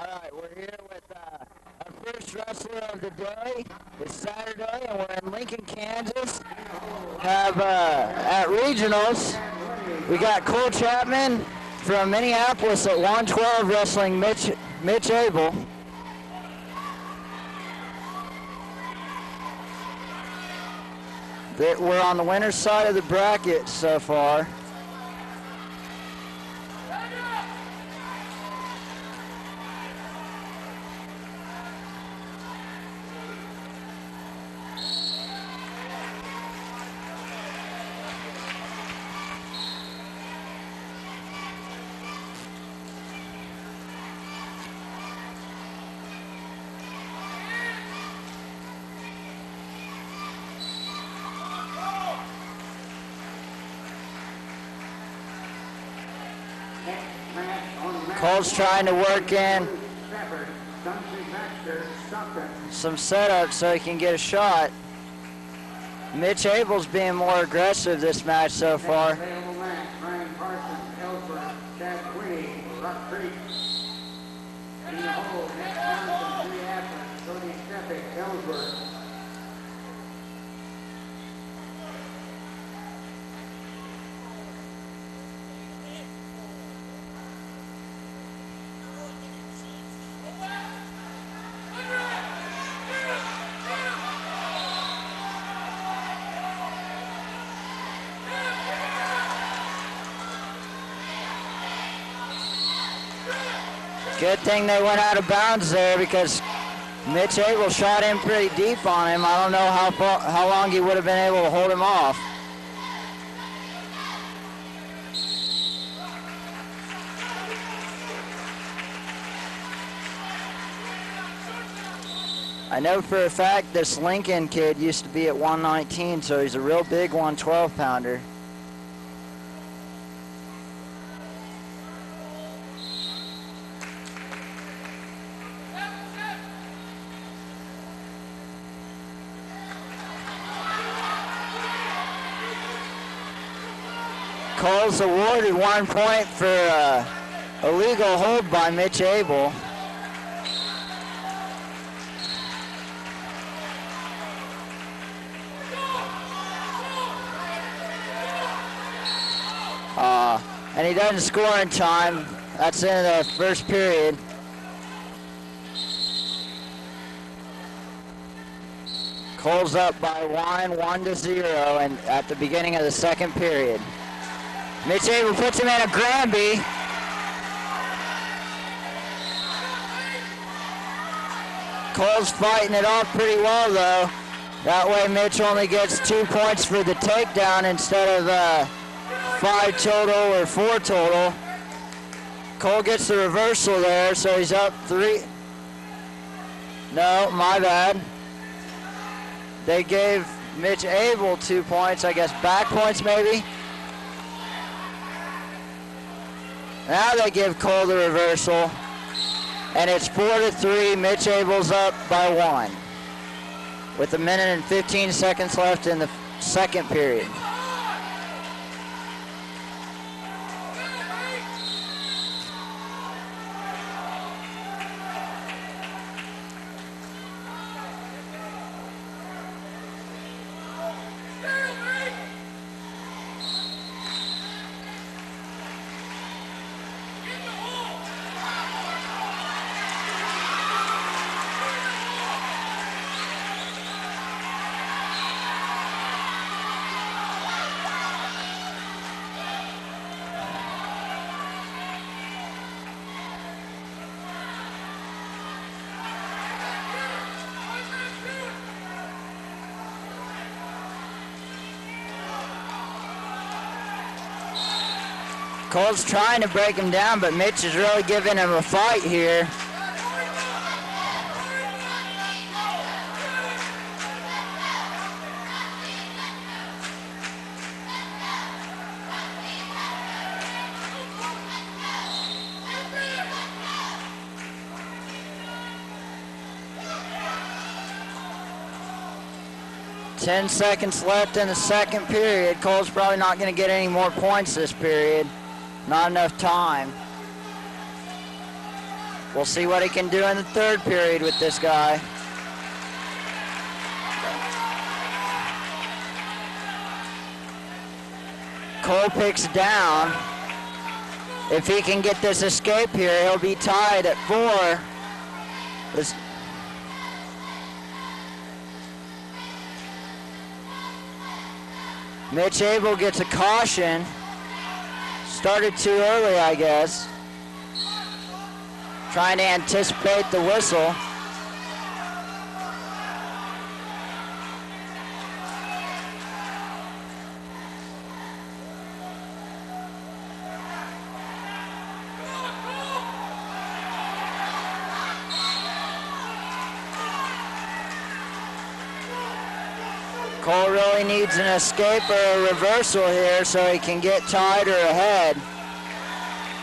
Alright, we're here with our first wrestler of the day. It's Saturday and we're in Lincoln, Kansas. Have at regionals, we got Cole Chapman from Minneapolis at 112 wrestling Mitch Abel. We're on the winner's side of the bracket so far. Cole's trying to work in some setup so he can get a shot. Mitch Abel's being more aggressive this match so far. Good thing they went out of bounds there because Mitch Abel shot in pretty deep on him. I don't know how long he would have been able to hold him off. I know for a fact this Lincoln kid used to be at 119, so he's a real big 112 pounder. Cole's awarded 1 point for illegal hold by Mitch Abel. And he doesn't score in time. That's in the first period. Cole's up by 1-0, and at the beginning of the second period. Mitch Abel puts him in a Granby. Cole's fighting it off pretty well though. That way Mitch only gets 2 points for the takedown instead of 5 total or 4 total. Cole gets the reversal there, so he's up 3. No, my bad. They gave Mitch Abel 2 points, I guess back points maybe. Now they give Cole the reversal, and it's 4-3. Mitch Abel's up by 1 with 1 minute and 15 seconds left in the second period. Cole's trying to break him down, but Mitch is really giving him a fight here. Ten seconds left in the second period. Cole's probably not going to get any more points this period. Not enough time. We'll see what he can do in the third period with this guy. Cole picks down. If he can get this escape here, he'll be tied at 4. Mitch Abel gets a caution. Started too early, I guess. Trying to anticipate the whistle. Cole really needs an escape or a reversal here so he can get tied or ahead.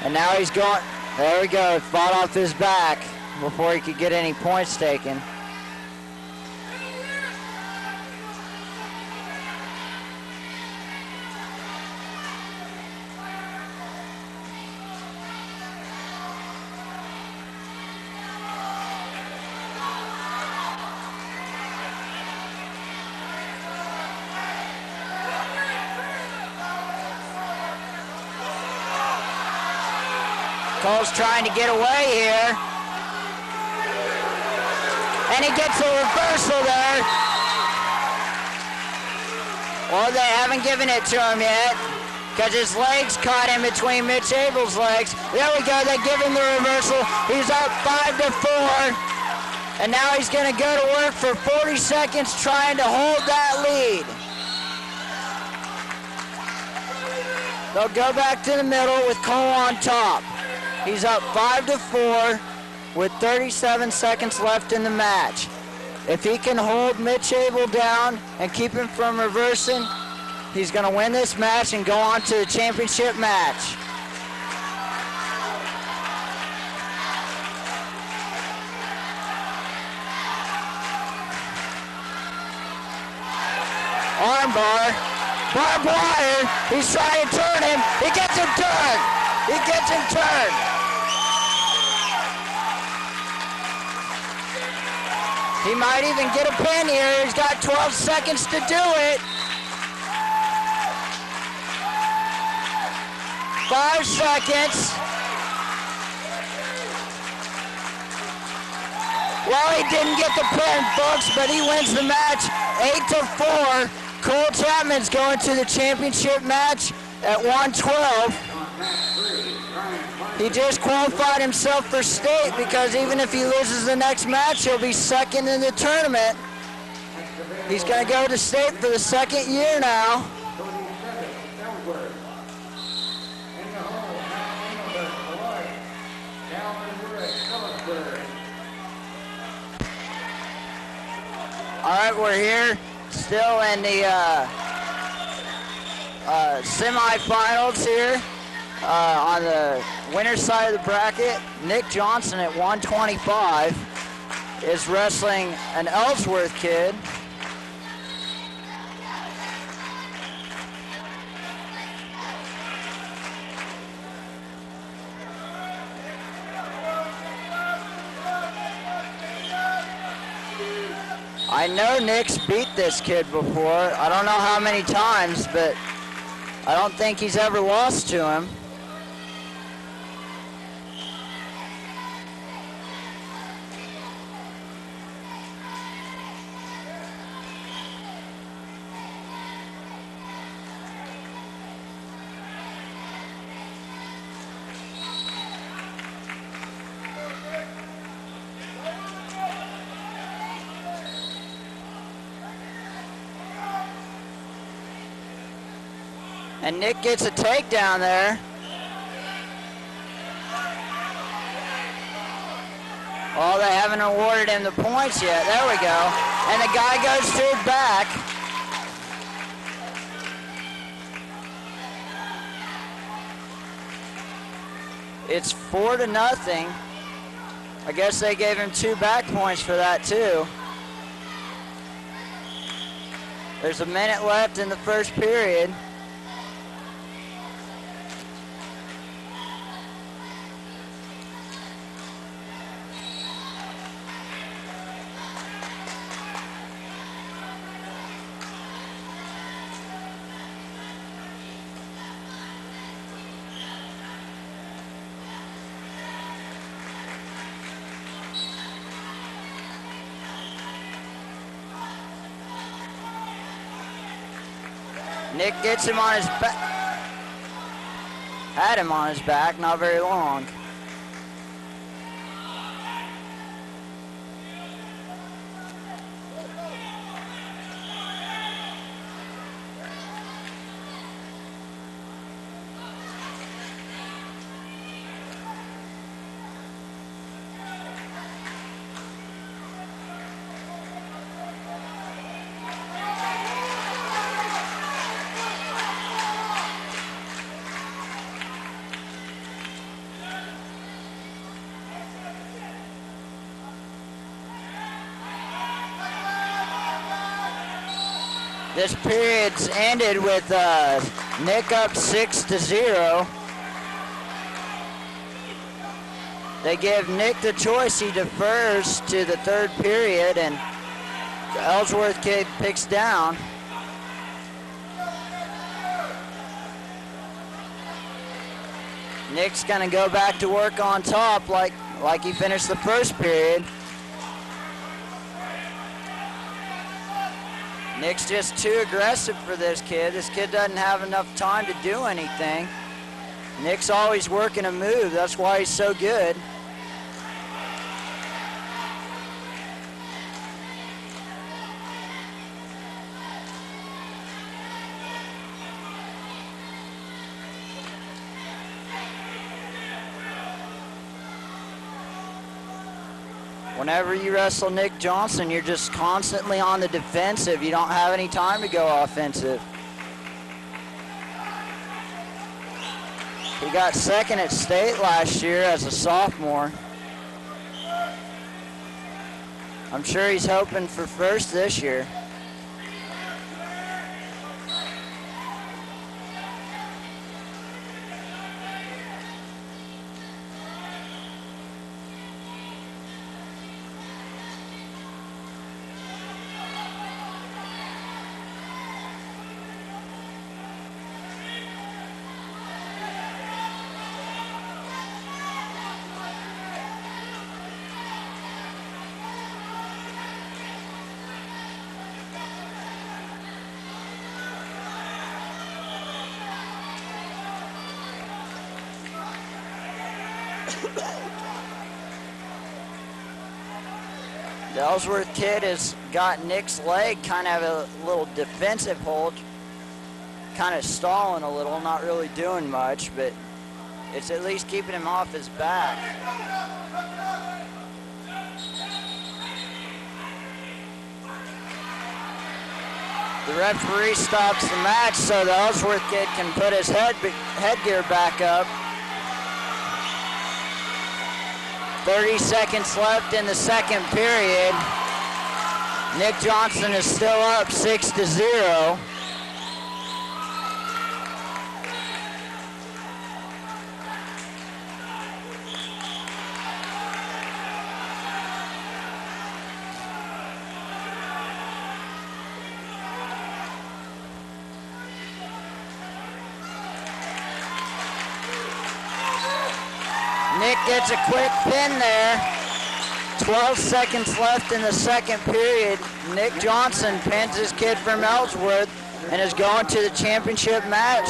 And now he's going, there we go, fought off his back before he could get any points taken. Cole's trying to get away here. And he gets a reversal there. Well, they haven't given it to him yet because his legs caught in between Mitch Abel's legs. There we go, they give him the reversal. He's up 5-4. And now he's going to go to work for 40 seconds trying to hold that lead. They'll go back to the middle with Cole on top. He's up 5-4 with 37 seconds left in the match. If he can hold Mitch Abel down and keep him from reversing, he's going to win this match and go on to the championship match. Armbar, barbed wire, he's trying to turn him, he gets him turned, he gets him turned. He might even get a pin here. He's got 12 seconds to do it. 5 seconds. Well, he didn't get the pin, folks, but he wins the match 8-4. Cole Chapman's going to the championship match at 112. He just qualified himself for state because even if he loses the next match, he'll be second in the tournament. He's going to go to state for the second year now. All right, we're here still in the semifinals here. On the winner's side of the bracket, Nick Johnson at 125 is wrestling an Ellsworth kid. I know Nick's beat this kid before. I don't know how many times, but I don't think he's ever lost to him. And Nick gets a takedown there. Oh, they haven't awarded him the points yet. There we go. And the guy goes to his back. It's 4-0. I guess they gave him 2 back points for that too. There's a minute left in the first period. Nick gets him on his back. Had him on his back, not very long. This period's ended with Nick up 6-0. They give Nick the choice. He defers to the third period, and the Ellsworth kid picks down. Nick's gonna go back to work on top like he finished the first period. Nick's just too aggressive for this kid. This kid doesn't have enough time to do anything. Nick's always working a move. That's why he's so good. Whenever you wrestle Nick Johnson, you're just constantly on the defensive. You don't have any time to go offensive. He got second at state last year as a sophomore. I'm sure he's hoping for first this year. The Ellsworth kid has got Nick's leg kind of a little defensive hold, kind of stalling a little, not really doing much, but it's at least keeping him off his back. The referee stops the match so the Ellsworth kid can put his headgear back up. 30 seconds left in the second period. Nick Johnson is still up 6-0. Nick gets a quick pin there. 12 seconds left in the second period. Nick Johnson pins his kid from Ellsworth and is going to the championship match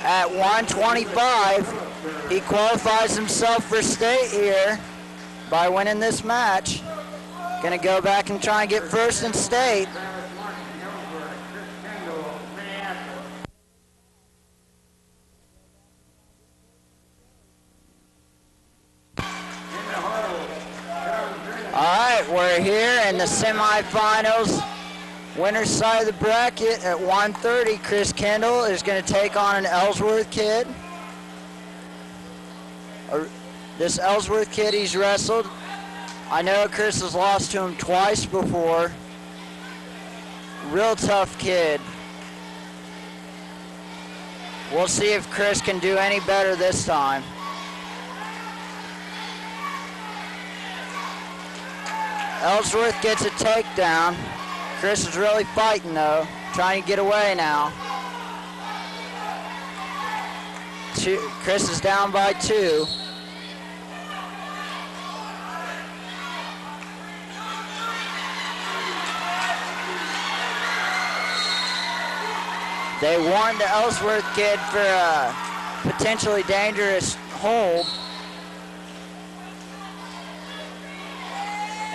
at 125. He qualifies himself for state here by winning this match. Gonna go back and try and get first in state. We're here in the semifinals. Winner's side of the bracket at 130. Chris Kendall is going to take on an Ellsworth kid. This Ellsworth kid he's wrestled, I know Chris has lost to him twice before. Real tough kid. We'll see if Chris can do any better this time. Ellsworth gets a takedown. Chris is really fighting though, trying to get away now. Chris is down by 2. They warned the Ellsworth kid for a potentially dangerous hold.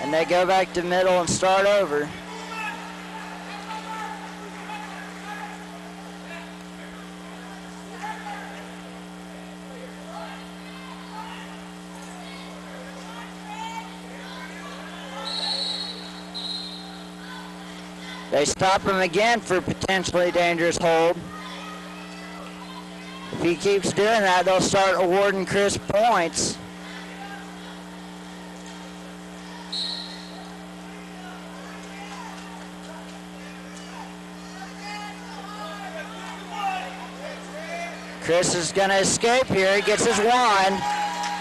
And they go back to middle and start over. They stop him again for potentially dangerous hold. If he keeps doing that, they'll start awarding Chris points. Chris is going to escape here. He gets his one.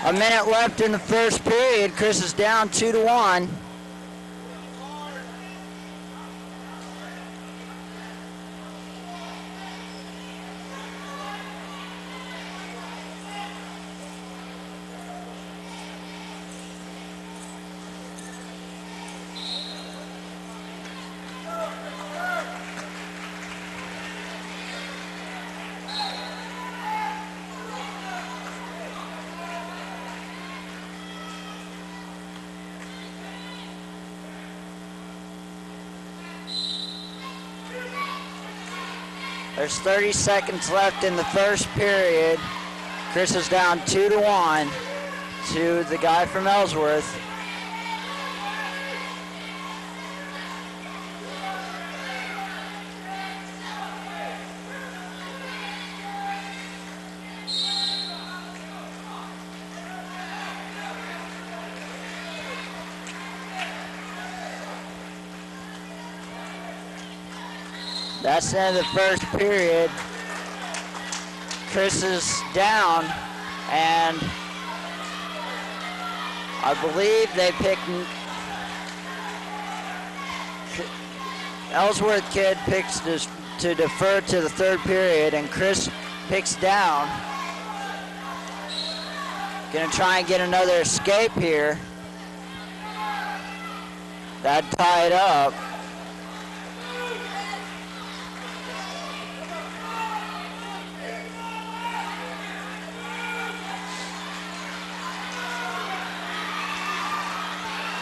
A minute left in the first period. Chris is down 2-1. There's 30 seconds left in the first period. Chris is down 2-1 to the guy from Ellsworth. That's the end of the first period. Chris is down, and I believe they picked, Ellsworth kid picks to defer to the third period, and Chris picks down. Gonna try and get another escape here. That'd tie it up.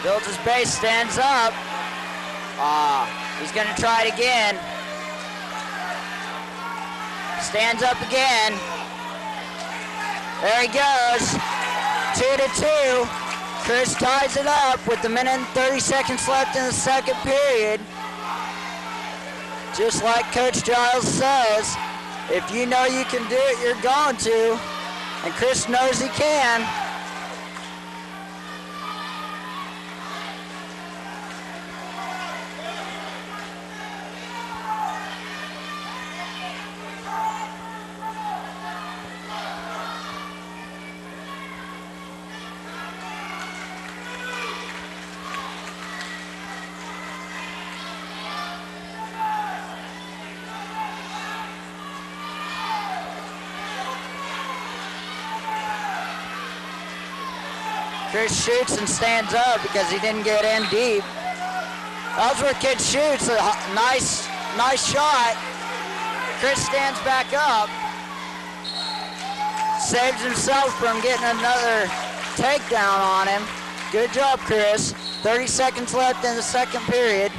Builds his base, stands up. He's gonna try it again. Stands up again. There he goes. 2-2. Chris ties it up with a minute and 30 seconds left in the second period. Just like Coach Giles says, if you know you can do it, you're going to. And Chris knows he can. Chris shoots and stands up because he didn't get in deep. Ellsworth kid shoots, a nice shot. Chris stands back up. Saves himself from getting another takedown on him. Good job, Chris. 30 seconds left in the second period.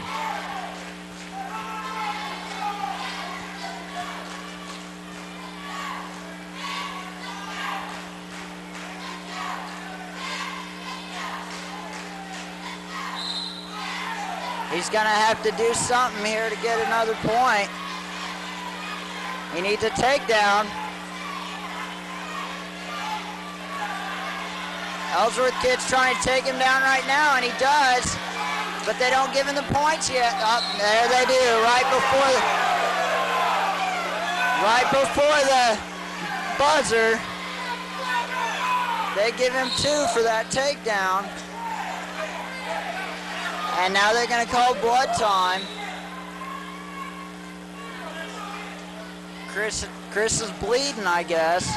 He's gonna have to do something here to get another point. He needs a takedown. Ellsworth kid's trying to take him down right now, and he does, but they don't give him the points yet. Oh, there they do, right before the buzzer. They give him 2 for that takedown. And now they're going to call blood time. Chris is bleeding, I guess.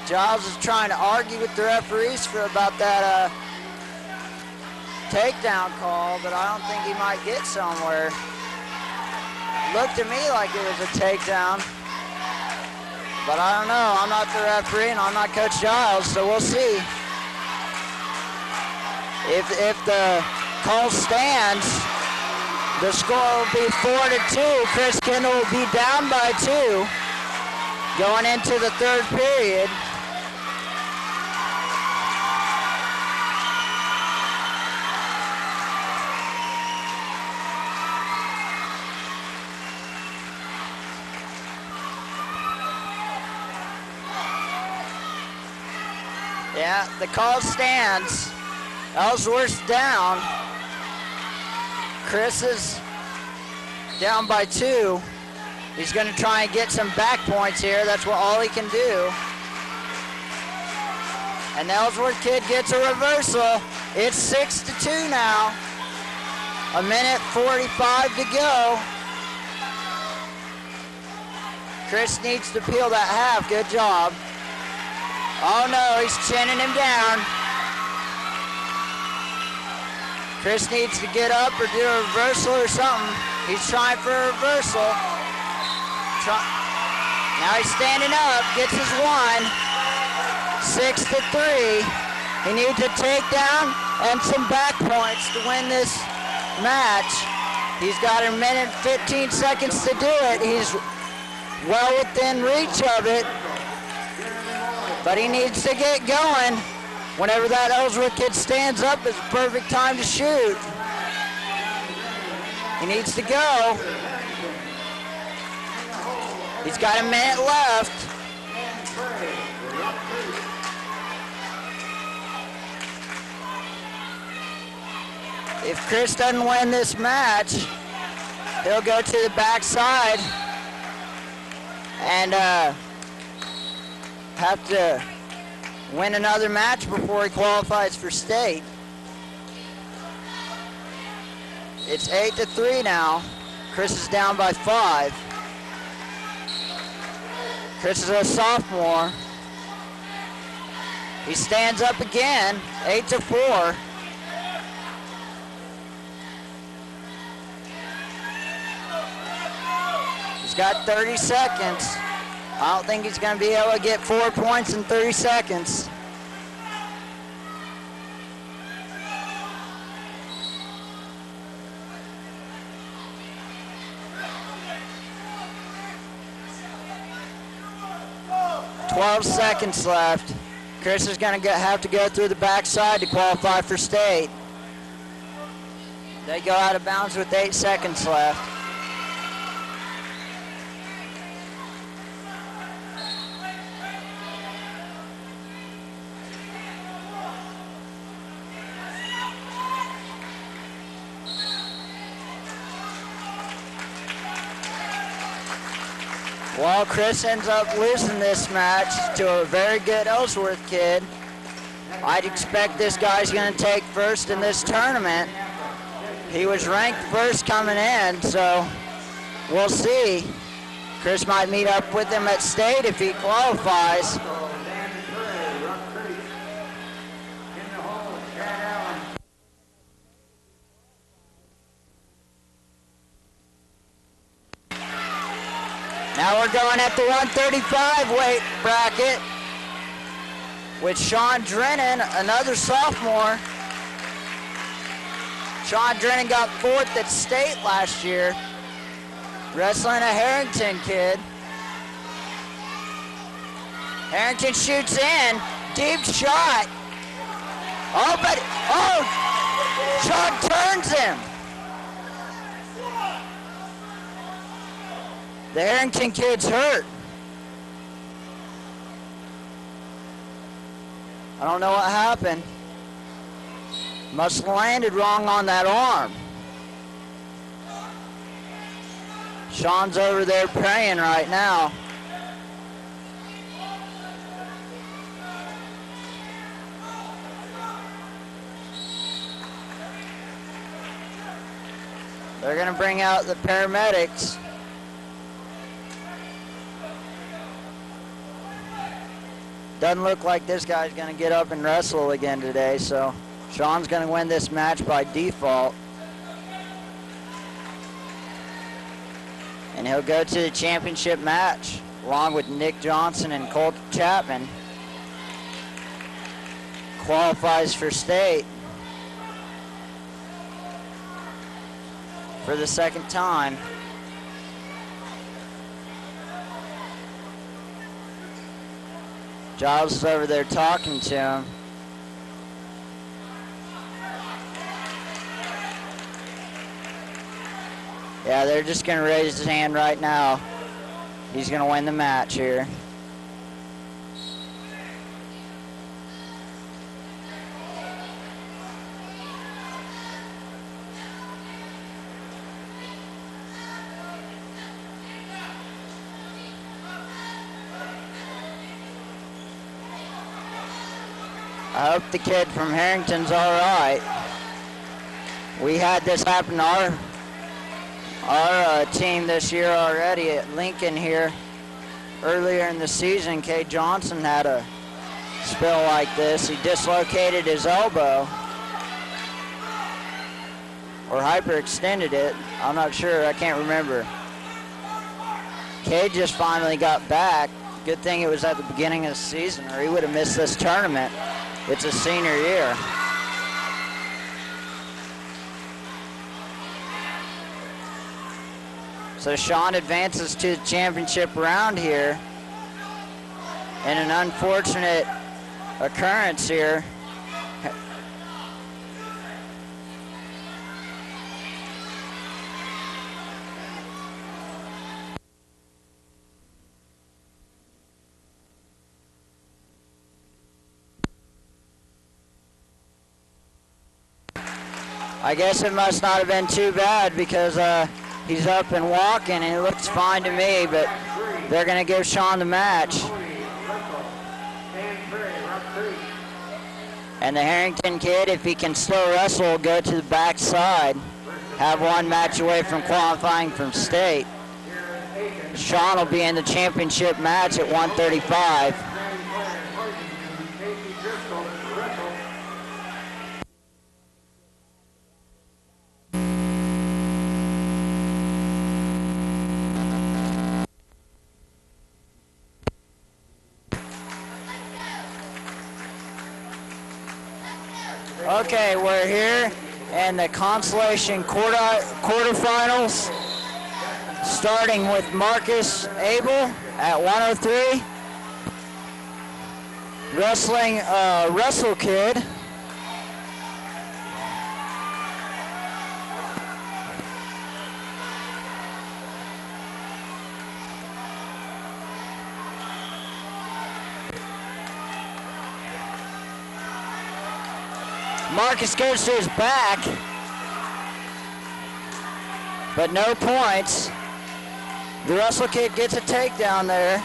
Giles is trying to argue with the referees about that takedown call, but I don't think he might get somewhere. Looked to me like it was a takedown. But I don't know. I'm not the referee and I'm not Coach Giles, so we'll see. If the call stands, the score will be 4-2. Chris Kendall will be down by 2 going into the third period. Yeah, the call stands. Ellsworth's down. Chris is down by 2. He's going to try and get some back points here. That's all he can do. And the Ellsworth kid gets a reversal. It's 6-2 now. 1:45 to go. Chris needs to peel that half. Good job. Oh no, he's chinning him down. Chris needs to get up or do a reversal or something. He's trying for a reversal. Now he's standing up, gets his one. 6-3. He needs a takedown and some back points to win this match. He's got 1:15 to do it. He's well within reach of it. But he needs to get going. Whenever that Ellsworth kid stands up, it's a perfect time to shoot. He needs to go. He's got a minute left. If Chris doesn't win this match, he'll go to the backside and have to win another match before he qualifies for state. It's 8-3 now. Chris is down by 5. Chris is a sophomore. He stands up again, 8-4. He's got 30 seconds. I don't think he's going to be able to get 4 points in 30 seconds. "12 seconds left. Chris is going to have to go through the backside to qualify for state. They go out of bounds with 8 seconds left. Well, Chris ends up losing this match to a very good Ellsworth kid. I'd expect this guy's going to take first in this tournament. He was ranked first coming in, so we'll see. Chris might meet up with him at state if he qualifies. Now we're going at the 135 weight bracket with Sean Drennan, another sophomore. Sean Drennan got 4th at state last year, wrestling a Harrington kid. Harrington shoots in, deep shot. Oh, but, Sean turns him. The Harrington kid's hurt. I don't know what happened. Must have landed wrong on that arm. Sean's over there praying right now. They're going to bring out the paramedics. Doesn't look like this guy's going to get up and wrestle again today, so Sean's going to win this match by default. and he'll go to the championship match along with Nick Johnson and Cole Chapman. Qualifies for state for the second time. Giles is over there talking to him. Yeah, they're just going to raise his hand right now. He's going to win the match here. I hope the kid from Harrington's all right. We had this happen to our team this year already at Lincoln here. Earlier in the season, Kay Johnson had a spill like this. He dislocated his elbow or hyperextended it. I'm not sure. I can't remember. Kay just finally got back. Good thing it was at the beginning of the season, or he would have missed this tournament. It's his senior year. So Sean advances to the championship round here. And an unfortunate occurrence here. I guess it must not have been too bad because he's up and walking and it looks fine to me, but they're going to give Sean the match. And the Harrington kid, if he can still wrestle, will go to the backside, have one match away from qualifying from state. Sean will be in the championship match at 135. Okay, we're here in the consolation quarterfinals, starting with Marcus Abel at 103, wrestling Wrestle Kid. Marcus goes to his back, but no points. The Wrestle Kid gets a takedown there.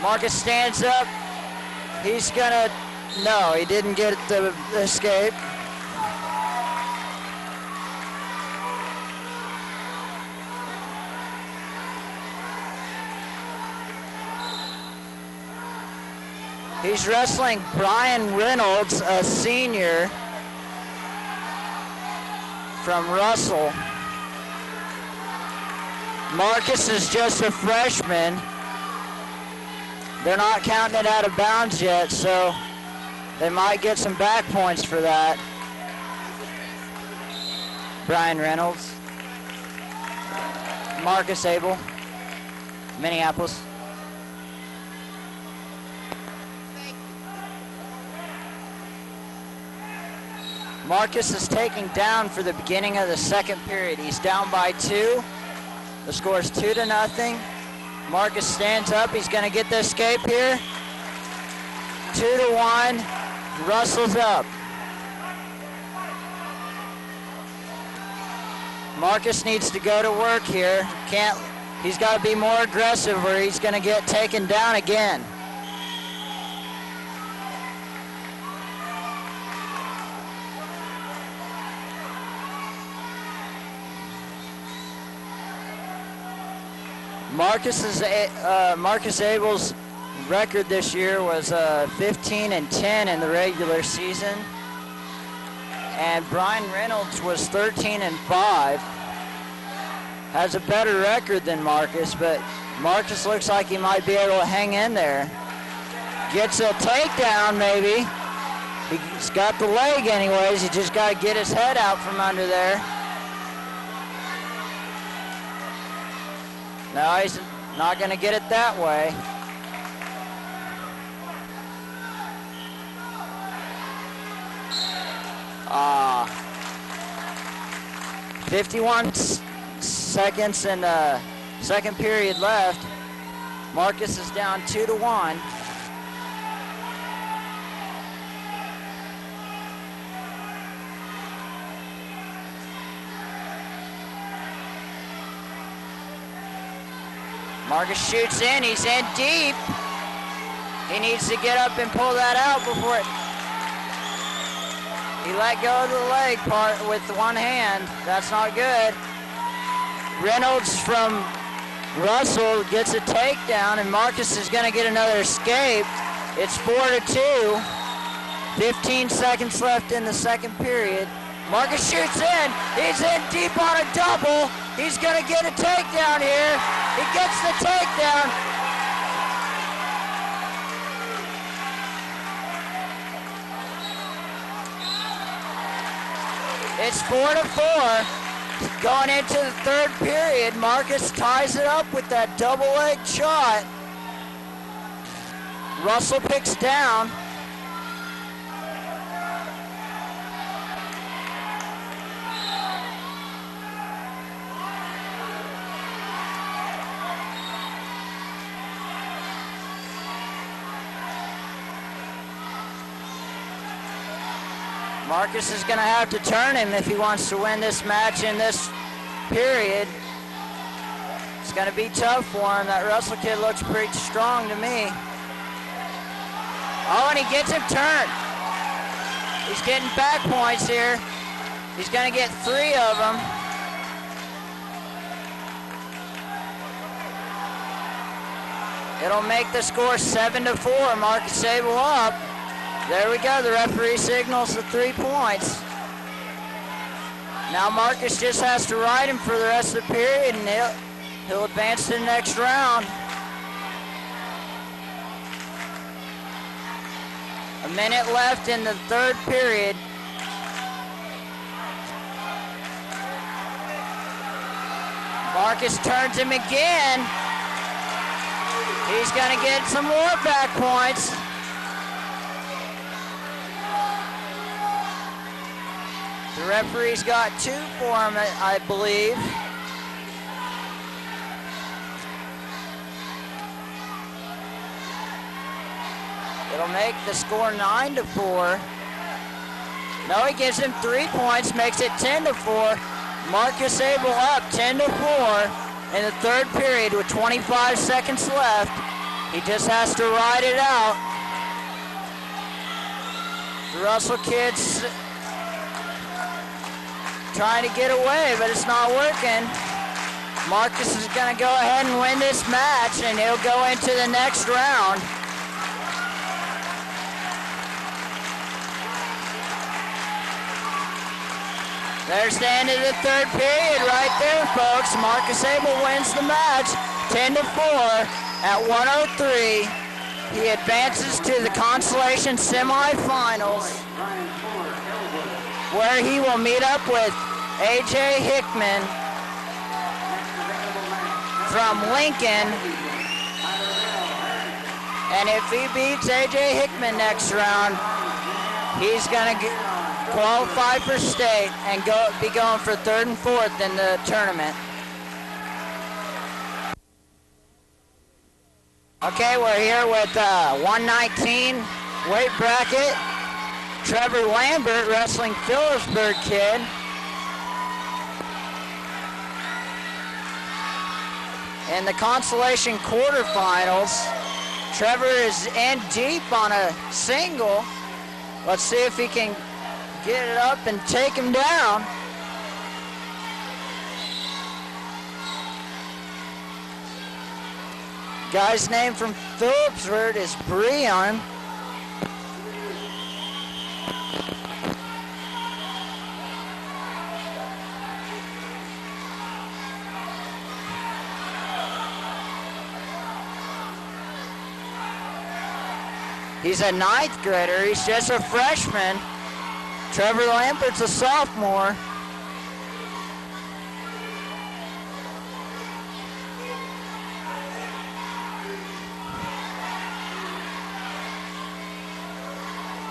Marcus stands up. He's gonna, no, he didn't get the escape. He's wrestling Brian Reynolds, a senior from Russell. Marcus is just a freshman. They're not counting it out of bounds yet, so they might get some back points for that. Brian Reynolds. Marcus Abel, Minneapolis. Marcus is taking down for the beginning of the second period. He's down by 2. The score is 2-0. Marcus stands up. He's going to get the escape here. 2-1. Russell's up. Marcus needs to go to work here. He's got to be more aggressive or he's going to get taken down again. Marcus Abel's record this year was 15-10 in the regular season, and Brian Reynolds was 13-5. has a better record than Marcus, but Marcus looks like he might be able to hang in there. Gets a takedown maybe. He's got the leg anyways. He just got to get his head out from under there. No, he's not going to get it that way. Ah. 51 seconds and second period left. Marcus is down 2-1. Marcus shoots in, he's in deep. He needs to get up and pull that out before it. He let go of the leg part with one hand. That's not good. Reynolds from Russell gets a takedown, and Marcus is going to get another escape. It's 4-2. 15 seconds left in the second period. Marcus shoots in. He's in deep on a double. He's going to get a takedown here. He gets the takedown. It's 4-4. Going into the third period, Marcus ties it up with that double leg shot. Russell picks down. Marcus is going to have to turn him if he wants to win this match in this period. It's going to be tough for him. That Russell kid looks pretty strong to me. Oh, and he gets him turned. He's getting back points here. He's going to get 3 of them. It'll make the score 7-4. Marcus Abel up. There we go, the referee signals the 3 points. Now Marcus just has to ride him for the rest of the period, and he'll advance to the next round. A minute left in the third period. Marcus turns him again. He's gonna get some more back points. The referee's got 2 for him, I believe. It'll make the score 9-4. No, he gives him 3 points, makes it 10-4. Marcus Abel up 10-4 in the third period with 25 seconds left. He just has to ride it out. The Russell kids trying to get away, but it's not working. Marcus is going to go ahead and win this match, and he'll go into the next round. There's the end of the third period right there, folks. Marcus Abel wins the match 10-4 at 103. He advances to the consolation semifinals, where he will meet up with A.J. Hickman from Lincoln. And if he beats A.J. Hickman next round, he's going to qualify for state and be going for 3rd and 4th in the tournament. Okay, we're here with 119 weight bracket. Trevor Lambert wrestling Phillipsburg kid. In the consolation quarterfinals, Trevor is in deep on a single. Let's see if he can get it up and take him down. Guy's name from Phillipsburg is Breon. He's a 9th grader. He's just a freshman. Trevor Lambert's a sophomore.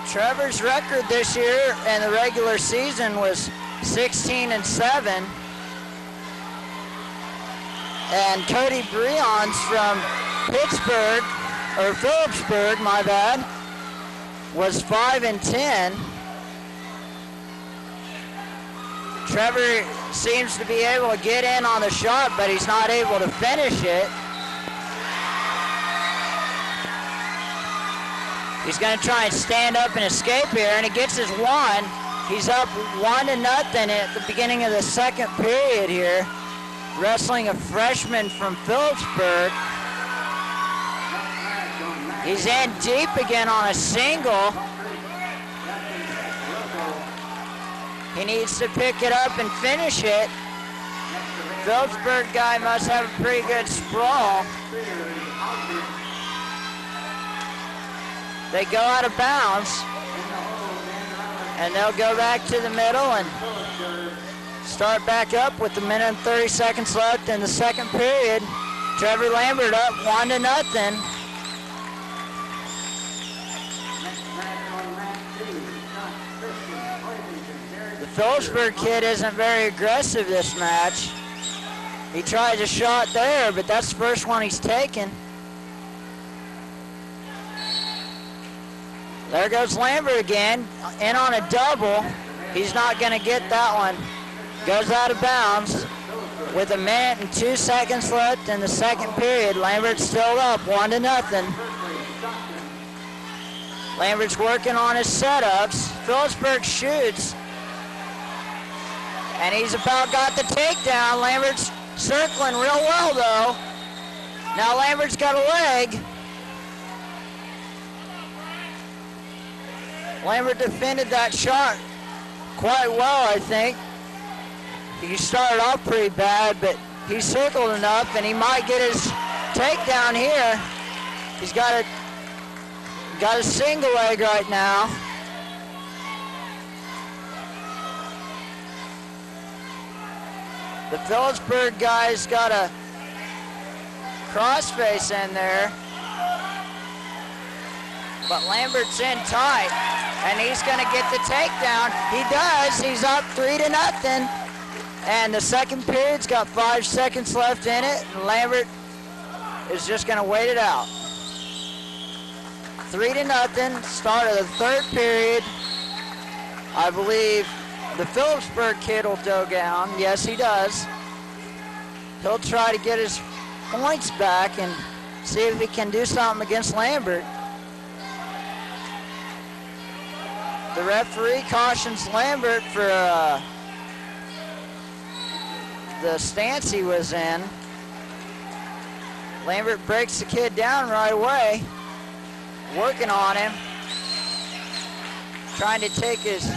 Trevor's record this year in the regular season was 16-7. And Cody Breon's from Pittsburgh, or Phillipsburg, my bad, was 5-10. Trevor seems to be able to get in on the shot, but he's not able to finish it. He's going to try and stand up and escape here, and he gets his one. He's up 1-0 at the beginning of the second period here, wrestling a freshman from Phillipsburg. He's in deep again on a single. He needs to pick it up and finish it. Phillipsburg guy must have a pretty good sprawl. They go out of bounds, and they'll go back to the middle and start back up with 1 minute and 30 seconds left in the second period. Trevor Lambert up 1-0. The Phillipsburg kid isn't very aggressive this match. He tried a shot there, but that's the first one he's taken. There goes Lambert again, in on a double. He's not going to get that one. Goes out of bounds with 1 minute and 2 seconds left in the second period. Lambert's still up 1-0. Lambert's working on his setups. Phillipsburg shoots. And he's about got the takedown. Lambert's circling real well though. Now Lambert's got a leg. Lambert defended that shot quite well, I think. He started off pretty bad, but he circled enough, and he might get his takedown here. He's got a single leg right now. The Phillipsburg guy's got a crossface in there, but Lambert's in tight, and he's going to get the takedown. He does. He's up 3-0. And the second period's got 5 seconds left in it, and Lambert is just going to wait it out. 3-0, start of the third period. I believe the Phillipsburg kid will go down. Yes, he does. He'll try to get his points back and see if he can do something against Lambert. The referee cautions Lambert for the stance he was in. Lambert breaks the kid down right away, working on him, trying to take his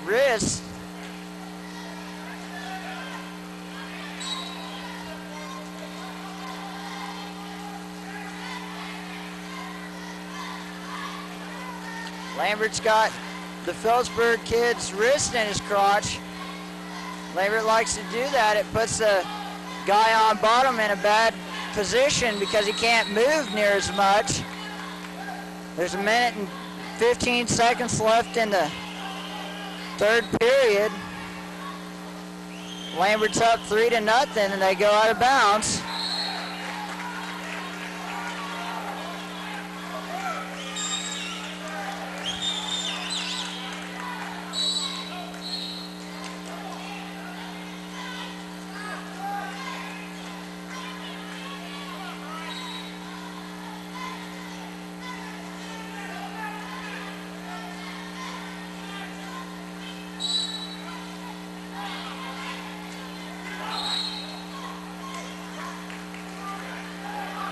wrist. Lambert's got the Phillipsburg kid's wrist in his crotch. Lambert likes to do that. It puts the guy on bottom in a bad position because he can't move near as much. There's 1 minute and 15 seconds left in the third period. Lambert's up 3-0, and they go out of bounds.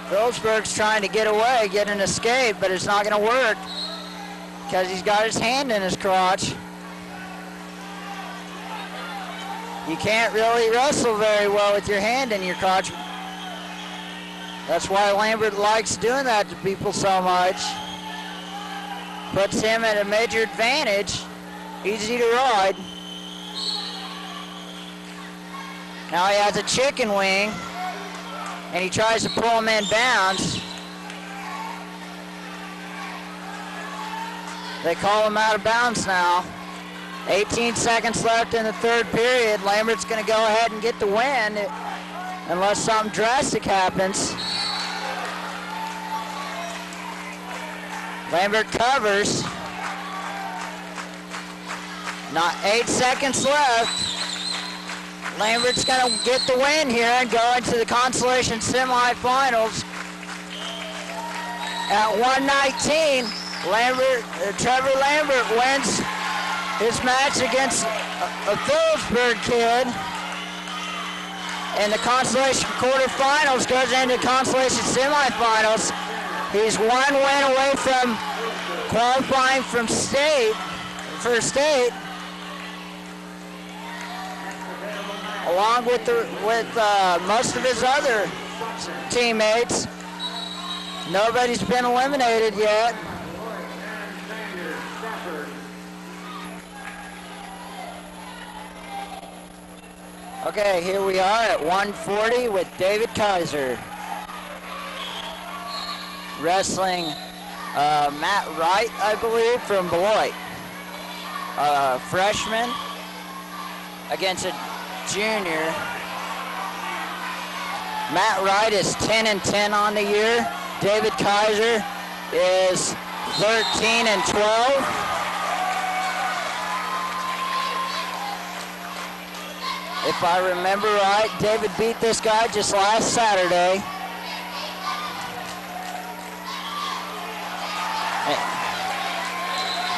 Phillipsburg's trying to get away, get an escape, but it's not going to work because he's got his hand in his crotch. You can't really wrestle very well with your hand in your crotch. That's why Lambert likes doing that to people so much. Puts him at a major advantage. Easy to ride. Now he has a chicken wing, and he tries to pull him in bounds. They call him out of bounds now. 18 seconds left in the third period. Lambert's going to go ahead and get the win unless something drastic happens. Lambert covers. Not 8 seconds left. Lambert's going to get the win here and go into the consolation semifinals. At 119, Trevor Lambert wins his match against a Phillipsburg kid. In the consolation quarterfinals, goes into consolation semifinals. He's one win away from qualifying for state, along with most of his other teammates. Nobody's been eliminated yet. Okay, here we are at 140 with David Kaiser. Wrestling Matt Wright, I believe, from Beloit. Freshman against a junior. Matt Wright is 10-10 on the year. David Kaiser is 13-12. If I remember right, David beat this guy just last Saturday.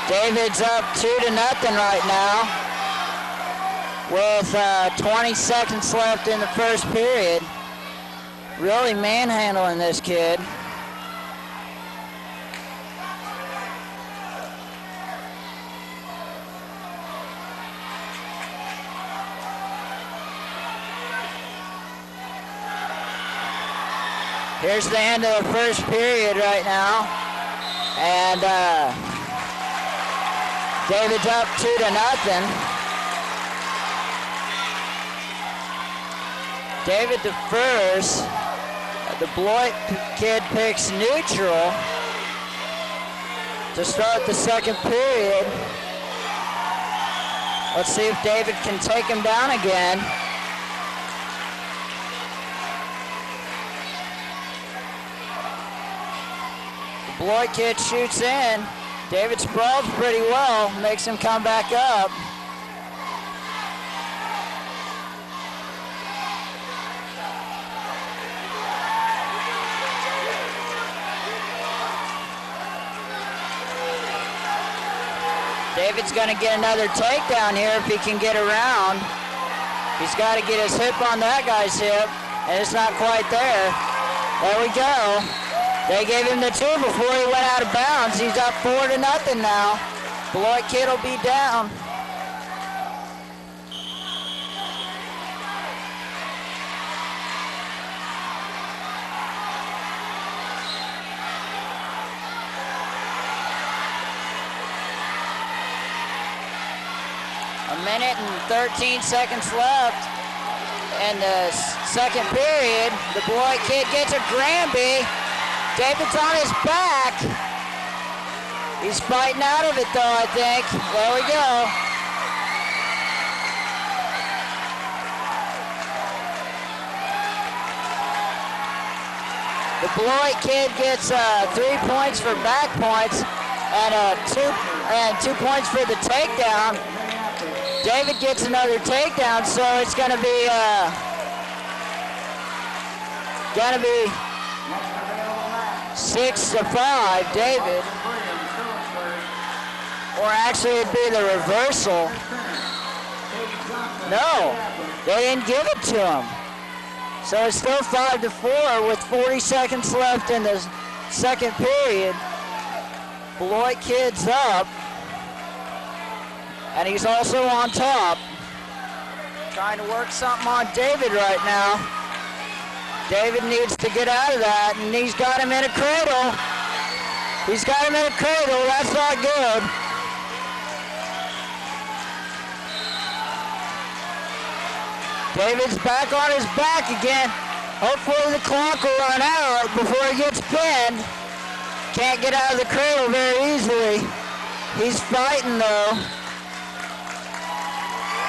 David's up 2-0 right now with 20 seconds left in the first period. Really manhandling this kid. Here's the end of the first period right now. And David's up 2-0. David defers. The Beloit kid picks neutral to start the second period. Let's see if David can take him down again. The Beloit kid shoots in. David sprawls pretty well, makes him come back up. David's gonna get another takedown here if he can get around. He's gotta get his hip on that guy's hip, and it's not quite there. There we go. They gave him the 2 before he went out of bounds. He's up 4-0 now. Beloit kid will be down. A minute and 13 seconds left in the second period. The Beloit kid gets a Granby. David's on his back. He's fighting out of it though, I think. There we go. The Beloit kid gets 3 points for back points and 2 points for the takedown. David gets another takedown, so it's gonna be 6-5, David. Or actually it'd be the reversal. No, they didn't give it to him. So it's still 5-4 with 40 seconds left in the second period. Beloit kid's up. And he's also on top. Trying to work something on David right now. David needs to get out of that, and he's got him in a cradle. He's got him in a cradle. That's not good. David's back on his back again. Hopefully the clock will run out before he gets pinned. Can't get out of the cradle very easily. He's fighting though.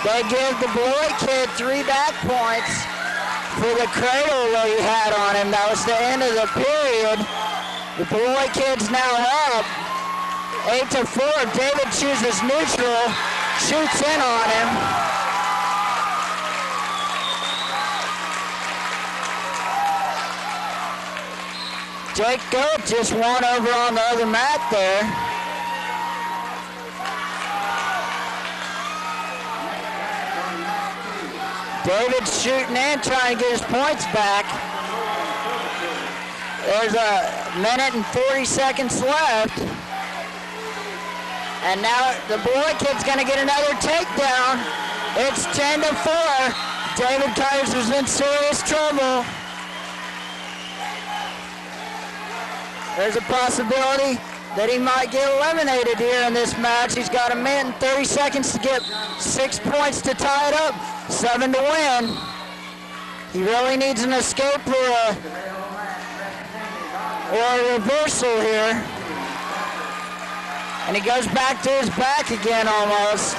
They give the boy kid 3 back points for the cradle that he had on him. That was the end of the period. The boy kid's now up 8-4. David chooses neutral, shoots in on him. Jake Goat just won over on the other mat there. David's shooting in, trying to get his points back. There's a minute and 40 seconds left. And now the boy kid's gonna get another takedown. It's 10-4. David Kaiser's in serious trouble. There's a possibility that he might get eliminated here in this match. He's got a minute and 30 seconds to get 6 points to tie it up, 7 to win. He really needs an escape or a reversal here. And he goes back to his back again almost.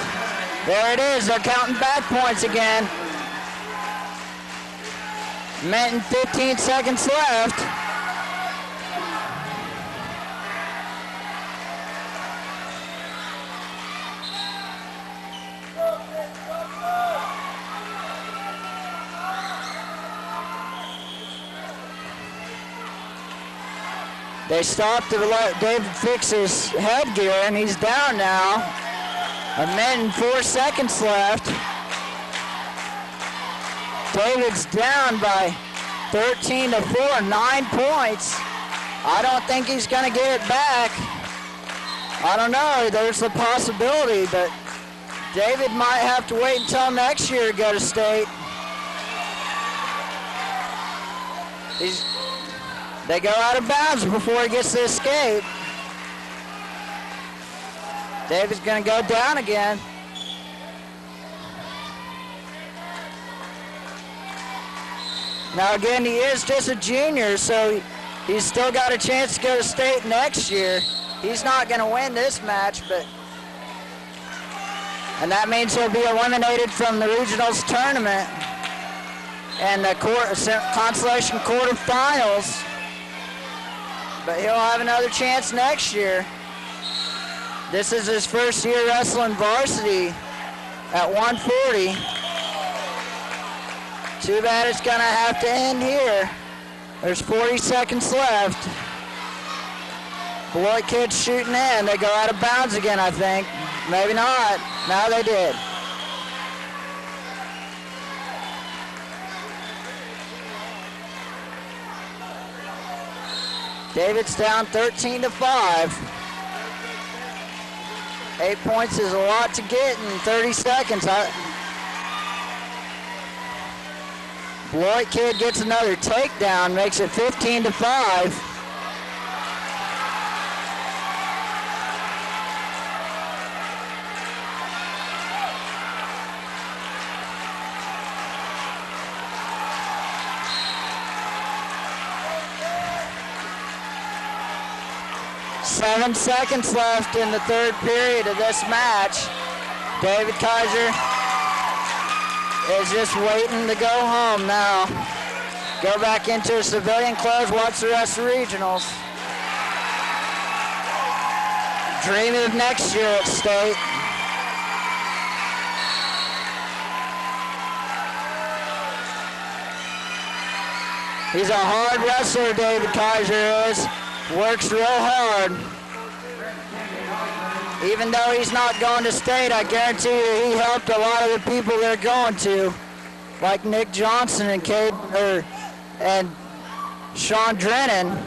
There it is, they're counting back points again. Minute and 15 seconds left. They stopped to let David fix his headgear, and he's down now. A minute and 4 seconds left. David's down by 13-4, 9 points. I don't think he's gonna get it back. I don't know, there's a possibility, but David might have to wait until next year to go to state. They go out of bounds before he gets to escape. David's gonna go down again. Now again, he is just a junior, so he's still got a chance to go to state next year. He's not gonna win this match, and that means he'll be eliminated from the regionals tournament and the consolation quarterfinals. But he'll have another chance next year. This is his first year wrestling varsity at 140. Too bad it's gonna have to end here. There's 40 seconds left. Boy kid's shooting in. They go out of bounds again, I think. Maybe not. No, they did. David's down 13-5. 8 points is a lot to get in 30 seconds. Bloit kid gets another takedown, makes it 15-5. Seven seconds left in the third period of this match. David Kaiser is just waiting to go home now. Go back into his civilian clothes, watch the rest of the regionals. Dreaming of next year at state. He's a hard wrestler, David Kaiser is. Works real hard. Even though he's not going to state, I guarantee you he helped a lot of the people they're going to, like Nick Johnson and Sean Drennan.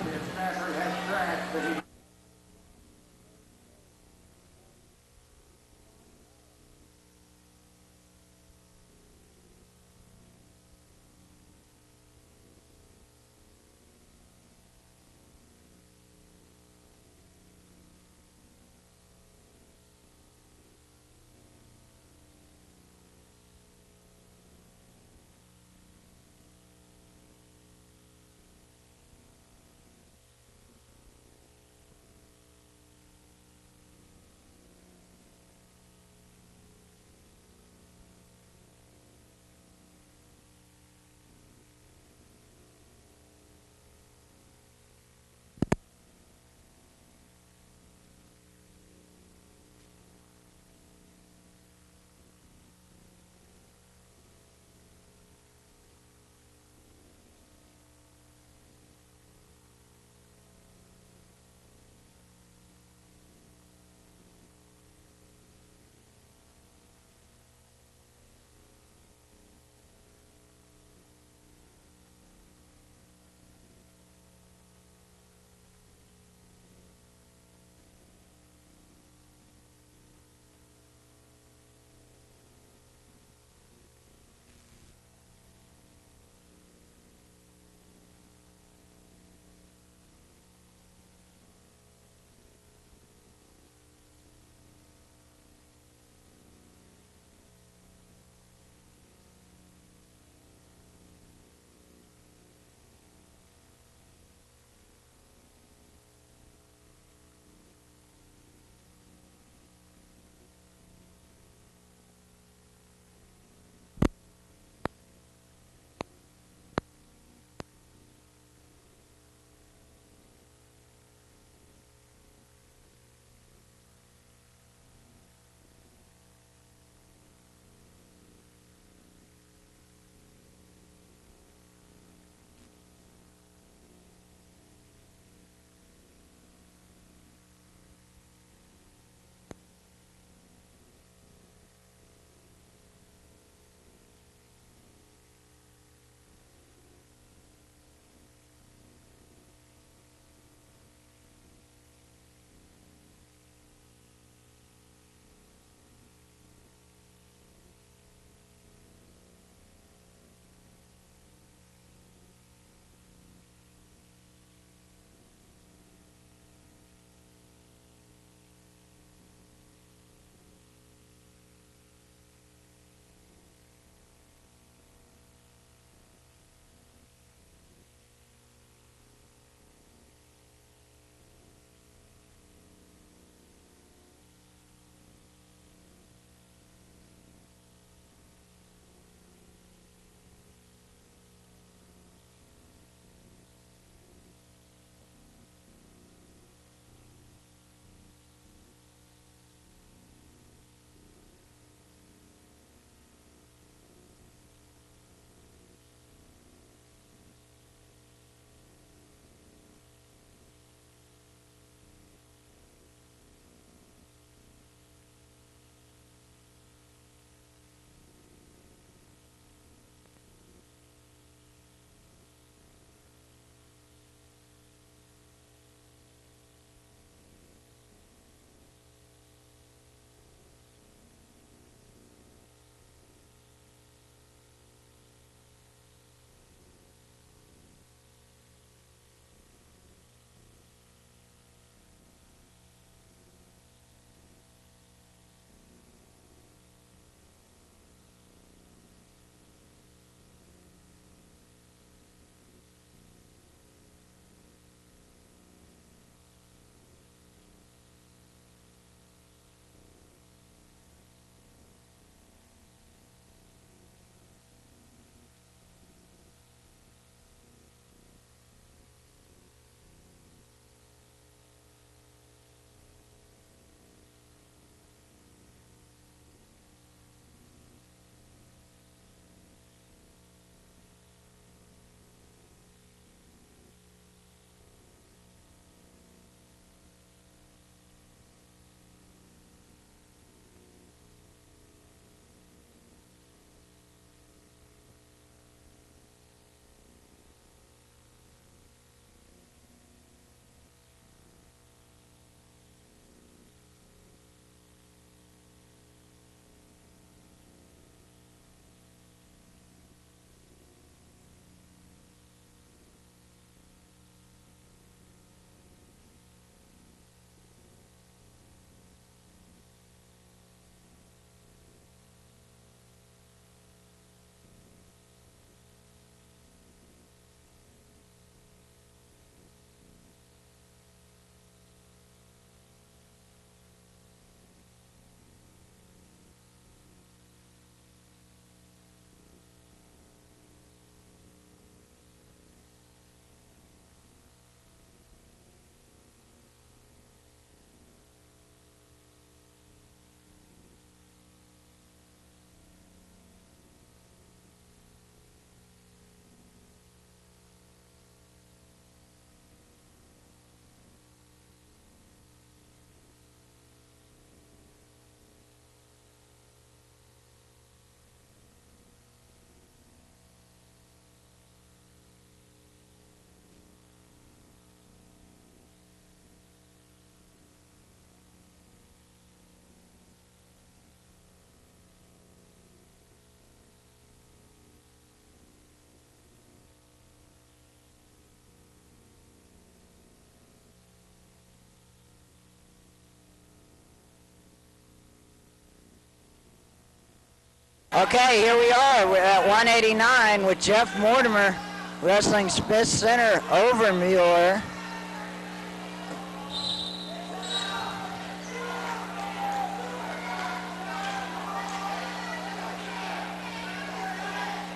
Okay, here we are. We're at 189 with Jeff Mortimer wrestling Smith Center over Mueller.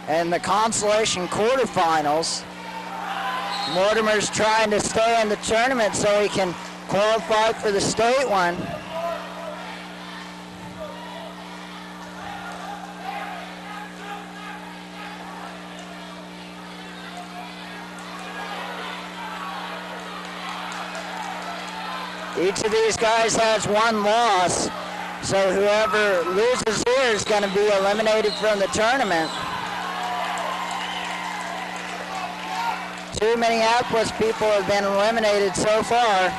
And the consolation quarterfinals. Mortimer's trying to stay in the tournament so he can qualify for the state one. Each of these guys has one loss, so whoever loses here is going to be eliminated from the tournament. Two Minneapolis people have been eliminated so far.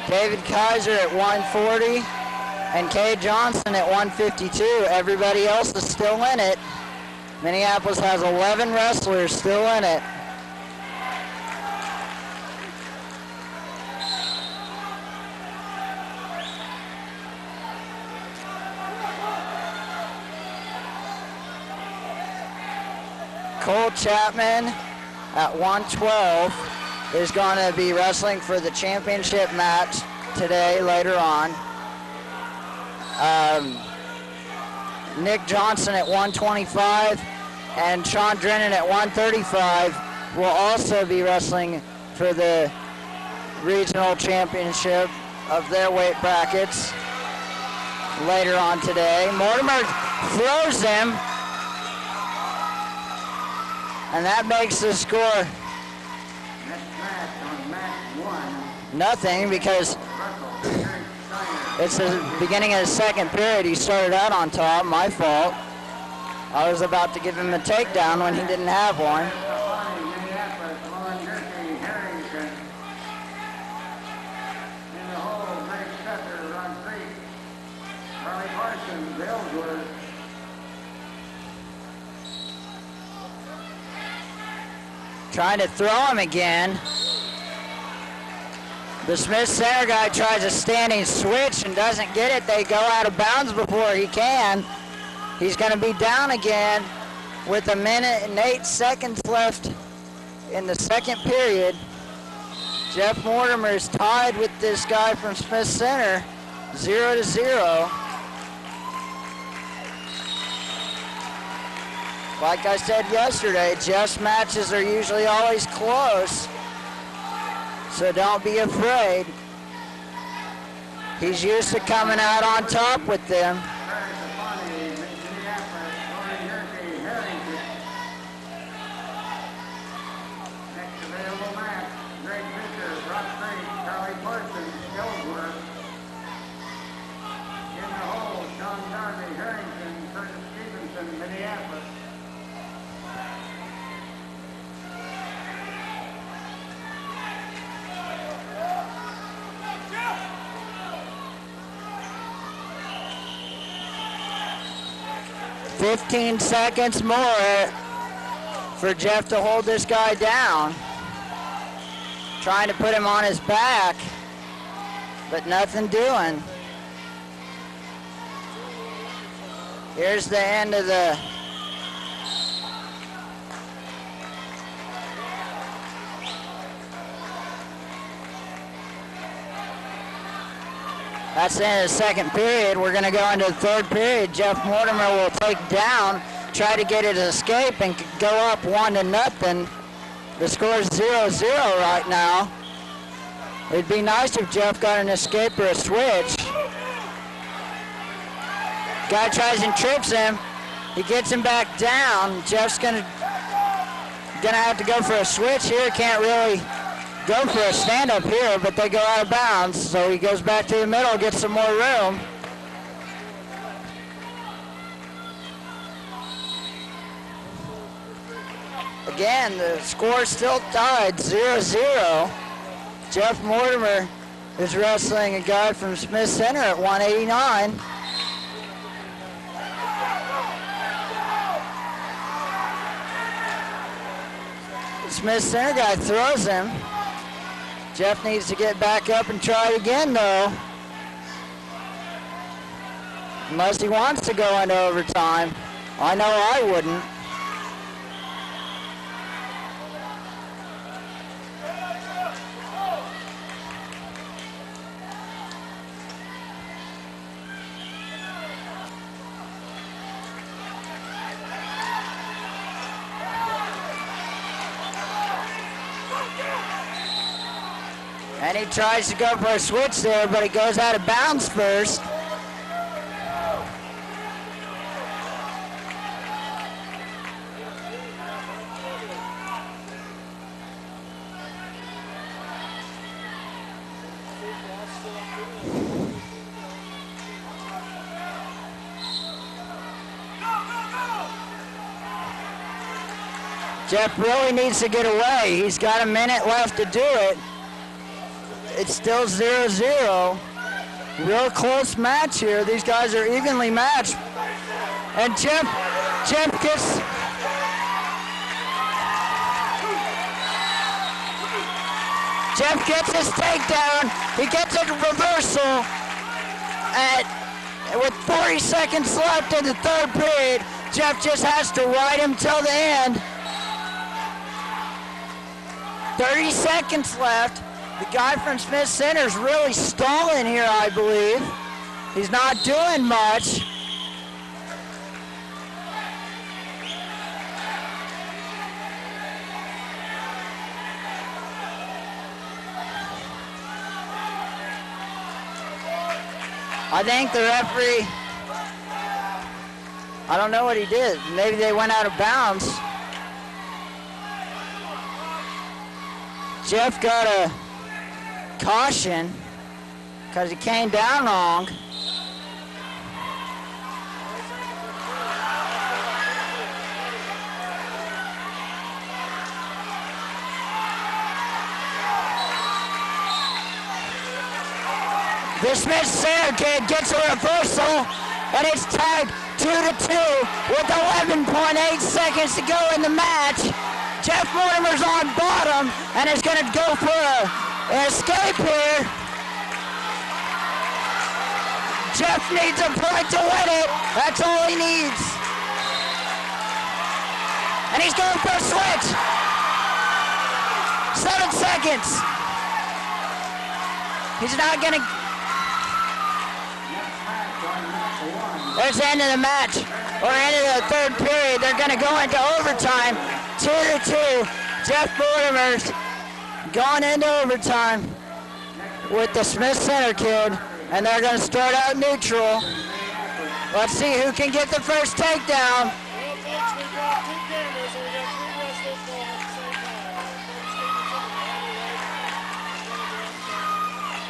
David Kaiser at 140 and Kay Johnson at 152. Everybody else is still in it. Minneapolis has 11 wrestlers still in it. Cole Chapman at 112 is going to be wrestling for the championship match today, later on. Nick Johnson at 125 and Sean Drennan at 135 will also be wrestling for the regional championship of their weight brackets later on today. Mortimer throws him. And that makes the score nothing because it's the beginning of the second period. He started out on top, my fault. I was about to give him a takedown when he didn't have one. Trying to throw him again. The Smith Center guy tries a standing switch and doesn't get it. They go out of bounds before he can. He's going to be down again with 1 minute and 8 seconds left in the second period. Jeff Mortimer is tied with this guy from Smith Center, 0-0. Like I said yesterday, Jeff's matches are usually always close, so don't be afraid. He's used to coming out on top with them. Minneapolis. $15 seconds more for Jeff to hold this guy down. Trying to put him on his back, but nothing doing. Here's the end of the That's the end of the second period. We're going to go into the third period. Jeff Mortimer will take down, try to get it to escape, and go up 1-0. The score is 0-0 right now. It'd be nice if Jeff got an escape or a switch. Guy tries and trips him. He gets him back down. Jeff's gonna have to go for a switch here. Can't really go for a stand-up here, but they go out of bounds. So he goes back to the middle, gets some more room. Again, the score still tied, 0-0. Jeff Mortimer is wrestling a guy from Smith Center at 189. Smith Center guy throws him. Jeff needs to get back up and try it again, though. Unless he wants to go into overtime. I know I wouldn't. And he tries to go for a switch there, but he goes out of bounds first. Jeff really needs to get away. He's got a minute left to do it. It's still 0-0. Real close match here. These guys are evenly matched. And Jeff gets his takedown. He gets a reversal with 40 seconds left in the third period. Jeff just has to ride him till the end. 30 seconds left. The guy from Smith Center's really stalling here, I believe. He's not doing much. I think the referee, I don't know what he did. Maybe they went out of bounds. Jeff got a caution because he came down wrong. The Smith Center kid gets a reversal, and it's tied 2-2 with 11.8 seconds to go in the match. Jeff Mortimer's on bottom and is going to go for an escape here. Jeff needs a point to win it. That's all he needs. And he's going for a switch. 7 seconds. He's not going to... There's the end of the match, or end of the third period. They're going to go into overtime, 2-2. Jeff Mortimer's gone into overtime with the Smith Center kid, and they're going to start out neutral. Let's see who can get the first takedown.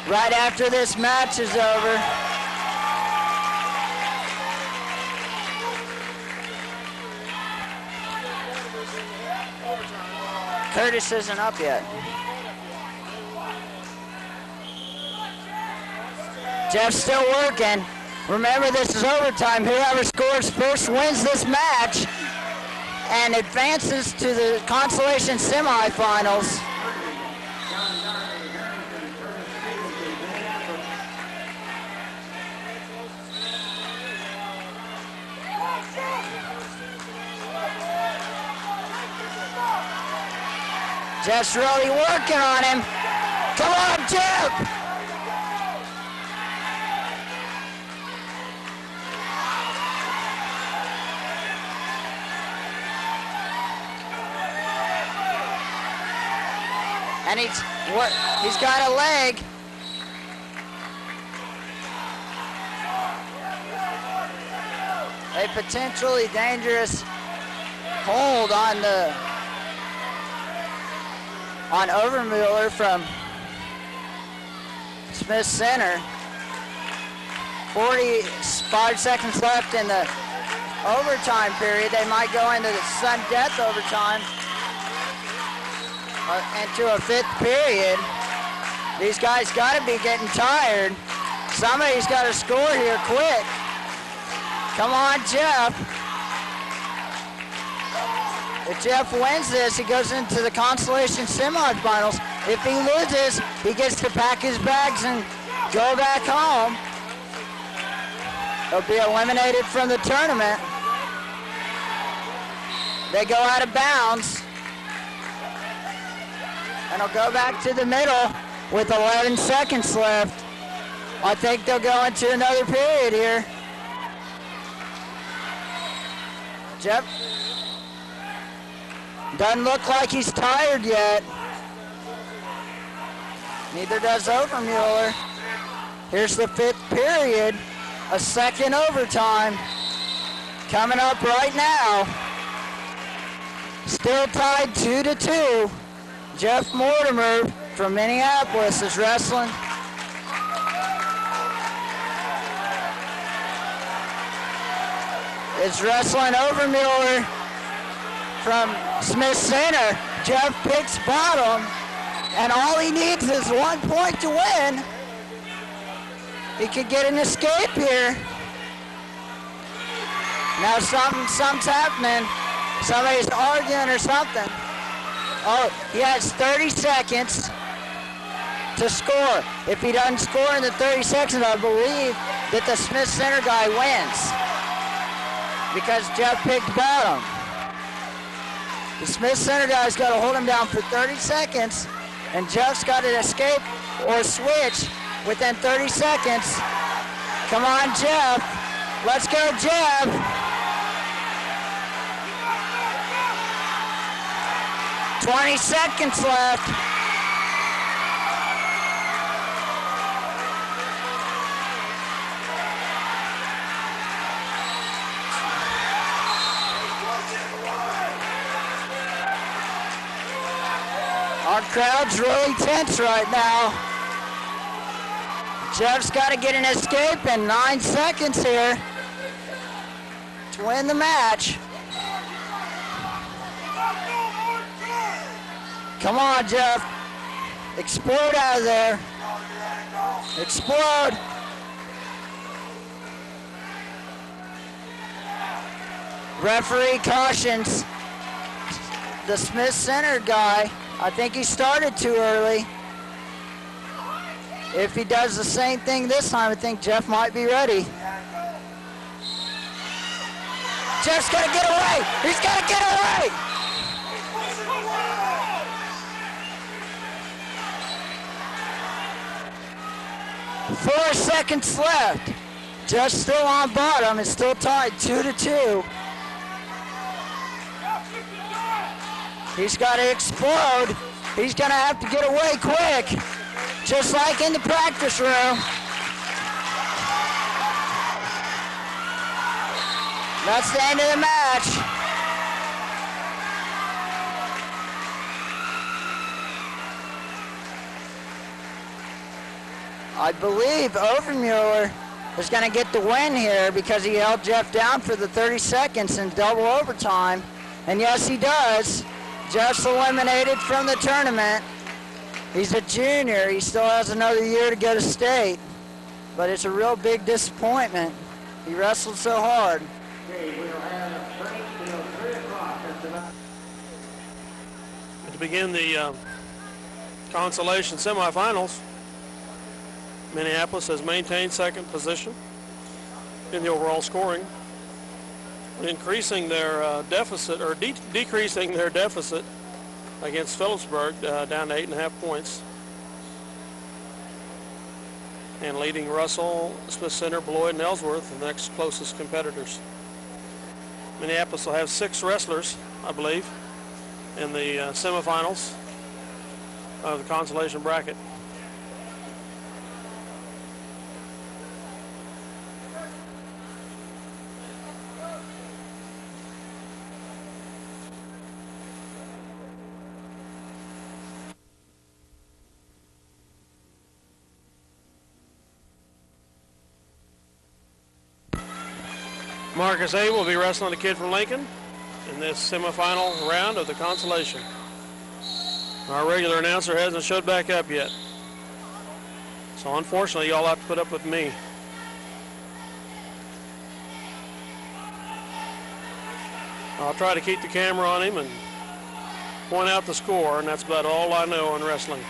Right after this match is over. Curtis isn't up yet. Jeff's still working. Remember, this is overtime. Whoever scores first wins this match and advances to the consolation semifinals. Jeff's really working on him. Come on, Jeff! And he's got a leg. A potentially dangerous hold on Overmuller from Smith Center. 45 seconds left in the overtime period. They might go into the sudden death overtime into a fifth period. These guys got to be getting tired. Somebody's got to score here quick. Come on, Jeff. If Jeff wins this, he goes into the consolation semifinals. If he loses, he gets to pack his bags and go back home. He'll be eliminated from the tournament. They go out of bounds. And he'll go back to the middle with 11 seconds left. I think they'll go into another period here. Jeff doesn't look like he's tired yet. Neither does Overmuller. Here's the 5th period, a second overtime coming up right now. Still tied 2-2. Jeff Mortimer from Minneapolis is wrestling. Is wrestling Overmuller from Smith Center. Jeff picks bottom, and all he needs is 1 point to win. He could get an escape here. Now something's happening. Somebody's arguing or something. Oh, he has 30 seconds to score. If he doesn't score in the 30 seconds, I believe that the Smith Center guy wins, because Jeff picked bottom. The Smith Center guy's got to hold him down for 30 seconds, and Jeff's got to escape or switch within 30 seconds. Come on, Jeff. Let's go, Jeff. "20 seconds left. Our crowd's really tense right now. Jeff's got to get an escape in 9 seconds here to win the match. Come on, Jeff. Explode out of there. Explode. Referee cautions the Smith Center guy. I think he started too early. If he does the same thing this time, I think Jeff might be ready. Jeff's got to get away. He's got to get away. Four seconds left. Jeff's still on bottom. It's still tied 2-2. He's got to explode. He's going to have to get away quick, just like in the practice room. That's the end of the match. I believe Overmuller is going to get the win here because he held Jeff down for the 30 seconds in double overtime. And yes, he does. Jeff's eliminated from the tournament. He's a junior. He still has another year to go to state. But it's a real big disappointment. He wrestled so hard. To begin the consolation semifinals, Minneapolis has maintained second position in the overall scoring, increasing their deficit, or decreasing their deficit against Phillipsburg down to 8.5 points, and leading Russell, Smith Center, Beloit, and Ellsworth, the next closest competitors. Minneapolis will have 6 wrestlers, I believe, in the semifinals of the consolation bracket. Marcus Abel will be wrestling the kid from Lincoln in this semifinal round of the consolation. Our regular announcer hasn't showed back up yet, so unfortunately y'all have to put up with me. I'll try to keep the camera on him and point out the score, and that's about all I know in wrestling.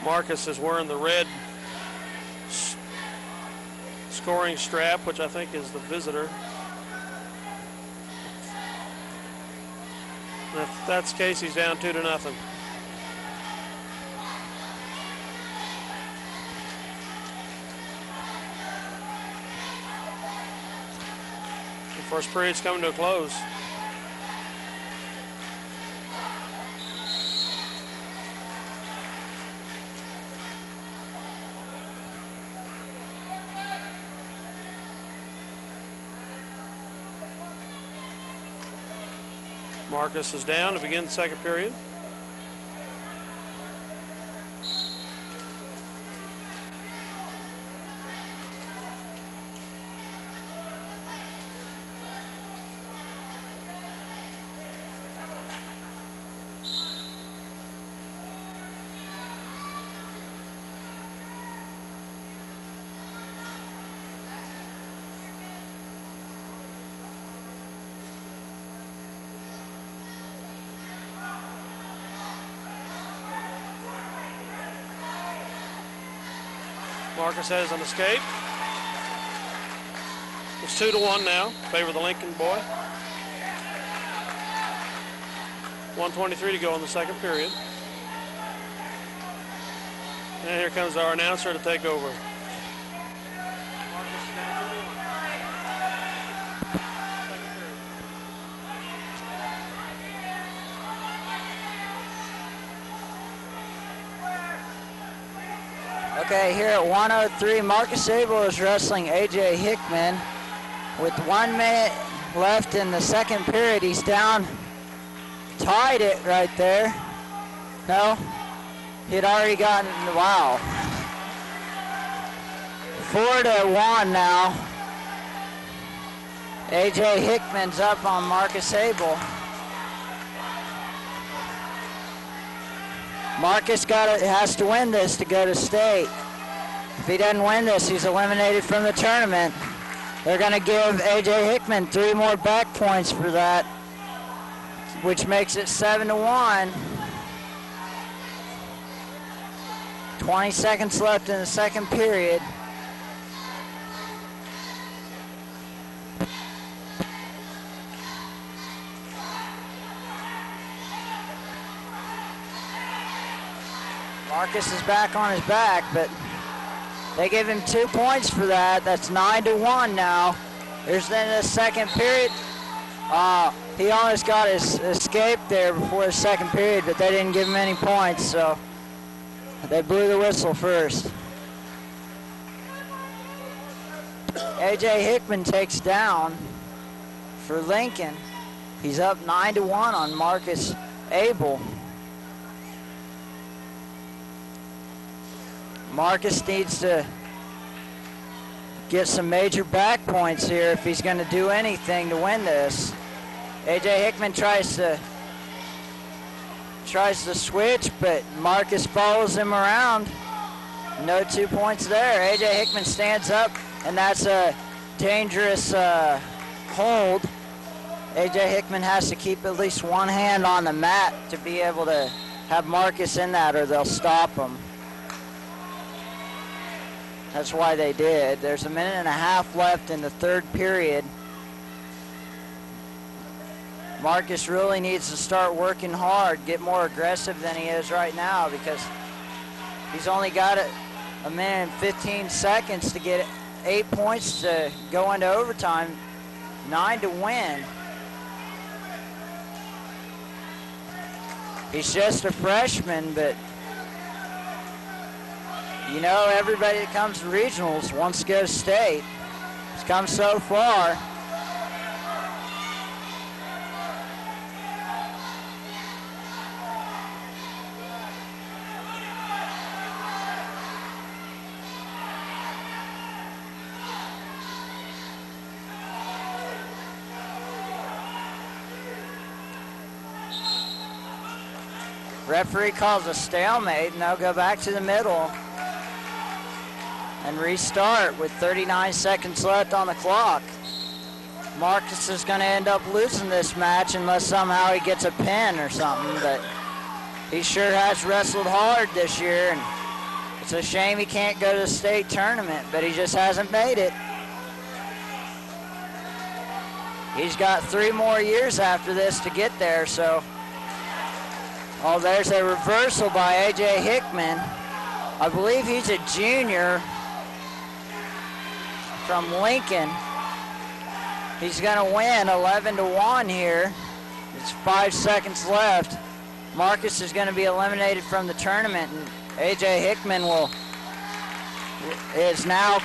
Marcus is wearing the red scoring strap, which I think is the visitor. And if that's the case, he's down 2-0. The first period's coming to a close. Marcus is down to begin the second period. Marcus has an escape. It's 2-1 now, favor the Lincoln boy. 1:23 to go in the second period. And here comes our announcer to take over. Okay, here at 103, Marcus Abel is wrestling A.J. Hickman. With 1 minute left in the second period, he's down, tied it right there. No, he'd already gotten, wow. 4-1 now. A.J. Hickman's up on Marcus Abel. Marcus has to win this to go to state. If he doesn't win this, he's eliminated from the tournament. They're going to give A.J. Hickman 3 more back points for that, which makes it 7-1. 20 seconds left in the second period. Marcus is back on his back, but they give him 2 points for that. That's 9-1 now. There's then the second period. He almost got his escape there before the second period, but they didn't give him any points, so they blew the whistle first. A.J. Hickman takes down for Lincoln. He's up 9-1 on Marcus Abel. Marcus needs to get some major back points here if he's going to do anything to win this. A.J. Hickman tries to switch, but Marcus follows him around. No 2 points there. A.J. Hickman stands up, and that's a dangerous hold. A.J. Hickman has to keep at least one hand on the mat to be able to have Marcus in that, or they'll stop him. That's why they did. There's 1.5 minutes left in the third period. Marcus really needs to start working hard, get more aggressive than he is right now, because he's only got 1 minute and 15 seconds to get 8 points to go into overtime, 9 to win. He's just a freshman, but you know, everybody that comes to regionals wants to go to state. It's come so far. Referee calls a stalemate, and they'll go back to the middle and restart with 39 seconds left on the clock. Marcus is going to end up losing this match unless somehow he gets a pin or something, but he sure has wrestled hard this year, and It's a shame he can't go to the state tournament, but he just hasn't made it. He's got 3 more years after this to get there, so. Oh, there's a reversal by A.J. Hickman. I believe he's a junior from Lincoln. He's gonna win 11-1 here. It's 5 seconds left. Marcus is gonna be eliminated from the tournament, and A.J. Hickman is now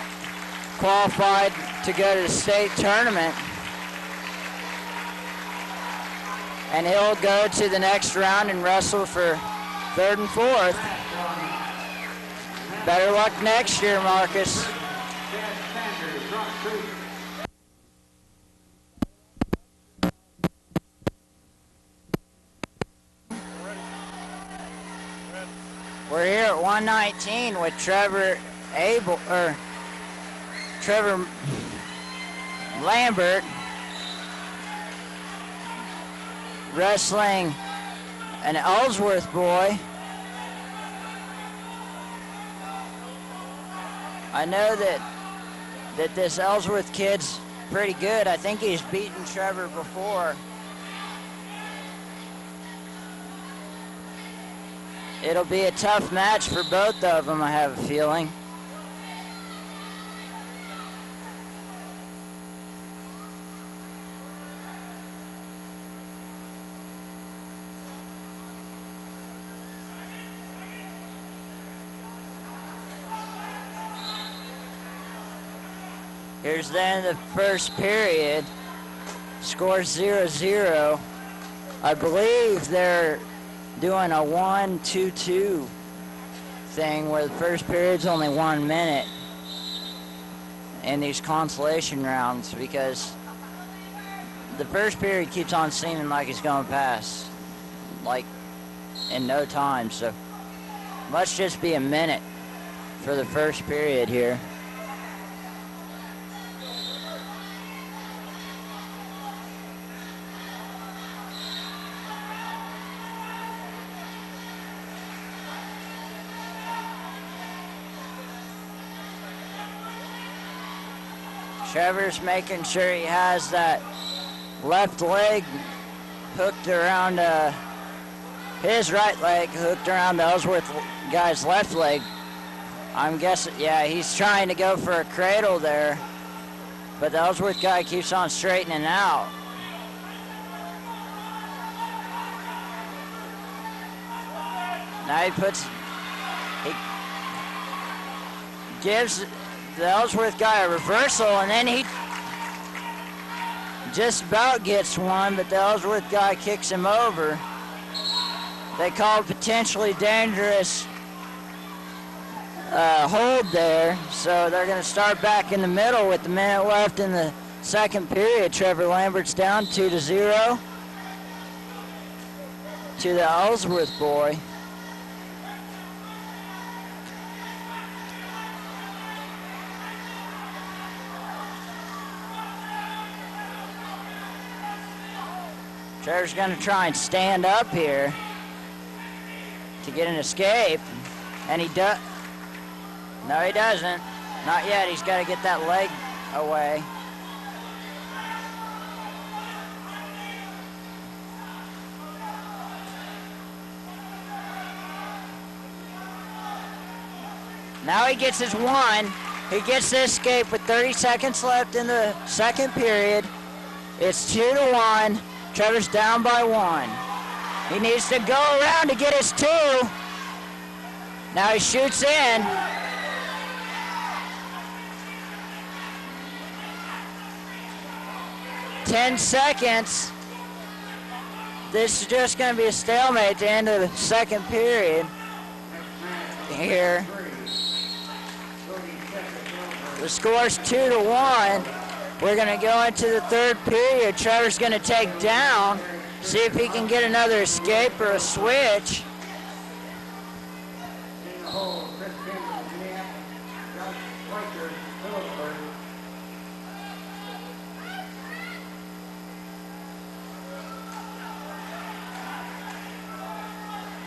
qualified to go to the state tournament. And he'll go to the next round and wrestle for 3rd and 4th. Better luck next year, Marcus. We're here at 119 with Trevor Lambert wrestling an Ellsworth boy. I know that this Ellsworth kid's pretty good. I think he's beaten Trevor before. It'll be a tough match for both of them, I have a feeling. Here's then the first period. Score 0-0. I believe they're doing a 1-2-2 thing where the first period's only 1 minute in these consolation rounds, because the first period keeps on seeming like it's going past, like in no time. So must just be a minute for the first period here. Trevor's making sure he has that left leg hooked around his right leg hooked around the Ellsworth guy's left leg. I'm guessing, yeah, he's trying to go for a cradle there, but the Ellsworth guy keeps on straightening out. Now he gives the Ellsworth guy a reversal, and then he just about gets one, but the Ellsworth guy kicks him over. They call it potentially dangerous hold there, so they're going to start back in the middle with the minute left in the second period. Trevor Lambert's down 2-0 to the Ellsworth boy. Trevor's going to try and stand up here to get an escape, and he does. No, he doesn't. Not yet. He's got to get that leg away. Now he gets his one. He gets the escape with 30 seconds left in the second period. It's 2-1. Trevor's down by 1. He needs to go around to get his 2. Now he shoots in. "10 seconds. This is just going to be a stalemate at the end of the second period here. The score's 2-1. We're going to go into the third period. Trevor's going to take down, see if he can get another escape or a switch.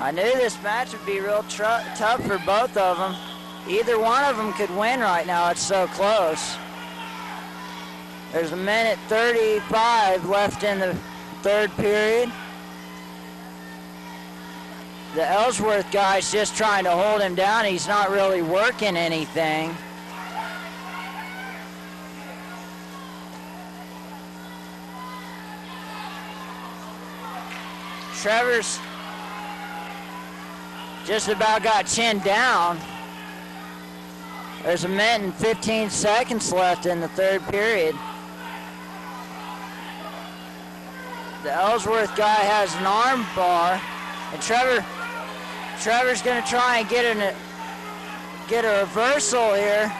I knew this match would be real tough for both of them. Either one of them could win right now. It's so close. There's 1:35 left in the third period. The Ellsworth guy's just trying to hold him down. He's not really working anything. Trevor's just about got chinned down. There's 1:15 left in the third period. The Ellsworth guy has an arm bar, and Trevor's going to try and get a reversal here.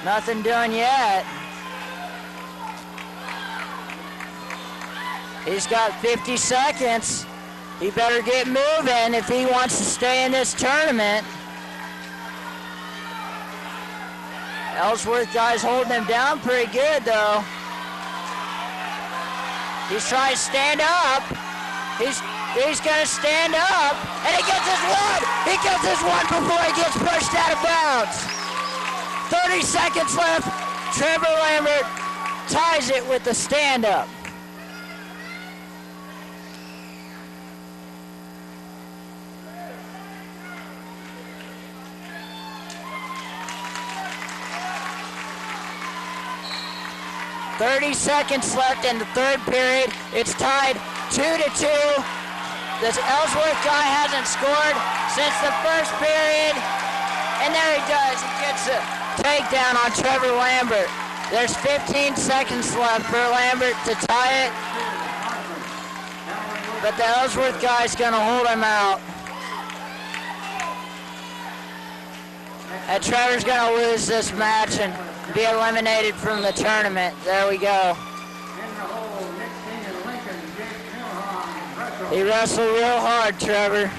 Nothing doing yet. He's got 50 seconds. He better get moving if he wants to stay in this tournament. Ellsworth guy's holding him down pretty good, though. He's trying to stand up. He's going to stand up, and he gets his one. He gets his one before he gets pushed out of bounds. 30 seconds left. Trevor Lambert ties it with the stand-up. .30 seconds left in the third period. It's tied 2-2. This Ellsworth guy hasn't scored since the first period. And there he does. He gets a takedown on Trevor Lambert. There's 15 seconds left for Lambert to tie it. But the Ellsworth guy's going to hold him out. And Trevor's going to lose this match and be eliminated from the tournament. There we go. He wrestled real hard, Trevor.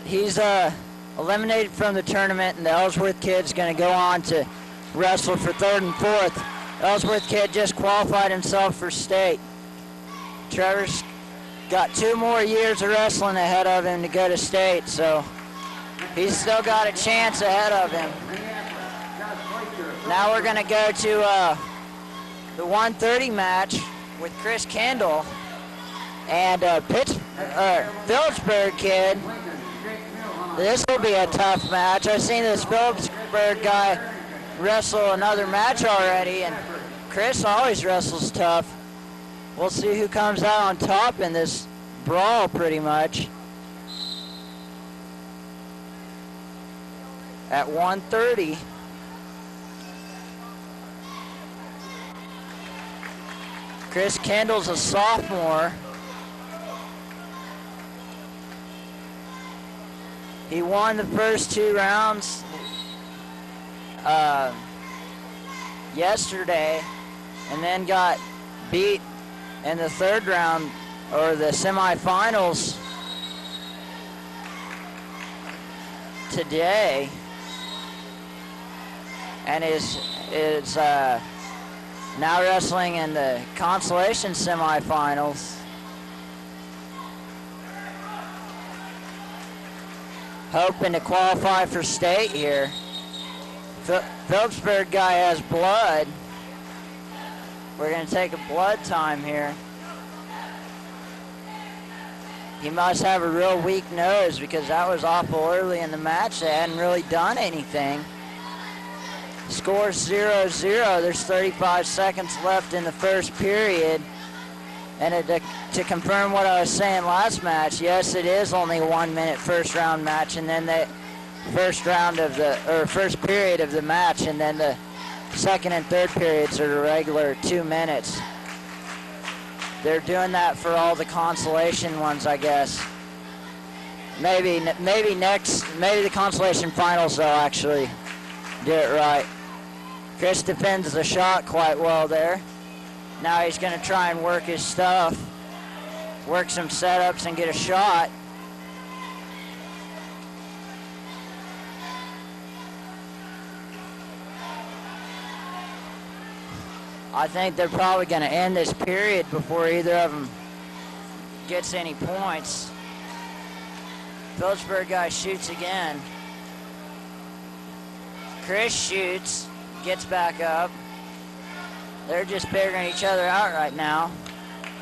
He's eliminated from the tournament, and the Ellsworth kid's going to go on to wrestle for third and fourth. Ellsworth kid just qualified himself for state. Trevor's got 2 more years of wrestling ahead of him to go to state, so he's still got a chance ahead of him. Now we're going to go to the 130 match with Chris Kendall and Phillipsburg kid. This will be a tough match. I've seen this Phillipsburg guy wrestle another match already, and Chris always wrestles tough. We'll see who comes out on top in this brawl pretty much. At 130. Chris Kendall's a sophomore. He won the first 2 rounds yesterday, and then got beat in the third round, or the semifinals, today, and is now wrestling in the consolation semifinals. Hoping to qualify for state here. Phillipsburg guy has blood. We're going to take a blood time here. He must have a real weak nose because that was awful early in the match. They hadn't really done anything. Score 0-0. There's 35 seconds left in the first period. And to confirm what I was saying last match, yes, it is only a 1-minute first round match, and then the first period of the match, and then the second and third periods are the regular 2 minutes. They're doing that for all the consolation ones, I guess. Maybe the consolation finals they'll actually do it right. Chris defends the shot quite well there. Now he's going to try and work his stuff, work some setups and get a shot. I think they're probably going to end this period before either of them gets any points. Phillipsburg guy shoots again. Chris shoots, gets back up. They're just figuring each other out right now.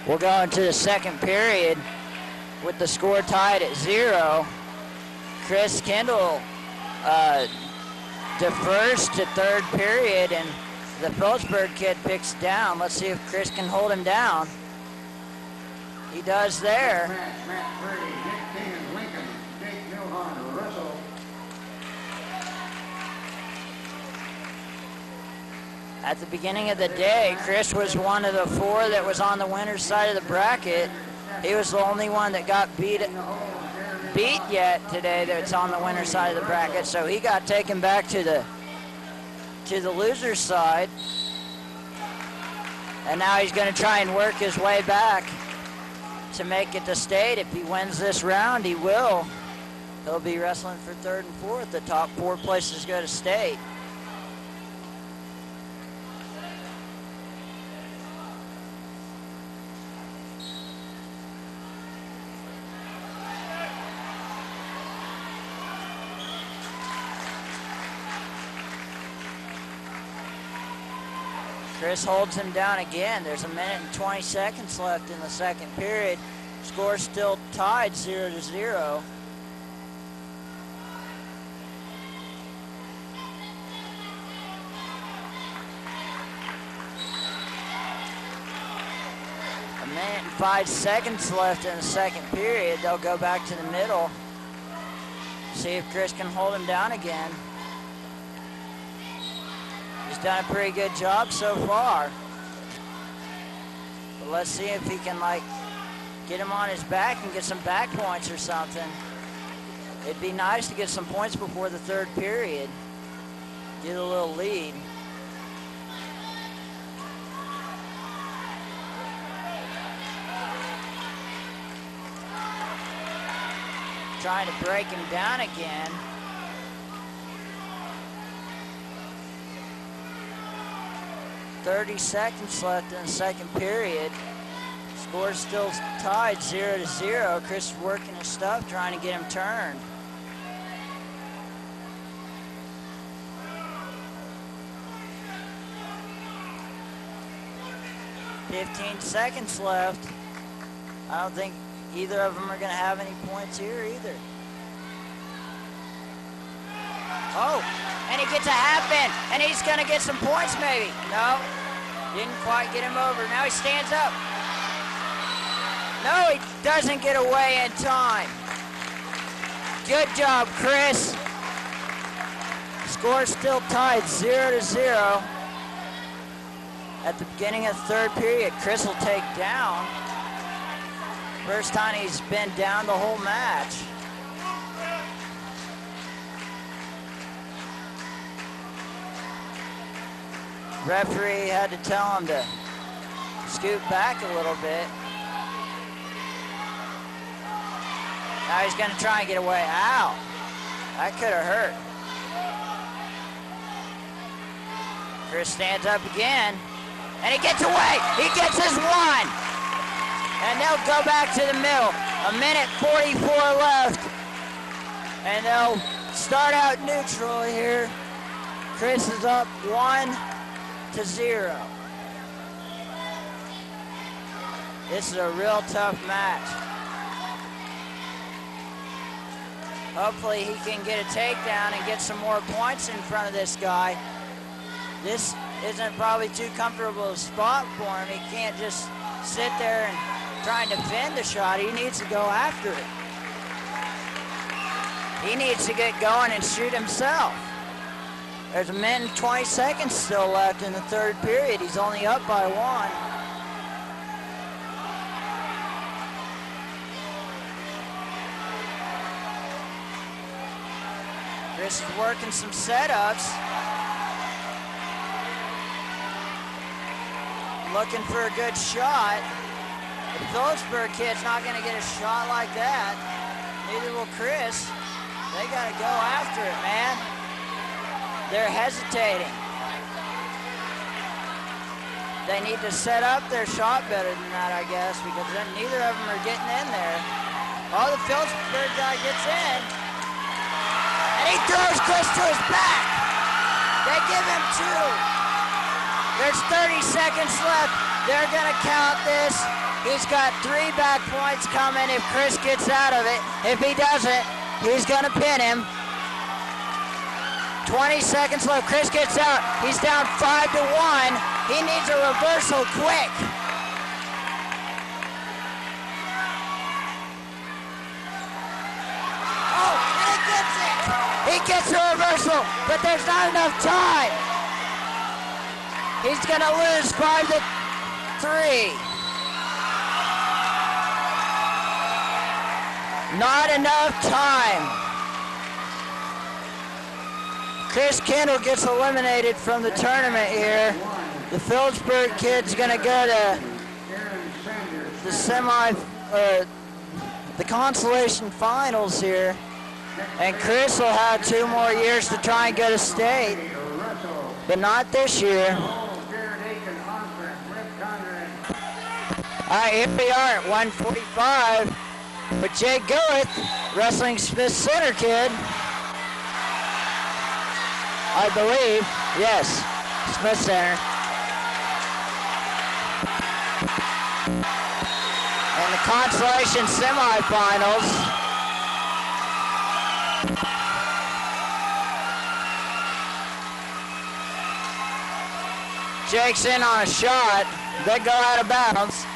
We'll go into the second period with the score tied at 0. Chris Kendall defers to third period, and the Phillipsburg kid picks down. Let's see if Chris can hold him down. He does there. At the beginning of the day, Chris was one of the 4 that was on the winner's side of the bracket. He was the only one that got beat yet today that's on the winner's side of the bracket, so he got taken back to the loser's side. And now he's going to try and work his way back to make it to state. If he wins this round, he will. He'll be wrestling for 3rd and 4th. The top 4 places go to state. Chris holds him down again. There's 1 minute and 20 seconds left in the second period. Score still tied 0-0. A minute and 5 seconds left in the second period. They'll go back to the middle. See if Chris can hold him down again. He's done a pretty good job so far. But let's see if he can, get him on his back and get some back points or something. It'd be nice to get some points before the third period. Get a little lead. Trying to break him down again. 30 seconds left in the second period. Score's still tied 0-0. Chris is working his stuff, trying to get him turned. $15 seconds left. I don't think either of them are going to have any points here either. Oh, and he gets a half in, and he's going to get some points maybe. No, didn't quite get him over. Now he stands up. No, he doesn't get away in time. Good job, Chris. Score still tied 0-0. At the beginning of the third period, Chris will take down. First time he's been down the whole match. Referee had to tell him to scoot back a little bit. Now he's going to try and get away. Ow! That could have hurt. Chris stands up again, and he gets away. He gets his one. And they'll go back to the middle. 1 minute 44 left. And they'll start out neutral here. Chris is up 1-0. This is a real tough match. Hopefully he can get a takedown and get some more points in front of this guy. This isn't probably too comfortable a spot for him. He can't just sit there and try and defend the shot. He needs to go after it. He needs to get going and shoot himself. There's 1 minute and 20 seconds still left in the third period. He's only up by 1. Chris is working some setups. Looking for a good shot. The Phillipsburg kid's not going to get a shot like that. Neither will Chris. They got to go after it, man. They're hesitating. They need to set up their shot better than that, I guess, because then neither of them are getting in there. Oh, the Phillipsburg guy gets in. And he throws Chris to his back. They give him 2. There's 30 seconds left. They're going to count this. He's got 3 back points coming if Chris gets out of it. If he doesn't, he's going to pin him. 20 seconds left. Chris gets out. He's down 5-1. He needs a reversal quick. Oh, and he gets it. He gets a reversal, but there's not enough time. He's going to lose 5-3. Not enough time. Chris Kendall gets eliminated from the tournament here. The Phillipsburg kid's gonna go to the the consolation finals here. And Chris will have 2 more years to try and go to state, but not this year. All right, here we are at 145 with Jake Goeth, wrestling Smith Center kid. I believe, yes, Smith Center. And the consolation semifinals. Jake's in on a shot. They go out of bounds.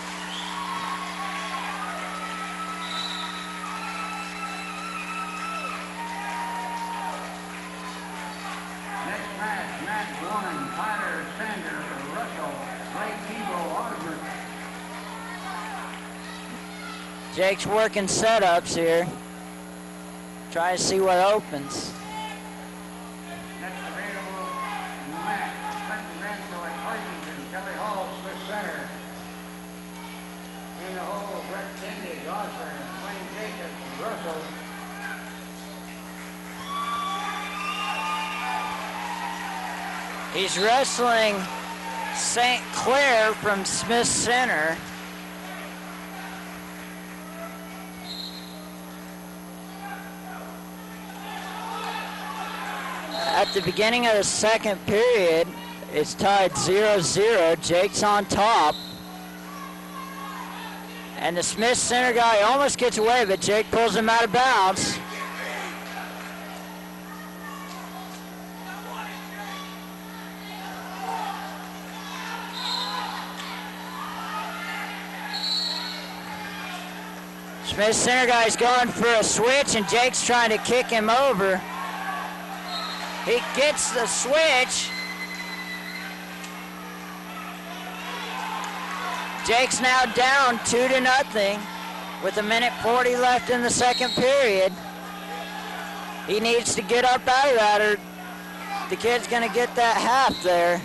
Jake's working setups here. Try to see what opens. Next available, Matt, second Rancho at Parkinson, Kelly Hall, Smith Center. In the hole, Brett Kendi, Gosser, Wayne Jacobs, Russell. He's wrestling St. Clair from Smith Center. At the beginning of the second period, it's tied 0-0. Jake's on top. And the Smith Center guy almost gets away, but Jake pulls him out of bounds. Smith Center guy's going for a switch, and Jake's trying to kick him over. He gets the switch. Jake's now down 2-0 with 1:40 left in the second period. He needs to get up out of that, or the kid's gonna get that half there.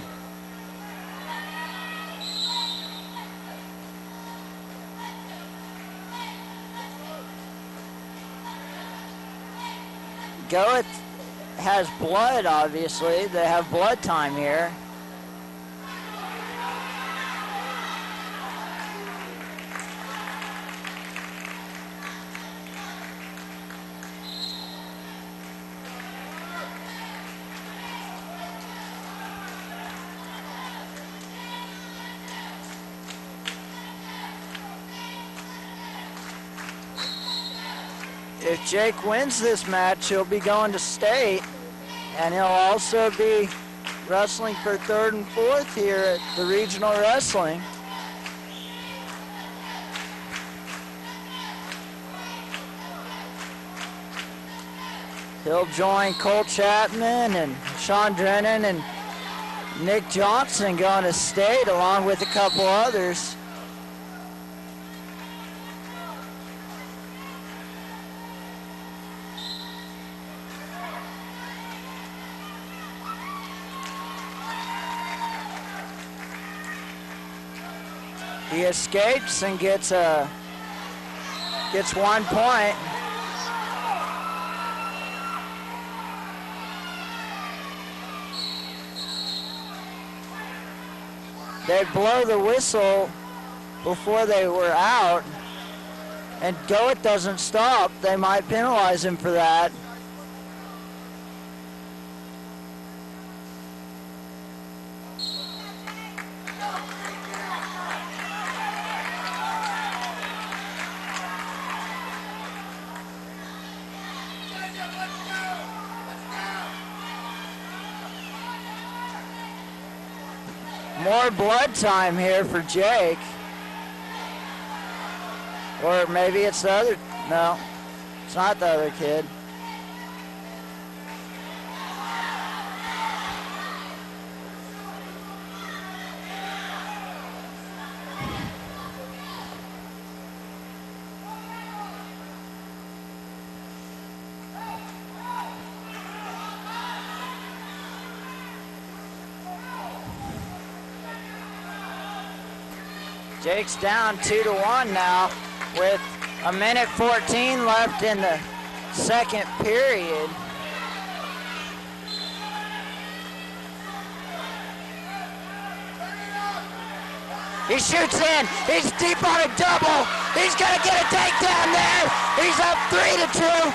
Goeth has blood, obviously. They have blood time here. If Jake wins this match, he'll be going to state, and he'll also be wrestling for 3rd and 4th here at the regional wrestling. He'll join Cole Chapman and Sean Drennan and Nick Johnson going to state, along with a couple others. He escapes and gets 1 point. they'd blow the whistle before they were out, and Goeth doesn't stop, they might penalize him for that. More blood time here for Jake. Or maybe it's the other, no, it's not the other kid. Jake's down 2-1 now with 1:14 left in the second period. He shoots in, he's deep on a double. He's gonna get a takedown there. He's up 3-2.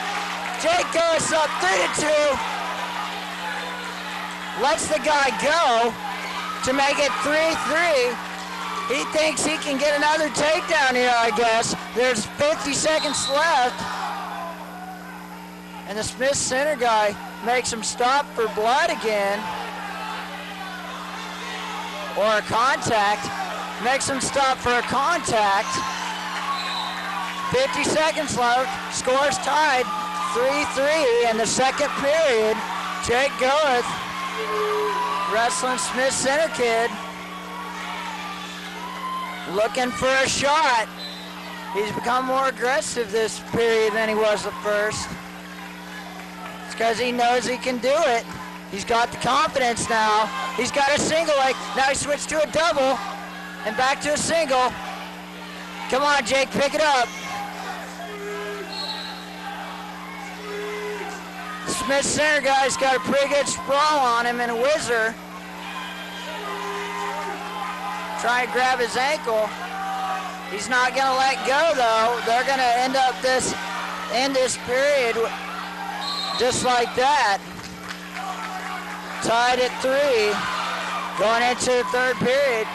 Jake goes up 3-2. Lets the guy go to make it 3-3. He thinks he can get another takedown here, I guess. There's 50 seconds left. And the Smith Center guy makes him stop for blood again. Or a contact. Makes him stop for a contact. 50 seconds left. Score's tied 3-3 in the second period. Jake Goeth, wrestling Smith Center kid, looking for a shot. He's become more aggressive this period than he was the first. It's because he knows he can do it. He's got the confidence now. He's got a single leg. Now he switched to a double and back to a single. Come on, Jake, pick it up. Smith Center guy's got a pretty good sprawl on him and a whizzer. Trying to grab his ankle. He's not going to let go, though. They're going to end this period just like that. Tied at 3. Going into the third period.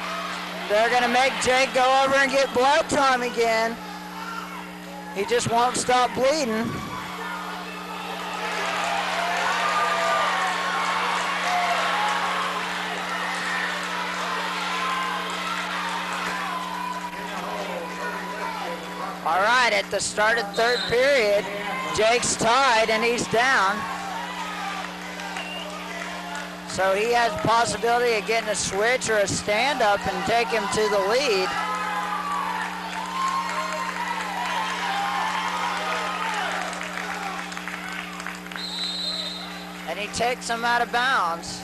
They're going to make Jake go over and get blood time again. He just won't stop bleeding. All right, at the start of third period, Jake's tied and he's down. So he has a possibility of getting a switch or a stand-up and take him to the lead. And he takes him out of bounds.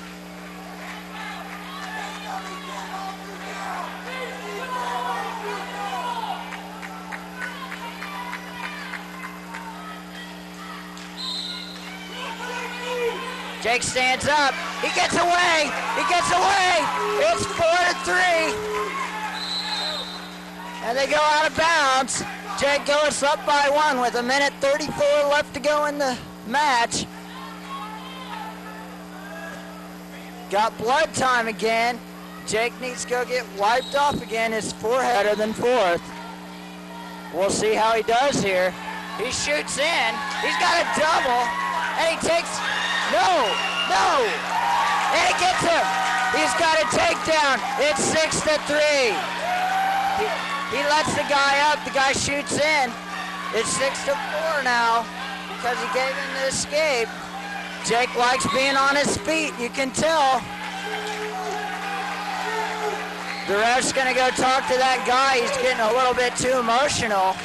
Jake stands up. He gets away. He gets away. It's 4-3. And they go out of bounds. Jake goes up by 1 with 1:34 left to go in the match. Got blood time again. Jake needs to go get wiped off again. His forehead better than fourth. We'll see how he does here. He shoots in. He's got a double. And he takes... No! And he gets him. He's got a takedown. It's 6-3. He lets the guy up. The guy shoots in. It's 6-4 now because he gave him the escape. Jake likes being on his feet. You can tell. The ref's going to go talk to that guy. He's getting a little bit too emotional.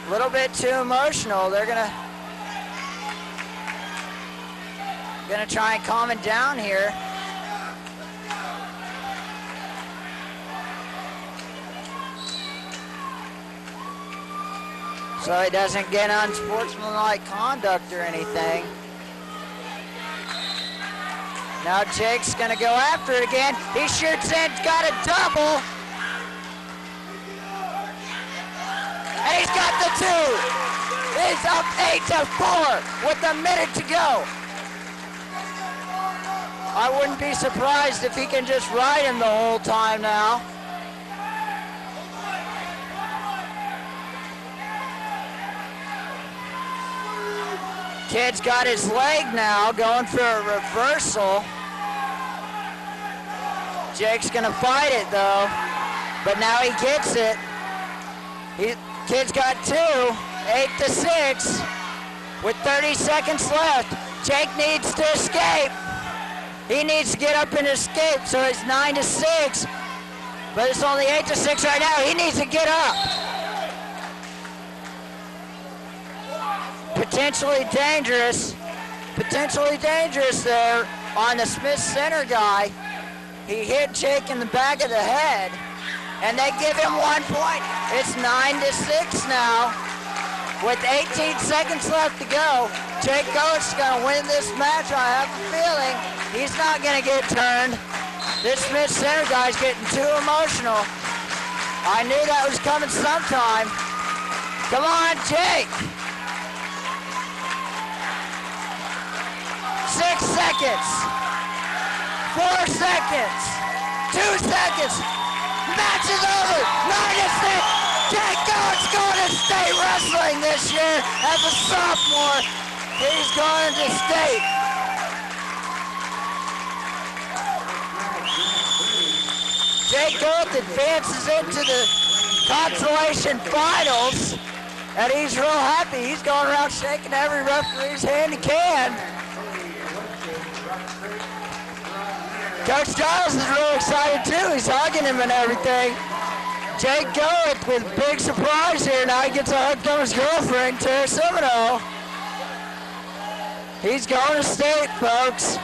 A little bit too emotional. They're gonna try and calm it down here. So he doesn't get unsportsmanlike conduct or anything. Now Jake's gonna go after it again. He shoots in, got a double. And he's got the 2. He's up 8-4 with a minute to go. I wouldn't be surprised if he can just ride him the whole time now. Kid's got his leg now, going for a reversal. Jake's gonna fight it though, but now he gets it. Kid's got 2, 8-6, with 30 seconds left. Jake needs to escape. He needs to get up and escape, so it's 9-6, but it's only 8-6 right now. He needs to get up. Potentially dangerous there on the Smith Center guy. He hit Jake in the back of the head, and they give him 1 point. It's 9-6 now, with 18 seconds left to go. Jake Goetz is gonna win this match, I have a feeling. He's not gonna get turned. This Smith Center guy's getting too emotional. I knew that was coming sometime. Come on, Jake. 6 seconds. 4 seconds. 2 seconds. Match is over. 9-6. Jake Goetz going to state wrestling this year as a sophomore. He's going to state. Jake Goetz advances into the consolation finals, and he's real happy. He's going around shaking every referee's hand he can. Coach Giles is real excited too. He's hugging him and everything. Jake Goetz with big surprise here. Now he gets a hug from his girlfriend, Tara Semino. He's going to state, folks.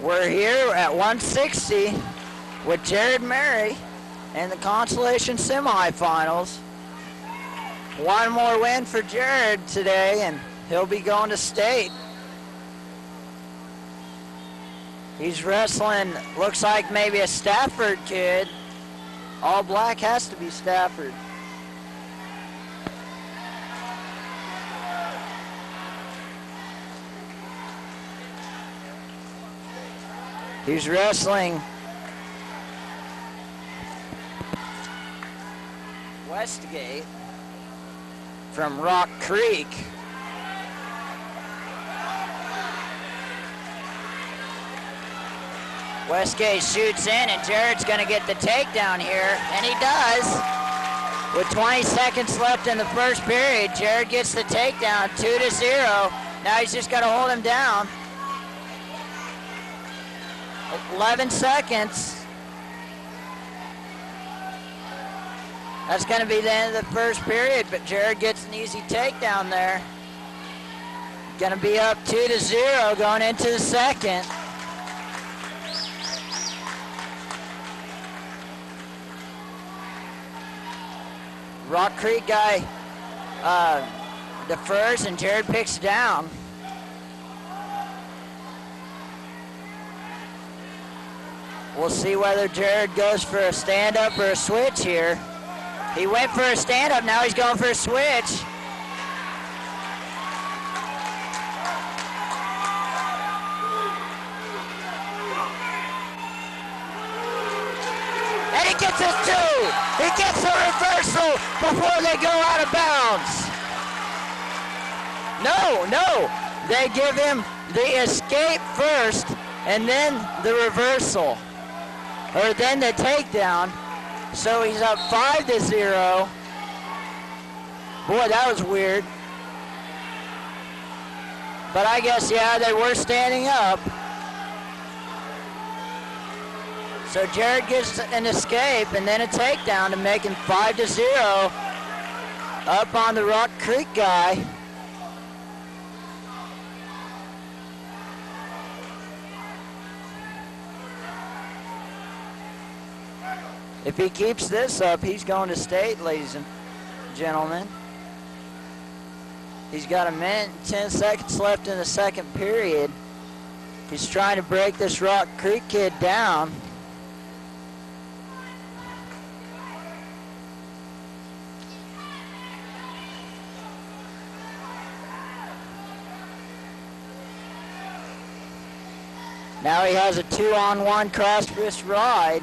We're here at 160 with Jared Murray in the consolation semifinals. One more win for Jared today, and he'll be going to state. He's wrestling, looks like maybe a Stafford kid. All black has to be Stafford. He's wrestling Westgate from Rock Creek. Westgate shoots in, and Jared's going to get the takedown here, and he does. With 20 seconds left in the first period, Jared gets the takedown, 2-0. Now he's just got to hold him down. 11 seconds. That's going to be the end of the first period, but Jared gets an easy takedown there. Going to be up 2-0 going into the second. Rock Creek guy defers, and Jared picks down. We'll see whether Jared goes for a stand-up or a switch here. He went for a stand-up, now he's going for a switch. And he gets his 2. He gets a reversal before they go out of bounds. No, they give him the escape first and then the reversal, or then the takedown. So he's up 5-0. Boy, that was weird. But I guess, yeah, they were standing up. So Jared gets an escape and then a takedown to make him 5-0 up on the Rock Creek guy. If he keeps this up, he's going to state, ladies and gentlemen. He's got 1 minute and 10 seconds left in the second period. He's trying to break this Rock Creek kid down. Now he has a 2-on-1 cross wrist ride,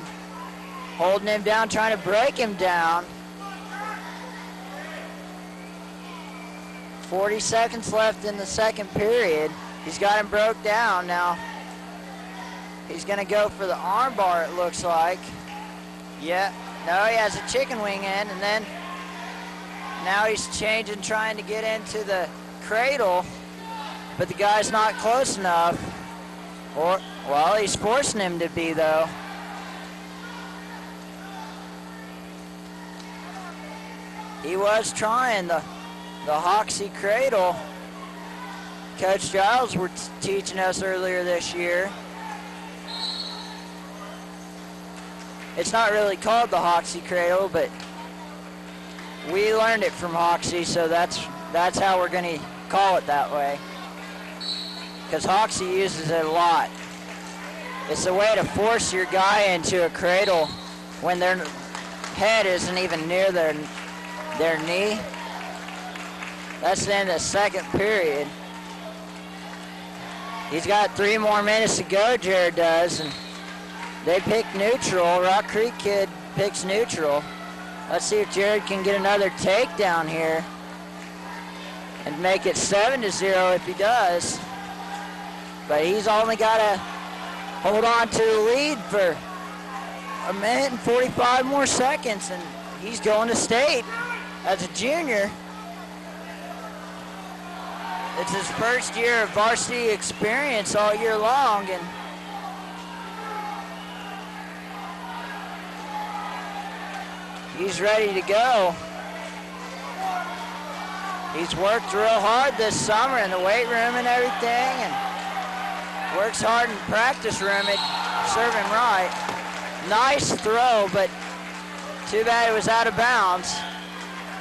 holding him down, trying to break him down. 40 seconds left in the second period. He's got him broke down now. He's gonna go for the arm bar, it looks like. Yeah, no, he has a chicken wing in, and then now he's changing, trying to get into the cradle, but the guy's not close enough. Or, well, he's forcing him to be, though. He was trying the Hoxie cradle. Coach Giles were teaching us earlier this year. It's not really called the Hoxie cradle, but we learned it from Hoxie, so that's how we're going to call it that way. Because Hoxie uses it a lot. It's a way to force your guy into a cradle when their head isn't even near their knee. That's in the second period. He's got 3 more minutes to go, Jared does, and they pick neutral. Rock Creek kid picks neutral. Let's see if Jared can get another takedown here and make it 7-0 if he does. But he's only got to hold on to the lead for 1 minute and 45 more seconds, and he's going to state as a junior. It's his first year of varsity experience all year long, and he's ready to go. He's worked real hard this summer in the weight room and everything, and works hard in practice room at serving right. Nice throw, but too bad it was out of bounds.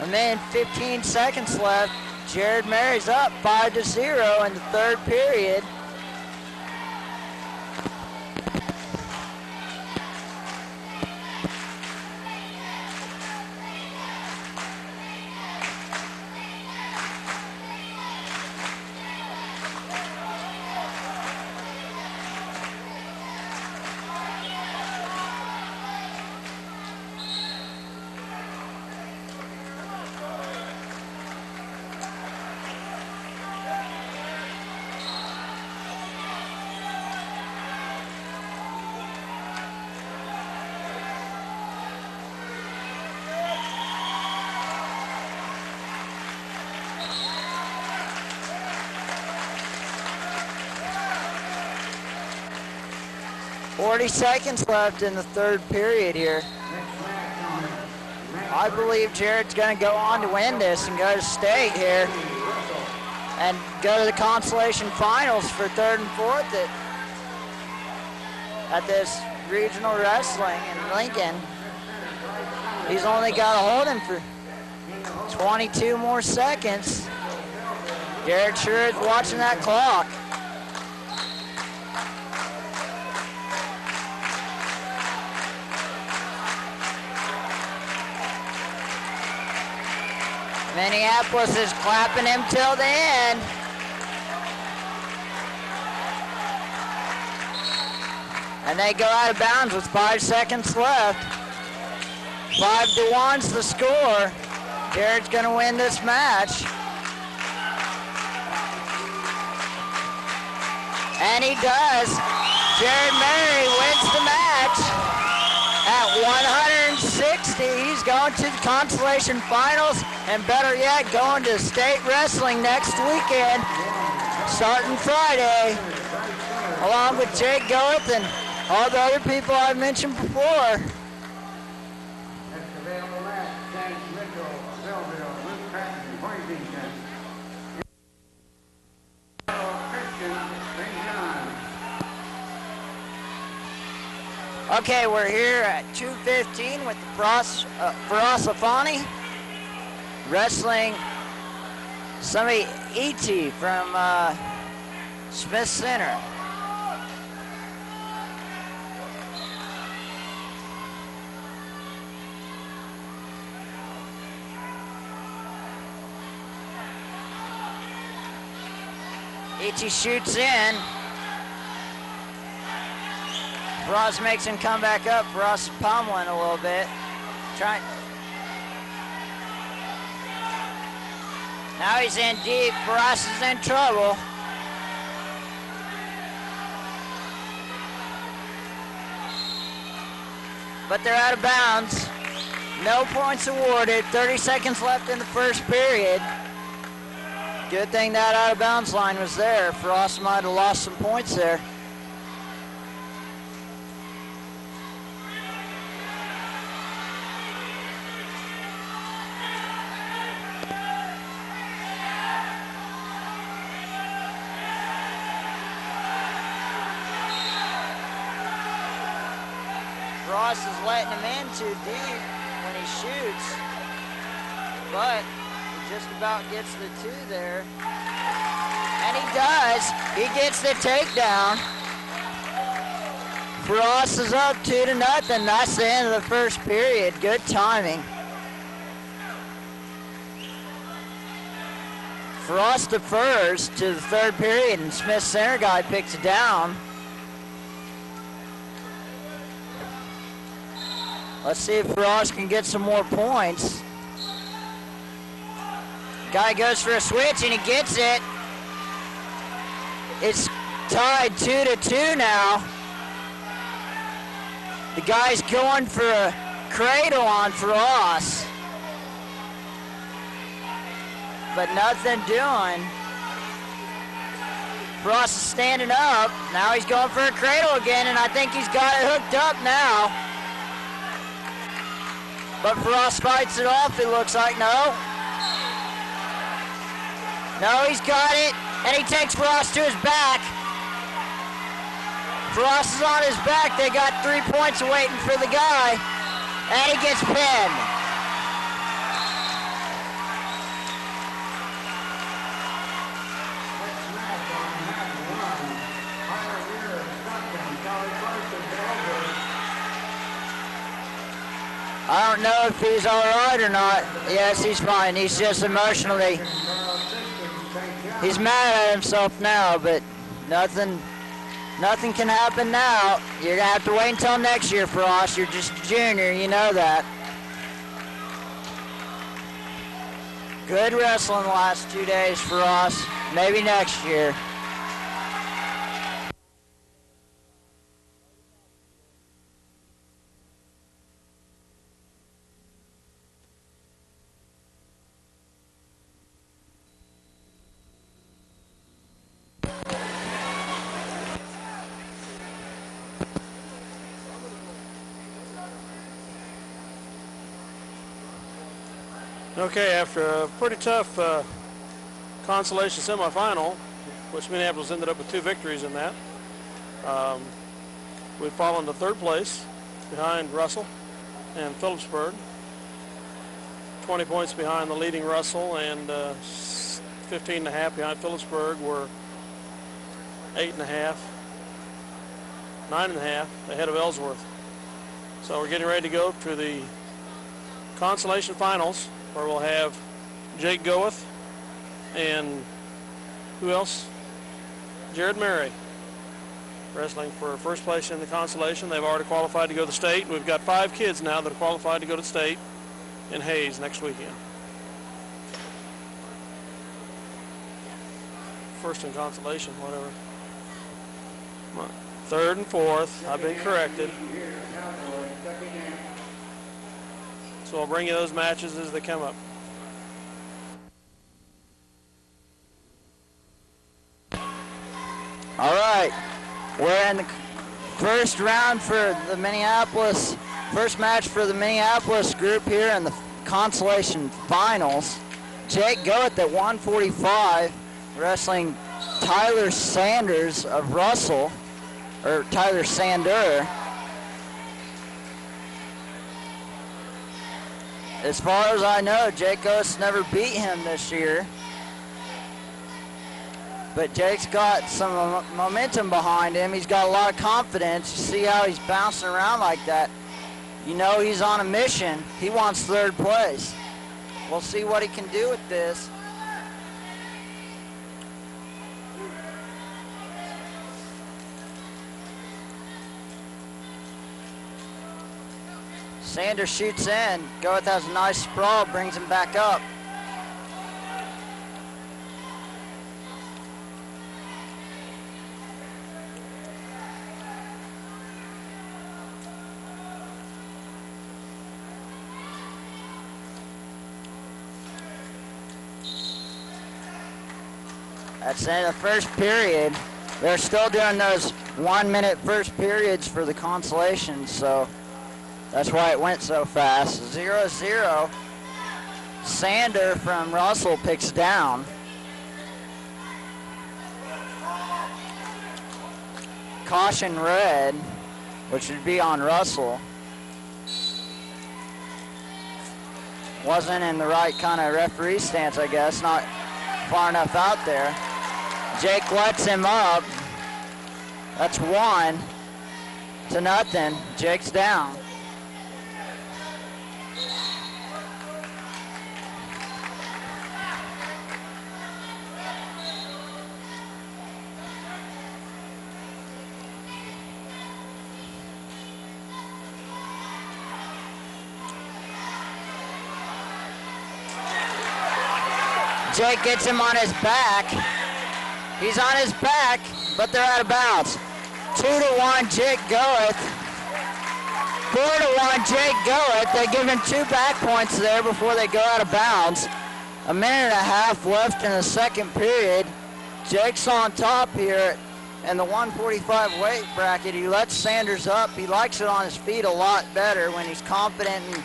1 minute and 15 seconds left. Jared Mary's up 5-0 in the third period. .40 seconds left in the third period here. I believe Jared's going to go on to win this and go to state here and go to the consolation finals for third and fourth at this regional wrestling in Lincoln. He's only got to hold him for 22 more seconds. Jared sure is watching that clock. Minneapolis is clapping him till the end. And they go out of bounds with 5 seconds left. 5-1's the score. Jared's gonna win this match. And he does. Jared Mary wins the match. At 160, he's going to the consolation finals, and better yet, going to state wrestling next weekend, starting Friday, along with Jake Goeth and all the other people I've mentioned before. That's available at Mitch Mitchell, Belleville, Luke Patton, Hoytington. Christian, St. John. Okay, we're here at 2:15 with the Frosafani. wrestling somebody E.T. from Smith Center. E.T. shoots in. Ross makes him come back up. Ross is pummeling a little bit. Now he's in deep. Ross is in trouble. But they're out of bounds. No points awarded. 30 seconds left in the first period. Good thing that out of bounds line was there. Frost might have lost some points there. Frost is letting him in too deep when he shoots, but he just about gets the two there. And he does. He gets the takedown. Frost is up 2-0. That's the end of the first period. Good timing. Frost defers to the third period, and Smith Center guy picks it down. Let's see if Frost can get some more points. Guy goes for a switch and he gets it. It's tied 2-2 now. The guy's going for a cradle on Frost, but nothing doing. Frost is standing up. Now he's going for a cradle again, and I think he's got it hooked up now. But Frost fights it off, it looks like. No, he's got it, and he takes Frost to his back. Frost is on his back. They got 3 points waiting for the guy, and he gets pinned. I don't know if he's all right or not. Yes, he's fine. He's just emotionally. He's mad at himself now, but nothing can happen now. You're gonna have to wait until next year, Frost. You're just a junior, you know that. Good wrestling the last 2 days, Frost. Maybe next year. Okay, after a pretty tough consolation semifinal, which Minneapolis ended up with 2 victories in that, we've fallen to 3rd place behind Russell and Phillipsburg. 20 points behind the leading Russell, and 15.5 behind Phillipsburg. We're 8.5, 9.5 ahead of Ellsworth. So we're getting ready to go to the consolation finals, where we'll have Jake Goeth and who else? Jared Murray wrestling for first place in the consolation. They've already qualified to go to state. We've got 5 kids now that are qualified to go to state in Hayes next weekend. First in consolation, whatever. 3rd and 4th. I've been corrected. So I'll bring you those matches as they come up. All right, we're in the first round for the Minneapolis, first match for the Minneapolis group here in the consolation finals. Jake Goeth at 145, wrestling Tyler Sanders of Russell, or Tyler Sander. As far as I know, Jake Goeth's never beat him this year. But Jake's got some momentum behind him. He's got a lot of confidence. You see how he's bouncing around like that. You know he's on a mission. He wants third place. We'll see what he can do with this. Sanders shoots in. Goeth has a nice sprawl, brings him back up. That's in the first period. They're still doing those 1 minute first periods for the consolation, so that's why it went so fast. 0-0. Sander from Russell picks down. Caution red, which would be on Russell. Wasn't in the right kind of referee stance, I guess. Not far enough out there. Jake lets him up. That's 1-0. Jake's down. Jake gets him on his back. He's on his back, but they're out of bounds. 2-1, Jake Goeth. 4-1, Jake Goeth. They give him 2 back points there before they go out of bounds. 1.5 minutes left in the second period. Jake's on top here in the 145 weight bracket. He lets Sanders up. He likes it on his feet a lot better when he's confident and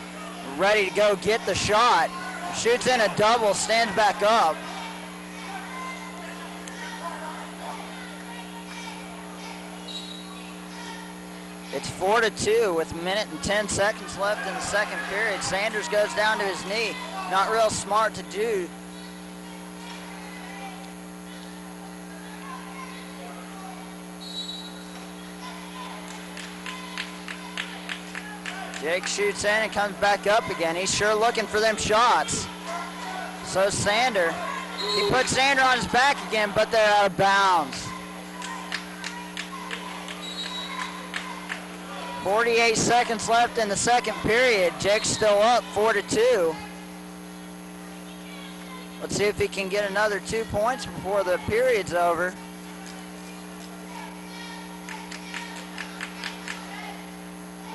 ready to go get the shot. Shoots in a double, stands back up. It's 4-2 with 1 minute and 10 seconds left in the second period. Sanders goes down to his knee. Not real smart to do. Jake shoots in and comes back up again. He's sure looking for them shots. So Sander, he puts Sander on his back again, but they're out of bounds. 48 seconds left in the second period. Jake's still up 4-2. Let's see if he can get another 2 points before the period's over.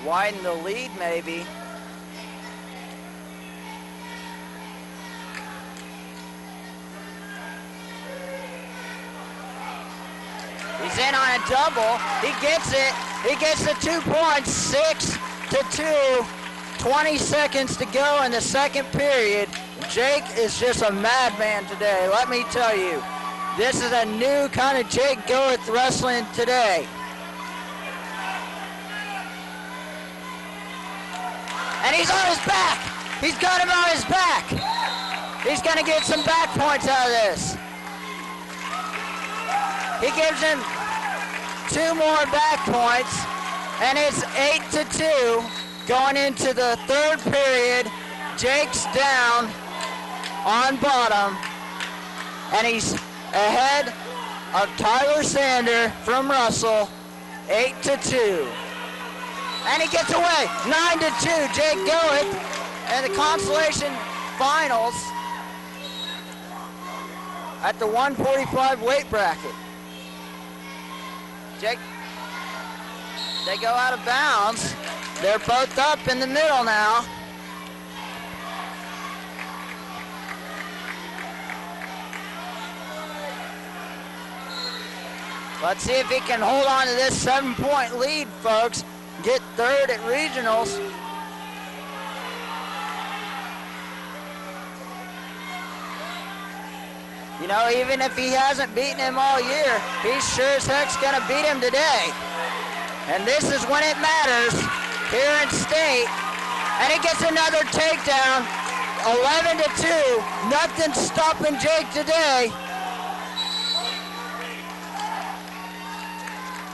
Widen the lead, maybe. He's in on a double. He gets it. He gets the 2 points. 6-2. 20 seconds to go in the second period. Jake is just a madman today, let me tell you. This is a new kind of Jake Goeth wrestling today. And he's on his back. He's got him on his back. He's going to get some back points out of this. He gives him 2 more back points, and it's 8-2 going into the third period. Jake's down on bottom, and he's ahead of Tyler Sander from Russell, 8-2. And he gets away, 9-2, Jake Goeth, and the consolation finals at the 145 weight bracket. Jake, they go out of bounds. They're both up in the middle now. Let's see if he can hold on to this 7-point lead, folks. Get third at regionals. You know, even if he hasn't beaten him all year, he sure as heck's gonna beat him today. And this is when it matters here in state. and he gets another takedown. 11-2. Nothing stopping Jake today.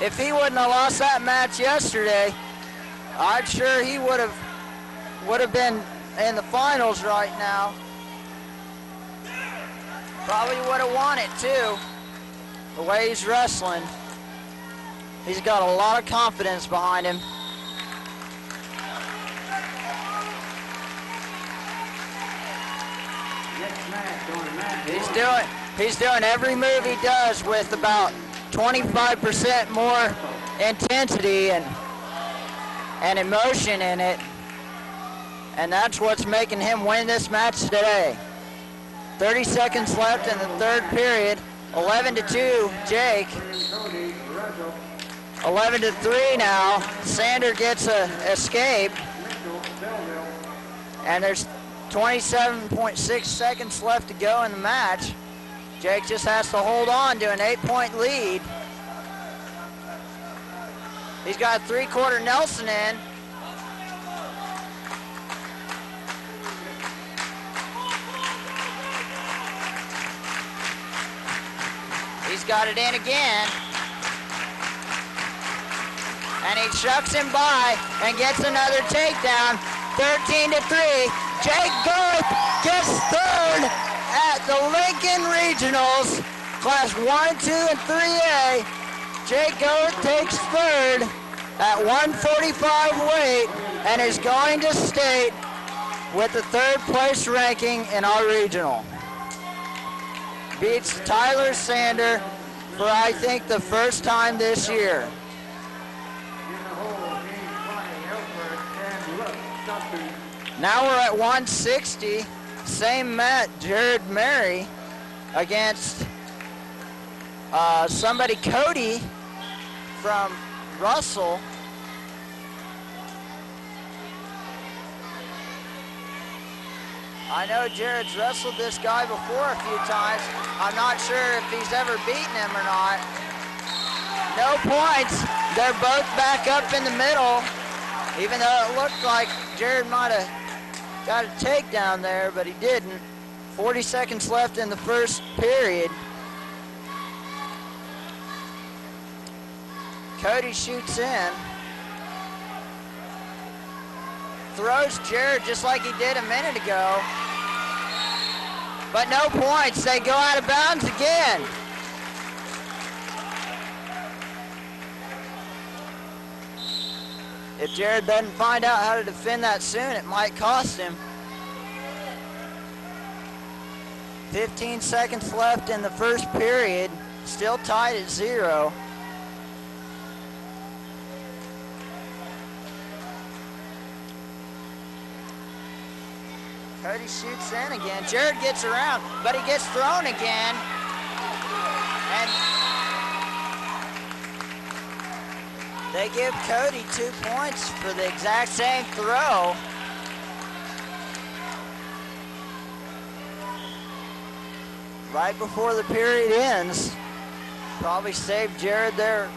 If he wouldn't have lost that match yesterday, I'm sure he would have been in the finals right now. Probably would have won it too. The way he's wrestling, he's got a lot of confidence behind him. He's doing every move he does with about 25% more intensity and emotion in it. And that's what's making him win this match today. 30 seconds left in the third period. 11-2, Jake. 11-3 now. Sander gets a escape. And there's 27.6 seconds left to go in the match. Jake just has to hold on to an 8-point lead. He's got a 3/4 Nelson in. He's got it in again. And he shucks him by and gets another takedown. 13-3. Jake Garth gets third at the Lincoln Regionals, Class 1, 2, and 3A. Jake Garth takes third at 145 weight and is going to state with the third place ranking in our regional. Beats Tyler Sander for, I think, the first time this year. Now we're at 160. Same mat, Jared Mary against Cody from Russell. I know Jared's wrestled this guy before a few times. I'm not sure if he's ever beaten him or not. No points. They're both back up in the middle, even though it looked like Jared might have got a takedown there, but he didn't. 40 seconds left in the first period. Cody shoots in. Throws Jared just like he did a minute ago. But no points. They go out of bounds again. If Jared doesn't find out how to defend that soon, it might cost him. 15 seconds left in the first period. Still tied at 0. Cody shoots in again. Jared gets around, but he gets thrown again. And they give Cody 2 points for the exact same throw. Right before the period ends. Probably saved Jared there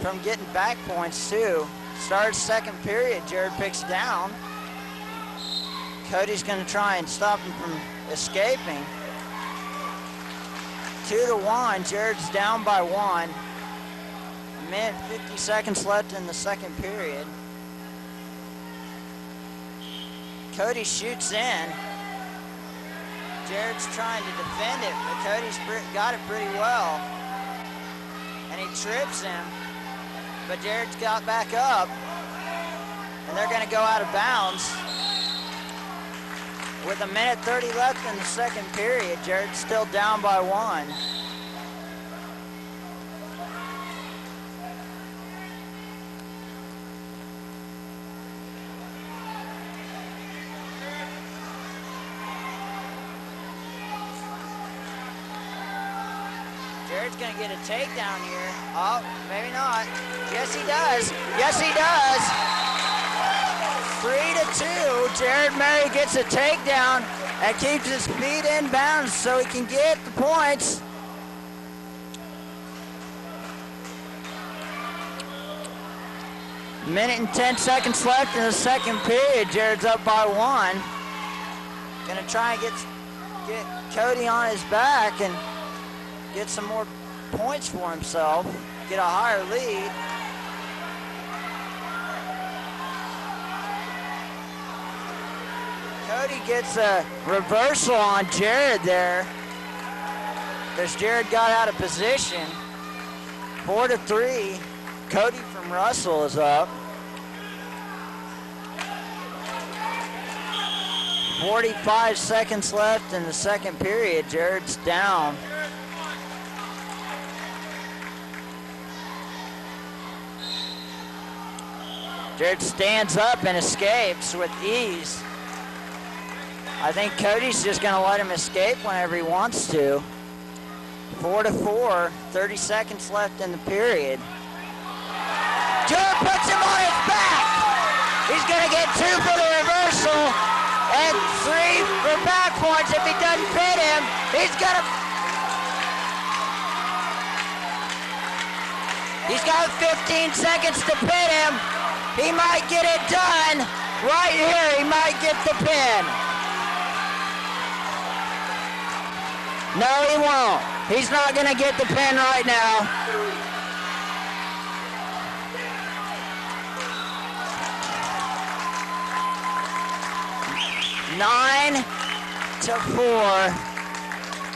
from getting back points too. Starts second period, Jared picks down. Cody's going to try and stop him from escaping. 2-1, Jared's down by 1. A minute 50 seconds left in the second period. Cody shoots in. Jared's trying to defend it, but Cody's got it pretty well. And he trips him, but Jared's got back up. And they're going to go out of bounds. With a minute 30 left in the second period, Jared's still down by 1. Jared's going to get a takedown here. Oh, maybe not. Yes, he does. Yes, he does. 3-2, Jared Murray gets a takedown and keeps his feet in bounds so he can get the points. Minute and 10 seconds left in the second period. Jared's up by 1. Gonna try and get Cody on his back and get some more points for himself, get a higher lead. Cody gets a reversal on Jared there, because Jared got out of position. 4-3, Cody from Russell is up. 45 seconds left in the second period. Jared's down. Jared stands up and escapes with ease. I think Cody's just going to let him escape whenever he wants to. 4-4, 30 seconds left in the period. Jared puts him on his back. He's going to get 2 for the reversal and 3 for back points if he doesn't pin him. He's got 15 seconds to pin him. He might get it done. Right here, he might get the pin. No, he won't. He's not going to get the pin right now. Nine to 4.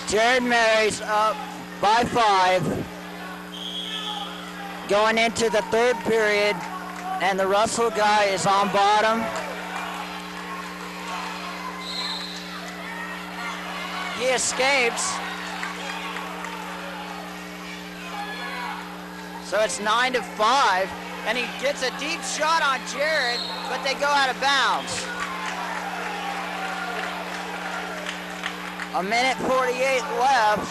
Jared Mary's up by 5. Going into the third period, and the Russell guy is on bottom. He escapes. So it's 9-5, and he gets a deep shot on Jared, but they go out of bounds. A minute 48 left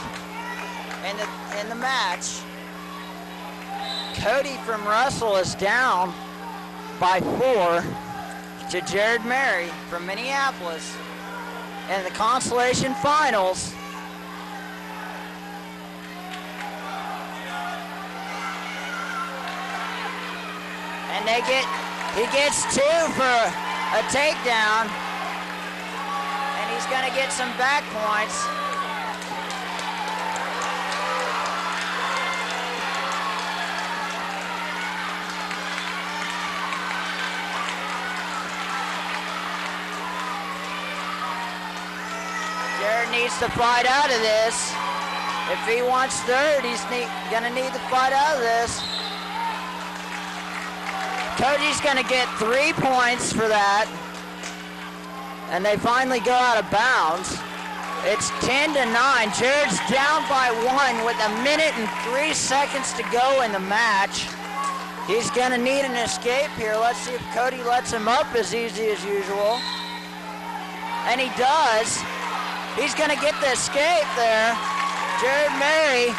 in the match. Cody from Russell is down by 4 to Jared Mary from Minneapolis in the consolation finals. And he gets 2 for a takedown, and he's going to get some back points. Jared needs to fight out of this. If he wants third, he's going to need to fight out of this. Cody's going to get 3 points for that. And they finally go out of bounds. It's 10-9. Jared's down by 1 with a minute and 3 seconds to go in the match. He's going to need an escape here. Let's see if Cody lets him up as easy as usual. And he does. He's going to get the escape there. Jared Mary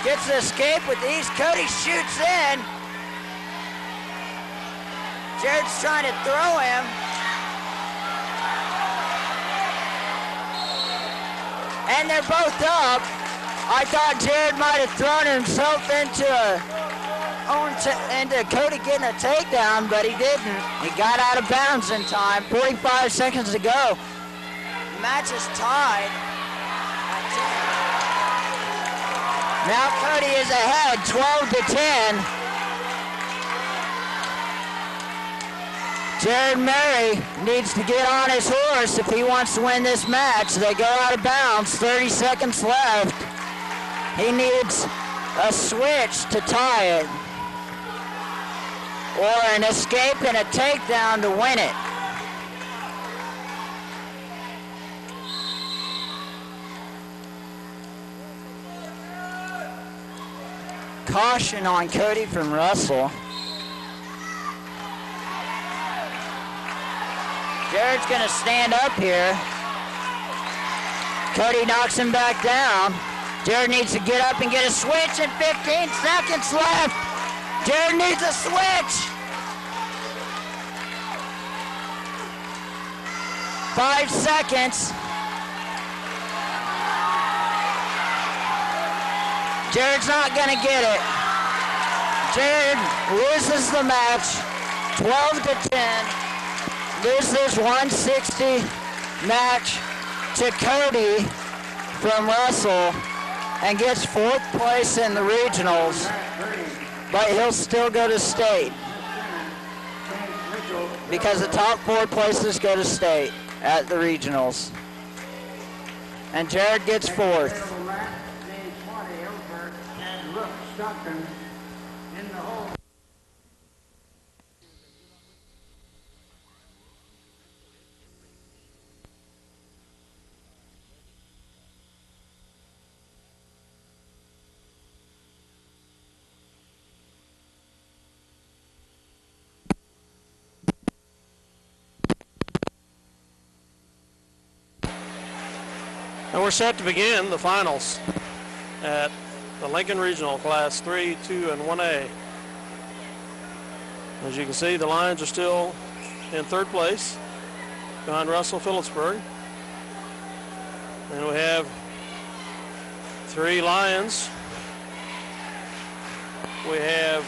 gets the escape with ease. Cody shoots in. Jared's trying to throw him. And they're both up. I thought Jared might have thrown himself into Cody getting a takedown, but he didn't. He got out of bounds in time. 45 seconds to go. The match is tied at 10. Now Cody is ahead, 12-10. Jared Mary needs to get on his horse if he wants to win this match. They go out of bounds, 30 seconds left. He needs a switch to tie it, or an escape and a takedown to win it. Caution on Cody from Russell. Jared's going to stand up here. Cody knocks him back down. Jared needs to get up and get a switch, and 15 seconds left. Jared needs a switch. 5 seconds. Jared's not going to get it. Jared loses the match. 12-10. Loses 160 match to Cody from Russell and gets 4th place in the regionals, but he'll still go to state because the top 4 places go to state at the regionals. And Jared gets 4th. And we're set to begin the finals at the Lincoln Regional Class 3, 2, and 1A. As you can see, the Lions are still in 3rd place behind Russell Phillipsburg. And we have 3 Lions. We have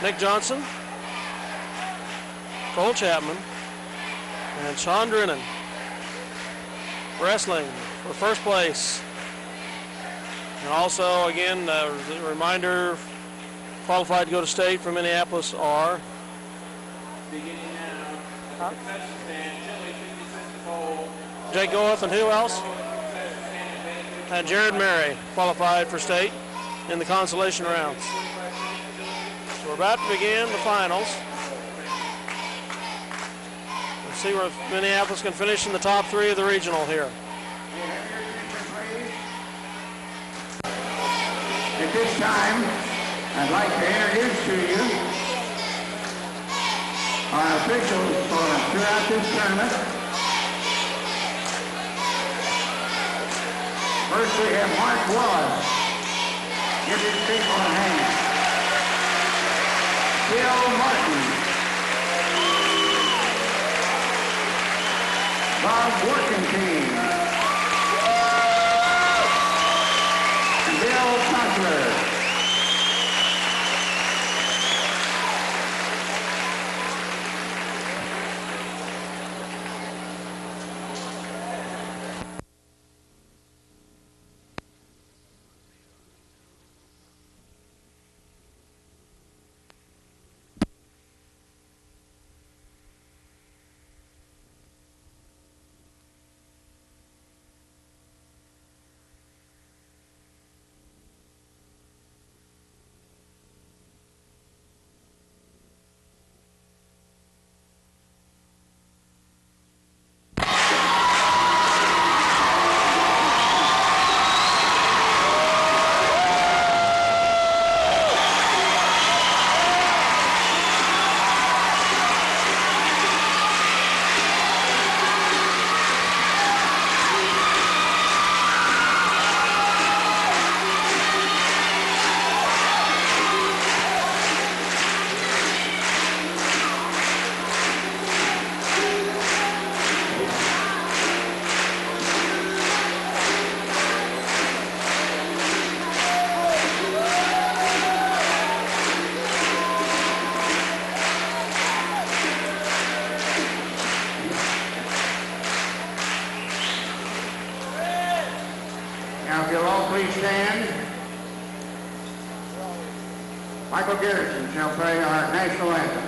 Nick Johnson, Cole Chapman, and Sean Drennan wrestling for 1st place. And also, again, a reminder, qualified to go to state from Minneapolis are Jake Goeth and who else? And Jared Murray qualified for state in the consolation rounds. So we're about to begin the finals. Let's see where Minneapolis can finish in the top 3 of the regional here. At this time, I'd like to introduce to you our officials throughout this tournament. First we have Mark Wallace. Give his people a hand. Bill Martin. Bob Workington. And Bill Cochler. Now, if you'll all please stand. Michael Garrison shall play our national anthem.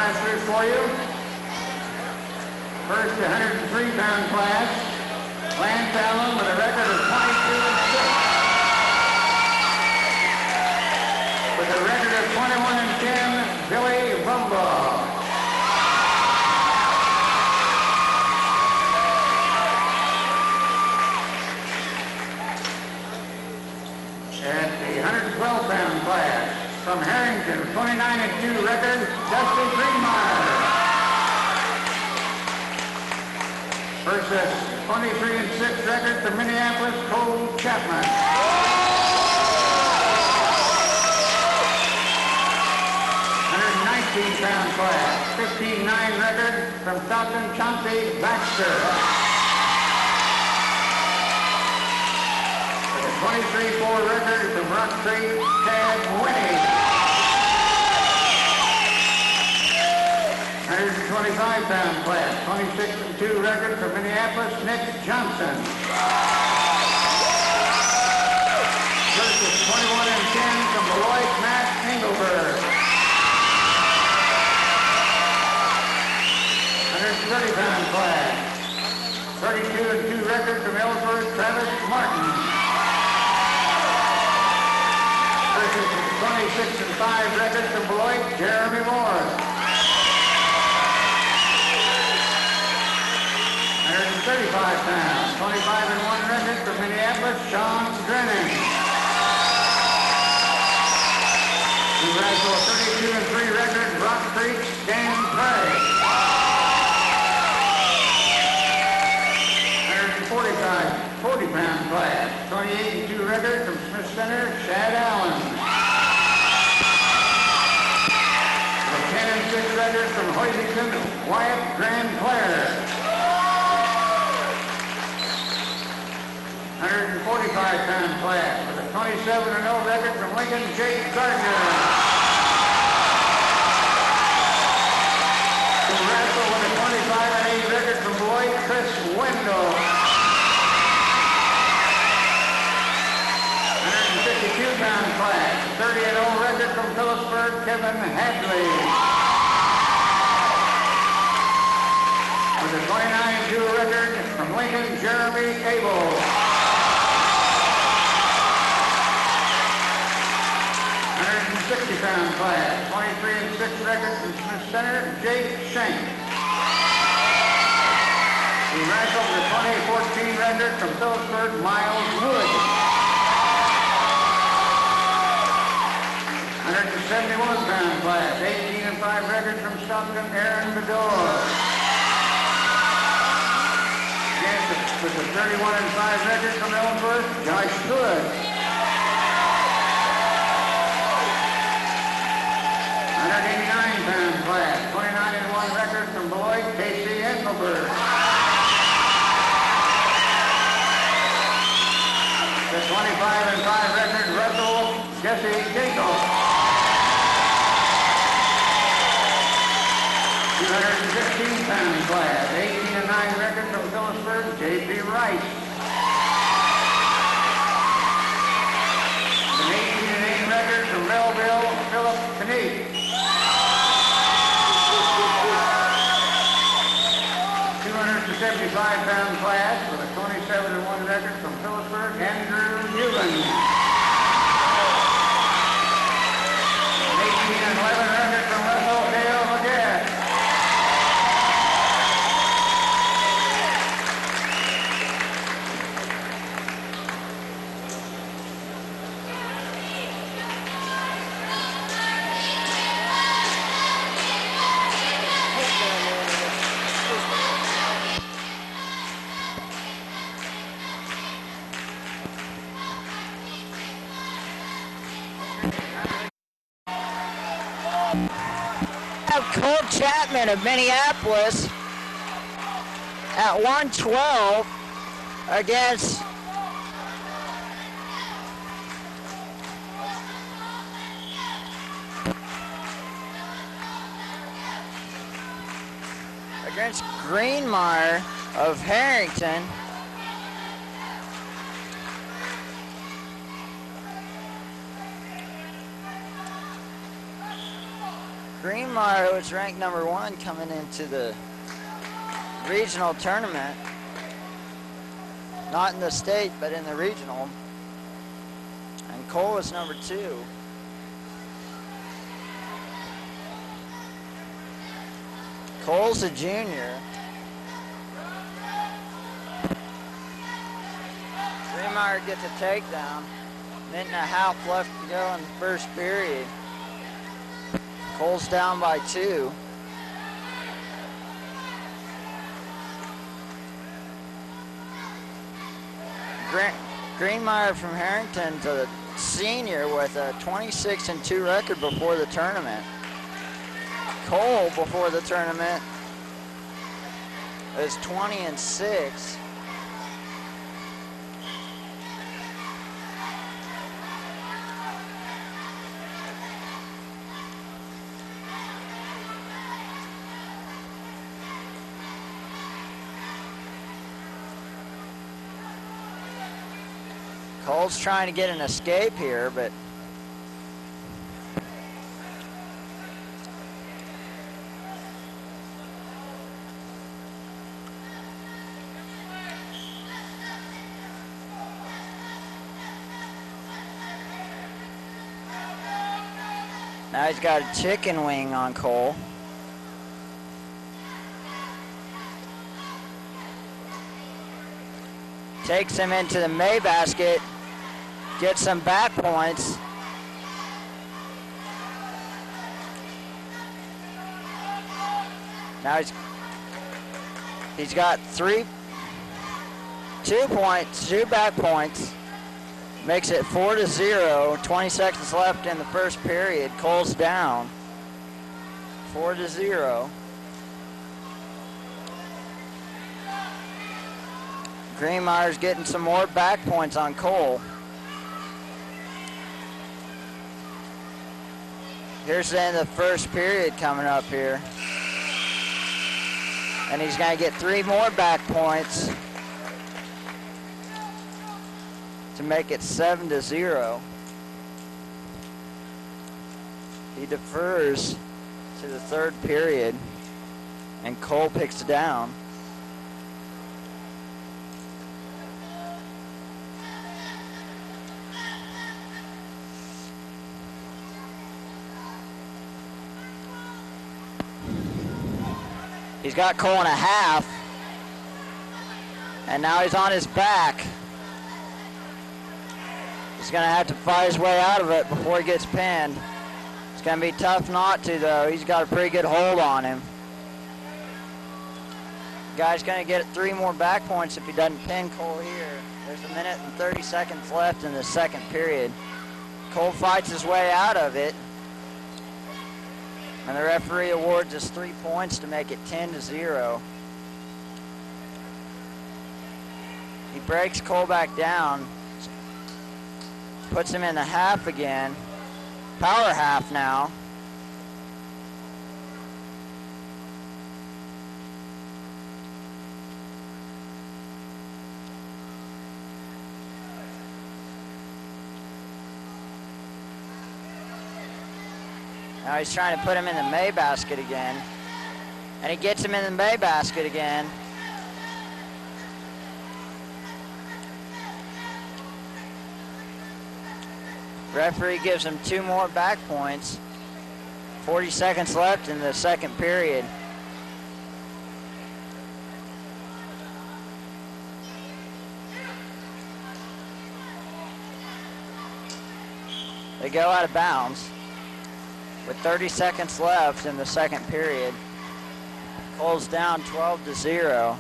wrestlers for you. First, the 103-pound class. Lance Allen with a record of 22-6. With a record of 21-10, Billy Rumbaugh. At the 112-pound class, from Harrington, 29-2 record, Dusty Greenmeyer. Versus 23-6 record from Minneapolis, Cole Chapman. 119-pound class, 15-9 record from Stockton, Chauncey Baxter. With a 23-4 record from Rock Creek, Tad Winnie. 125-pound class, 26-2 record from Minneapolis, Nick Johnson. Versus 21-10 from Beloit, Matt Engelberg. 130-pound class, 32-2 record from Ellsworth, Travis Martin. Versus 26-5 record from Beloit, Jeremy Moore. 135 pounds, 25-1 record from Minneapolis, Sean Trny. He wrestled 32-3 record, Rock Creek, Dan Prey. 40-pound class, 28-2 record from Smith Center, Shad Allen. The 10-6 record from Hoisington, Wyatt Grand Clare. 145-pound class with a 27-0 record from Lincoln, Jake Gardner. To wrestle with a 25-8 record from Beloit, Chris Wendell. 152-pound class, 30-0 record from Phillipsburg, Kevin Hadley. With a 29-2 record from Lincoln, Jeremy Abel. 160-pound class, 23-6 record from Smith Center, Jake Shank. He wrestled the 2014 record from Phillipsburg, Miles Wood. 171-pound class, 18-5 record from Stockton, Aaron Bedore. Against with a 31-5 record from Ellsworth, Josh Good. 189-pound class, 29-1 record from Beloit, Casey Engelberg. The 25-5 record, Russell Jesse Dingle. 215-pound class, 18-9 record from Phillipsburg, J.P. Rice. An 18-8 record from Belleville, Philip Kniep. 275-pound class with a 27-1 record from Phillipsburg, Andrew Newman. An 18-11 record from Russell Dale Leggett. Cole Chapman of Minneapolis at 112 against Greenmeyer of Harrington. Greenmeyer, who is ranked number 1 coming into the regional tournament. Not in the state, but in the regional. And Cole is number 2. Cole's a junior. Greenmeyer gets a takedown. Minute and a half left to go in the first period. Cole's down by 2. Greenmeyer from Harrington's a senior with a 26-2 record before the tournament. Cole before the tournament is 20-6. Cole's trying to get an escape here, but now he's got a chicken wing on Cole. Takes him into the May basket. Gets some back points. Now he's got 2 points, 2 back points. Makes it 4-0. 20 seconds left in the first period. Cole's down. 4-0. Greenmeyer's getting some more back points on Cole. Here's the end of the first period coming up here. And he's going to get 3 more back points to make it 7-0. He defers to the third period, and Cole picks it down. He's got Cole in a half, and now he's on his back. He's going to have to fight his way out of it before he gets pinned. It's going to be tough not to, though. He's got a pretty good hold on him. The guy's going to get 3 more back points if he doesn't pin Cole here. There's 1 minute and 30 seconds left in the second period. Cole fights his way out of it. And the referee awards us 3 points to make it 10-0. He breaks Cole back down, puts him in the half again. Power half now. Now he's trying to put him in the May basket again. And he gets him in the May basket again. Referee gives him 2 more back points. 40 seconds left in the second period. They go out of bounds. With 30 seconds left in the second period, Cole's down 12-0.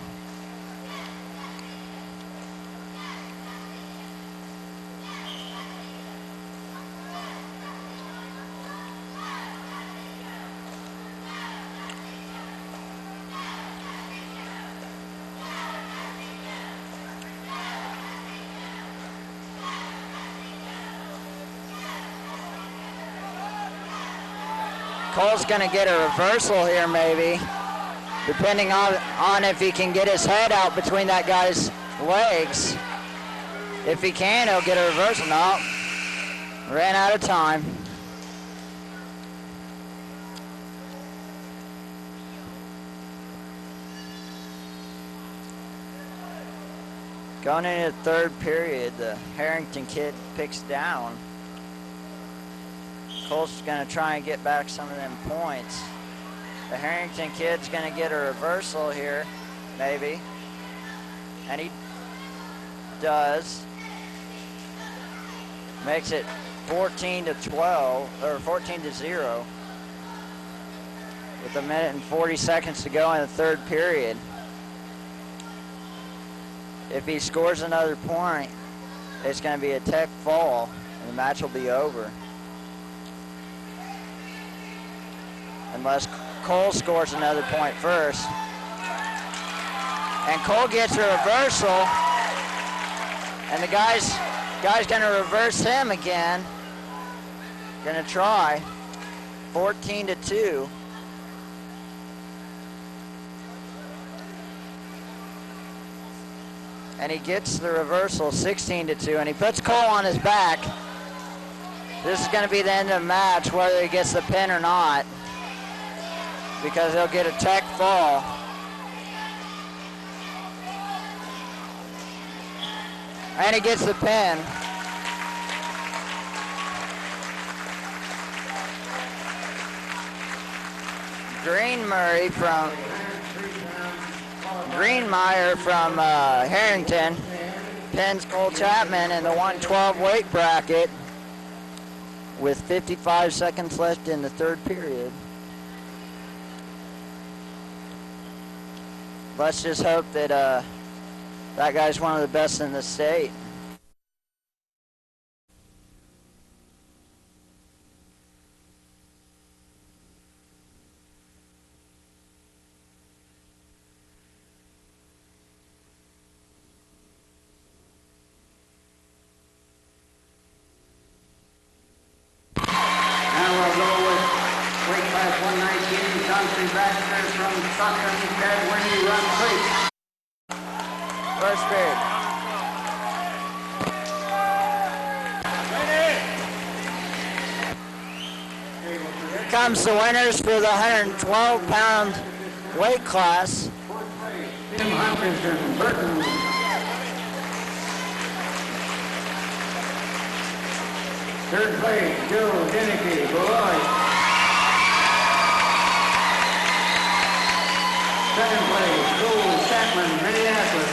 Cole's going to get a reversal here maybe, depending on if he can get his head out between that guy's legs. If he can, he'll get a reversal. No, ran out of time. Going into the third period, the Harrington kid picks down. Cole's going to try and get back some of them points. The Harrington kid's going to get a reversal here, maybe. And he does. Makes it 14-12, or 14-0. With 1:40 seconds to go in the third period. If he scores another point, it's going to be a tech fall, and the match will be over. Unless Cole scores another point first. And Cole gets a reversal, and the guy's going to reverse him again. Going to try. 14-2. And he gets the reversal, 16-2, and he puts Cole on his back. This is going to be the end of the match, whether he gets the pin or not, because he'll get a tech fall. And he gets the pin. Greenmeyer from Harrington pins Cole Chapman in the 112 weight bracket with 55 seconds left in the third period. Let's just hope that that guy's one of the best in the state. First period. Here comes the winners for the 112-pound weight class. Tim Hopkinson, Burton. Third place, Joe Denicky, Beloit. Second place, Cole Chapman, Minneapolis.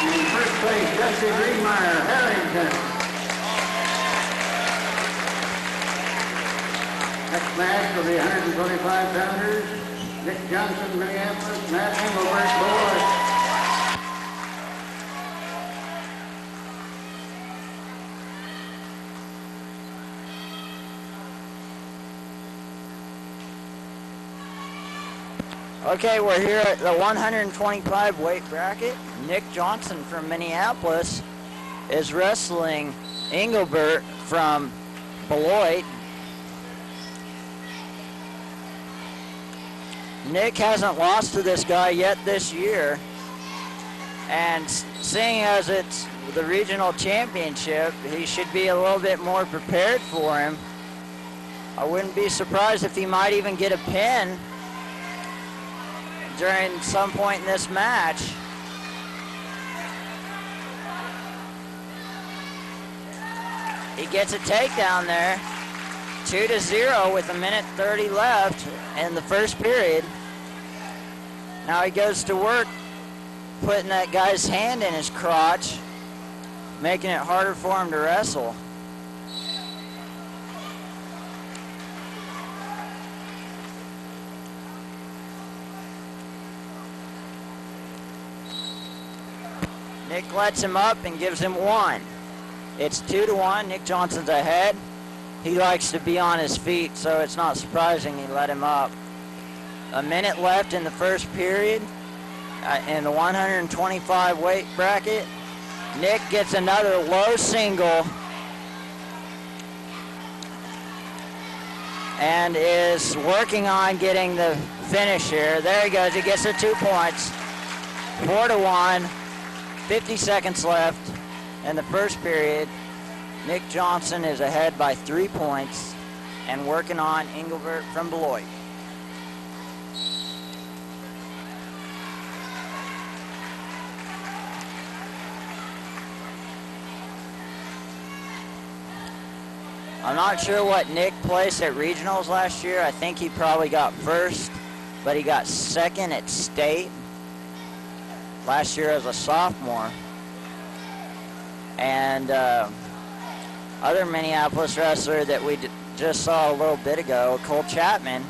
In first place, Jesse Greenmeyer, Harrington. Next match will be 125-pounders. Nick Johnson, Minneapolis, Matt Engelbert, Beloit. Okay, we're here at the 125 weight bracket. Nick Johnson from Minneapolis is wrestling Engelbert from Beloit. Nick hasn't lost to this guy yet this year. And seeing as it's the regional championship, he should be a little bit more prepared for him. I wouldn't be surprised if he might even get a pin during some point in this match. He gets a takedown there. 2-0 with 1:30 left in the first period. Now he goes to work putting that guy's hand in his crotch, making it harder for him to wrestle. Nick lets him up and gives him one. It's 2-1. Nick Johnson's ahead. He likes to be on his feet, so it's not surprising he let him up. A minute left in the first period in the 125 weight bracket. Nick gets another low single and is working on getting the finish here. There he goes. He gets the 2 points. 4-1. 50 seconds left in the first period. Nick Johnson is ahead by 3 points and working on Engelbert from Beloit. I'm not sure what Nick placed at regionals last year. I think he probably got first, but he got second at state last year as a sophomore. And other Minneapolis wrestler that we just saw a little bit ago, Cole Chapman,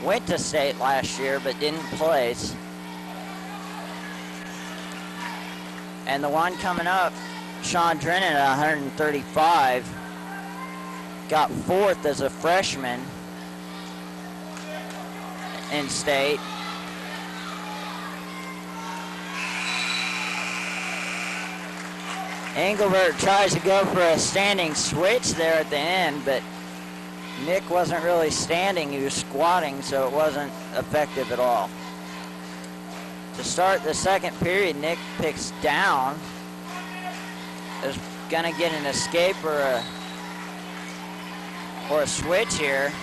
went to state last year but didn't place. And the one coming up, Sean Trny at 135, got fourth as a freshman in state. Engelbert tries to go for a standing switch there at the end, but Nick wasn't really standing, he was squatting, so it wasn't effective at all. To start the second period, Nick picks down. Is gonna get an escape or a switch here.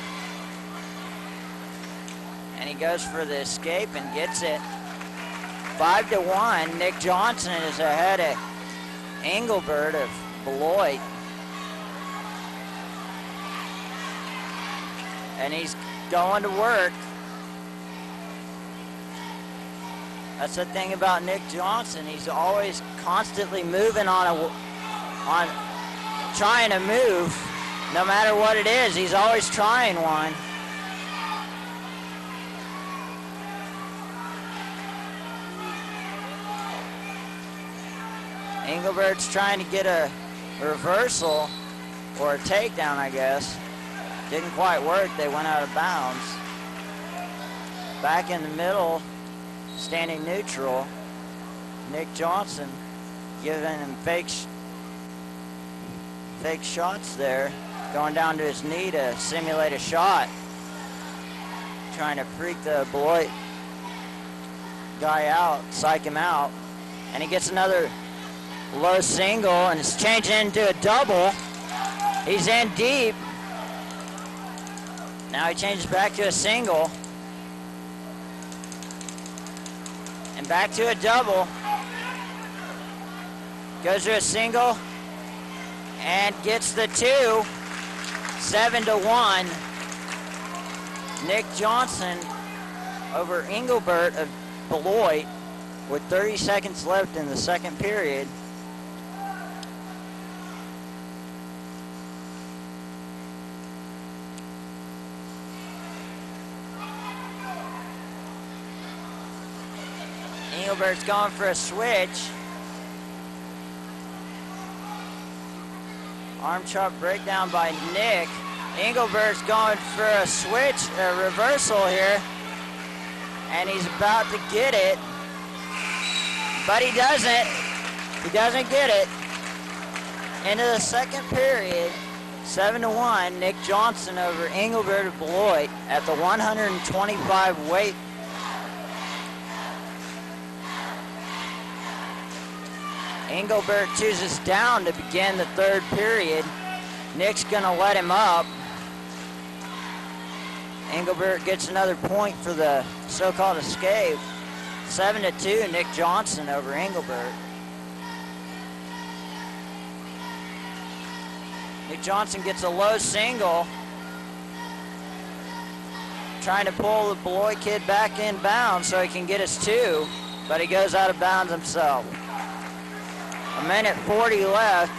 And he goes for the escape and gets it. 5-1, Nick Johnson is ahead of Engelbert of Beloit. And he's going to work. That's the thing about Nick Johnson. He's always constantly moving on trying to move. No matter what it is, he's always trying one. Engelbert's trying to get a reversal or a takedown, I guess. Didn't quite work. They went out of bounds. Back in the middle, standing neutral, Nick Johnson giving him fake shots there, going down to his knee to simulate a shot, trying to freak the Beloit guy out, psych him out, and he gets another low single, and it's changing into a double. He's in deep. Now he changes back to a single. And back to a double. Goes to a single and gets the two. 7-1. Nick Johnson over Engelbert of Beloit with 30 seconds left in the second period. Engelbert's going for a switch. Arm chop breakdown by Nick. Engelbert's going for a switch, a reversal here. And he's about to get it. But he doesn't. He doesn't get it. Into the second period, 7-1, Nick Johnson over Engelbert of Beloit at the 125 weight. Engelbert chooses down to begin the third period. Nick's gonna let him up. Engelbert gets another point for the so-called escape. 7-2, Nick Johnson over Engelbert. Nick Johnson gets a low single. Trying to pull the Beloit kid back in bounds so he can get his two, but he goes out of bounds himself. 1:40 left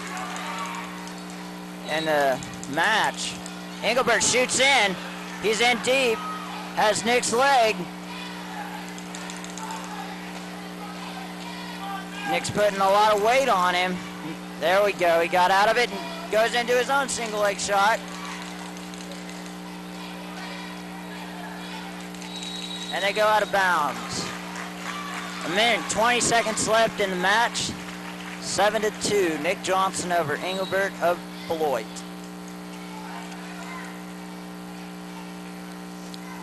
in the match. Engelbert shoots in. He's in deep. Has Nick's leg. Nick's putting a lot of weight on him. There we go. He got out of it and goes into his own single leg shot. And they go out of bounds. 1:20 seconds left in the match. 7-2, Nick Johnson over Engelbert of Beloit.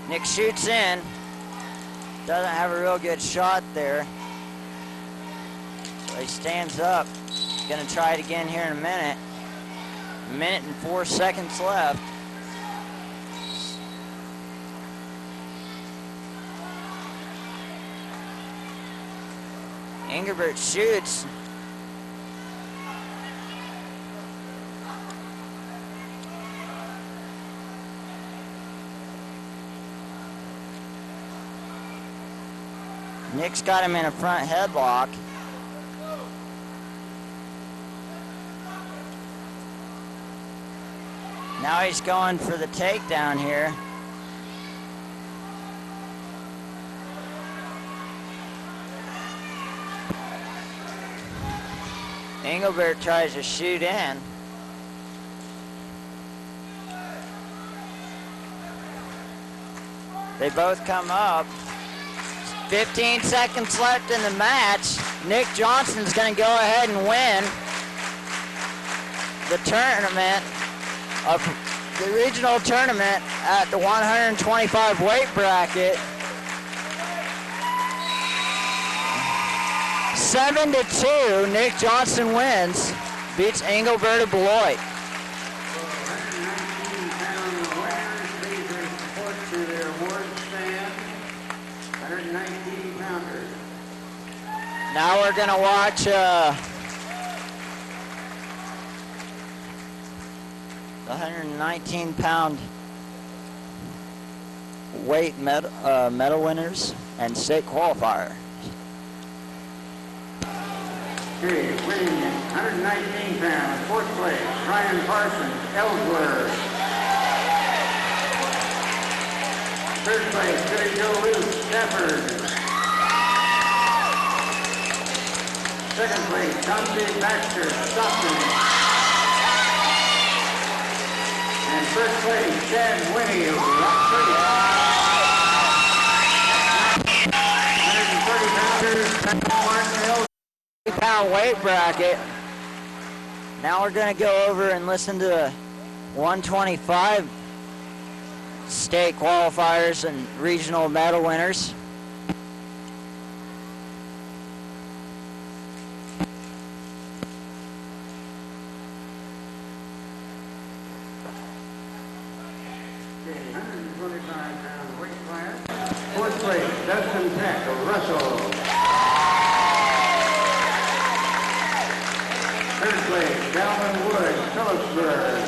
Nick shoots in. Doesn't have a real good shot there. So he stands up. Gonna try it again here in a minute. 1:04 seconds left. Engelbert shoots. Nick's got him in a front headlock. Now he's going for the takedown here. Engelbert tries to shoot in. They both come up. 15 seconds left in the match. Nick Johnson's going to go ahead and win the tournament of the regional tournament at the 125 weight bracket. 7-2, Nick Johnson wins, beats Engelbert of Beloit. 119 pounders. Now we're gonna watch the 119-pound weight medal winners and state qualifier. Okay, winning 119 pounds, fourth place, Ryan Parsons, Ellsworth. Third place, Billy Joe Luce, Stafford. Second place, Dante Baxter, Stockton. And first place, Chad Winnie of Rock Creek. 130 pounders, Martin Ellsworth. Pound weight bracket. Now we're going to go over and listen to the 125 state qualifiers and regional medal winners. Okay, 125-pound weight class. Fourth place, Dustin Peck of Russell. Third place, Calvin Wood, Phillipsburg.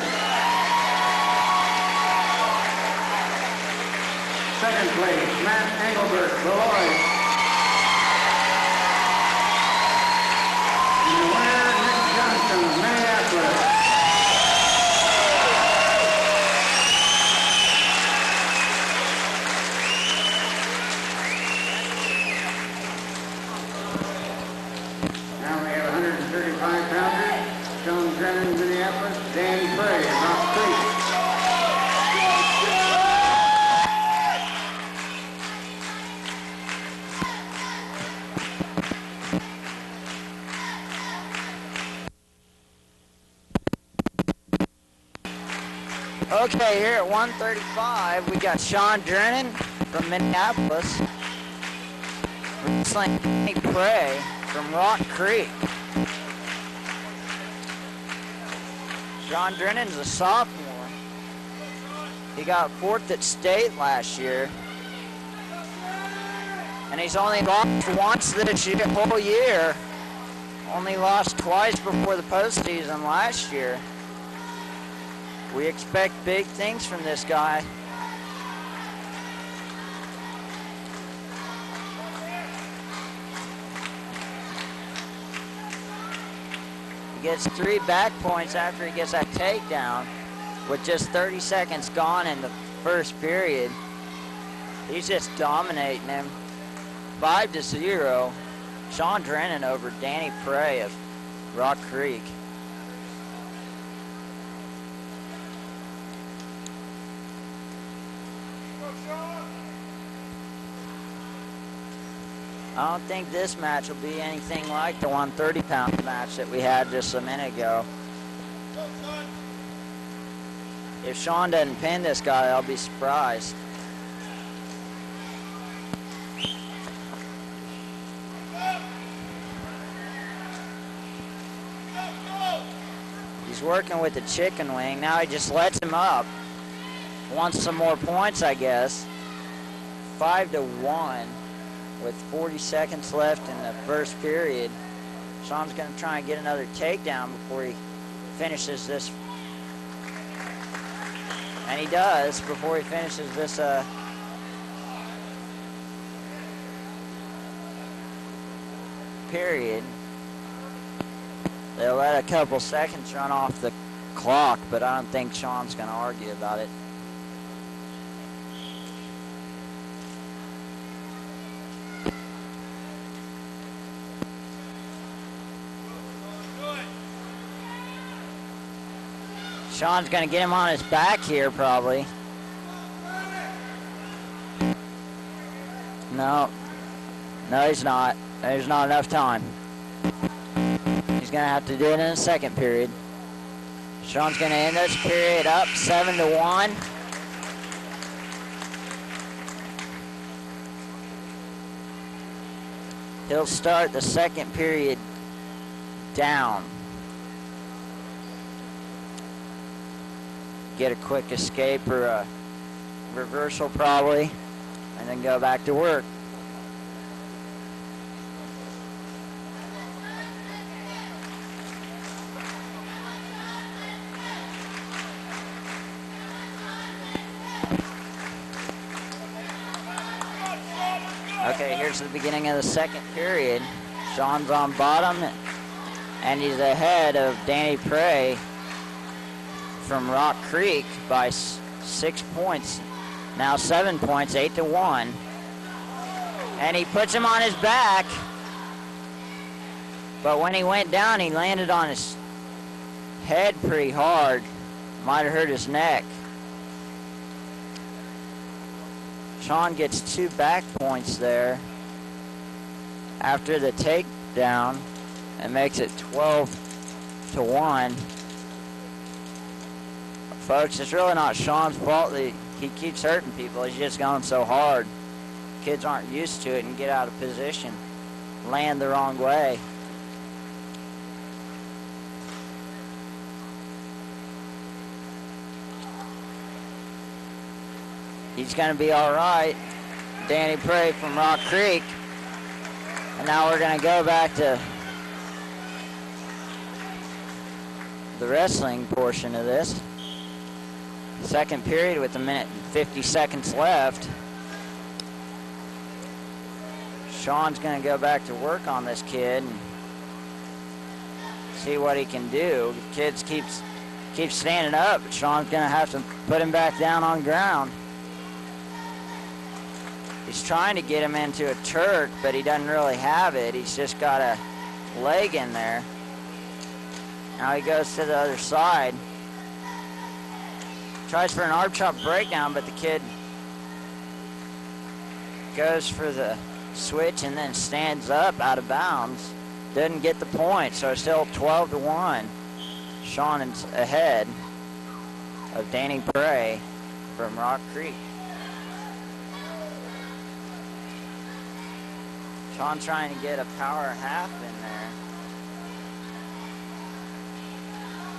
Second place, Matt Engelbert, Beloit. And the winner, Nick Johnson, Minneapolis. Now we have 135 pounders. Sean Trny, Minneapolis, Danny Bray, Rock Creek. Okay, here at 135, we got Sean Drennan from Minneapolis, wrestling Danny Prey from Rock Creek. Sean Drennan's a sophomore. He got fourth at state last year. And he's only lost once this whole year. Only lost twice before the postseason last year. We expect big things from this guy. He gets 3 back points after he gets that takedown with just 30 seconds gone in the first period. He's just dominating him. 5-0. Sean Drennan over Danny Prey of Rock Creek. I don't think this match will be anything like the 130-pound match that we had just a minute ago. If Sean doesn't pin this guy, I'll be surprised. He's working with the chicken wing. Now he just lets him up. Wants some more points, I guess. 5-1 with 40 seconds left in the first period. Sean's going to try and get another takedown before he finishes this. And he does before he finishes this period. They'll let a couple seconds run off the clock, but I don't think Sean's going to argue about it. Sean's going to get him on his back here, probably. No, he's not. There's not enough time. He's going to have to do it in the second period. Sean's going to end this period up 7-1. He'll start the second period down. Get a quick escape or a reversal probably, and then go back to work. Okay, here's the beginning of the second period. Sean's on bottom, and he's ahead of Danny Prey from Rock Creek by 6 points. Now 7 points, 8-1. And he puts him on his back. But when he went down, he landed on his head pretty hard. Might have hurt his neck. Sean gets 2 back points there after the takedown and makes it 12-1. Folks, it's really not Sean's fault that he keeps hurting people. He's just going so hard. Kids aren't used to it and get out of position, land the wrong way. He's going to be all right. Danny Prey from Rock Creek. And now we're going to go back to the wrestling portion of this. Second period with 1 minute and 50 seconds left. Sean's going to go back to work on this kid and see what he can do. The kid keeps standing up, but Sean's going to have to put him back down on ground. He's trying to get him into a Turk, but he doesn't really have it. He's just got a leg in there. Now he goes to the other side. Tries for an arm chop breakdown, but the kid goes for the switch and then stands up out of bounds. Doesn't get the point, so it's still 12-1. Sean is ahead of Danny Prey from Rock Creek. Sean trying to get a power half in there.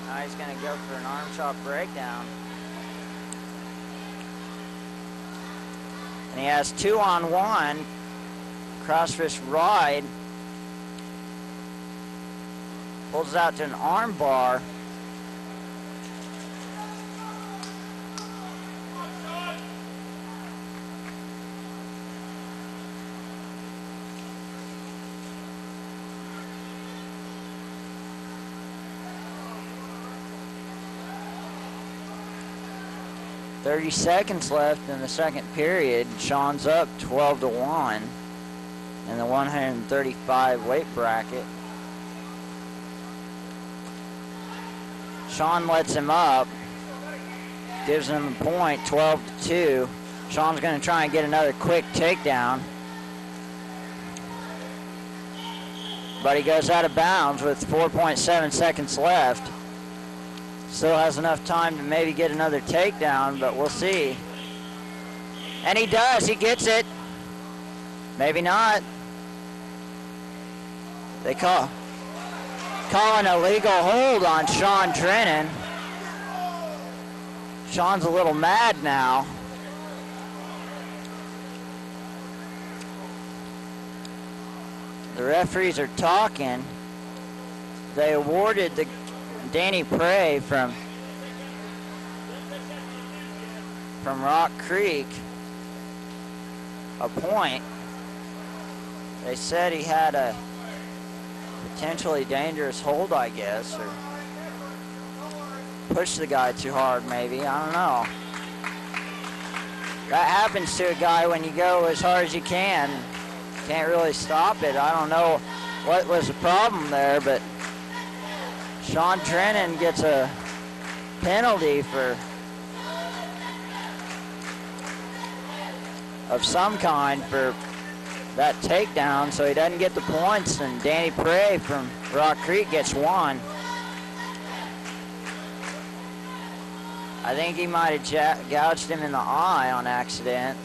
Now he's going to go for an arm chop breakdown. And he has 2-on-1, cross-wrist ride. Pulls it out to an arm bar. .30 seconds left in the second period. Sean's up 12-1 in the 135 weight bracket. Sean lets him up, gives him a point, 12-2. Sean's going to try and get another quick takedown, but he goes out of bounds with 4.7 seconds left. Still has enough time to maybe get another takedown, but we'll see. And he does. He gets it. Maybe not. They call an illegal hold on Sean Trny. Sean's a little mad now. The referees are talking. They awarded the Danny Prey from Rock Creek a point. They said he had a potentially dangerous hold, I guess, or push the guy too hard maybe, I don't know. That happens to a guy when you go as hard as you can. Can't really stop it. I don't know what was the problem there, but Sean Trny gets a penalty of some kind for that takedown, so he doesn't get the points, and Danny Prey from Rock Creek gets one. I think he might have gouged him in the eye on accident.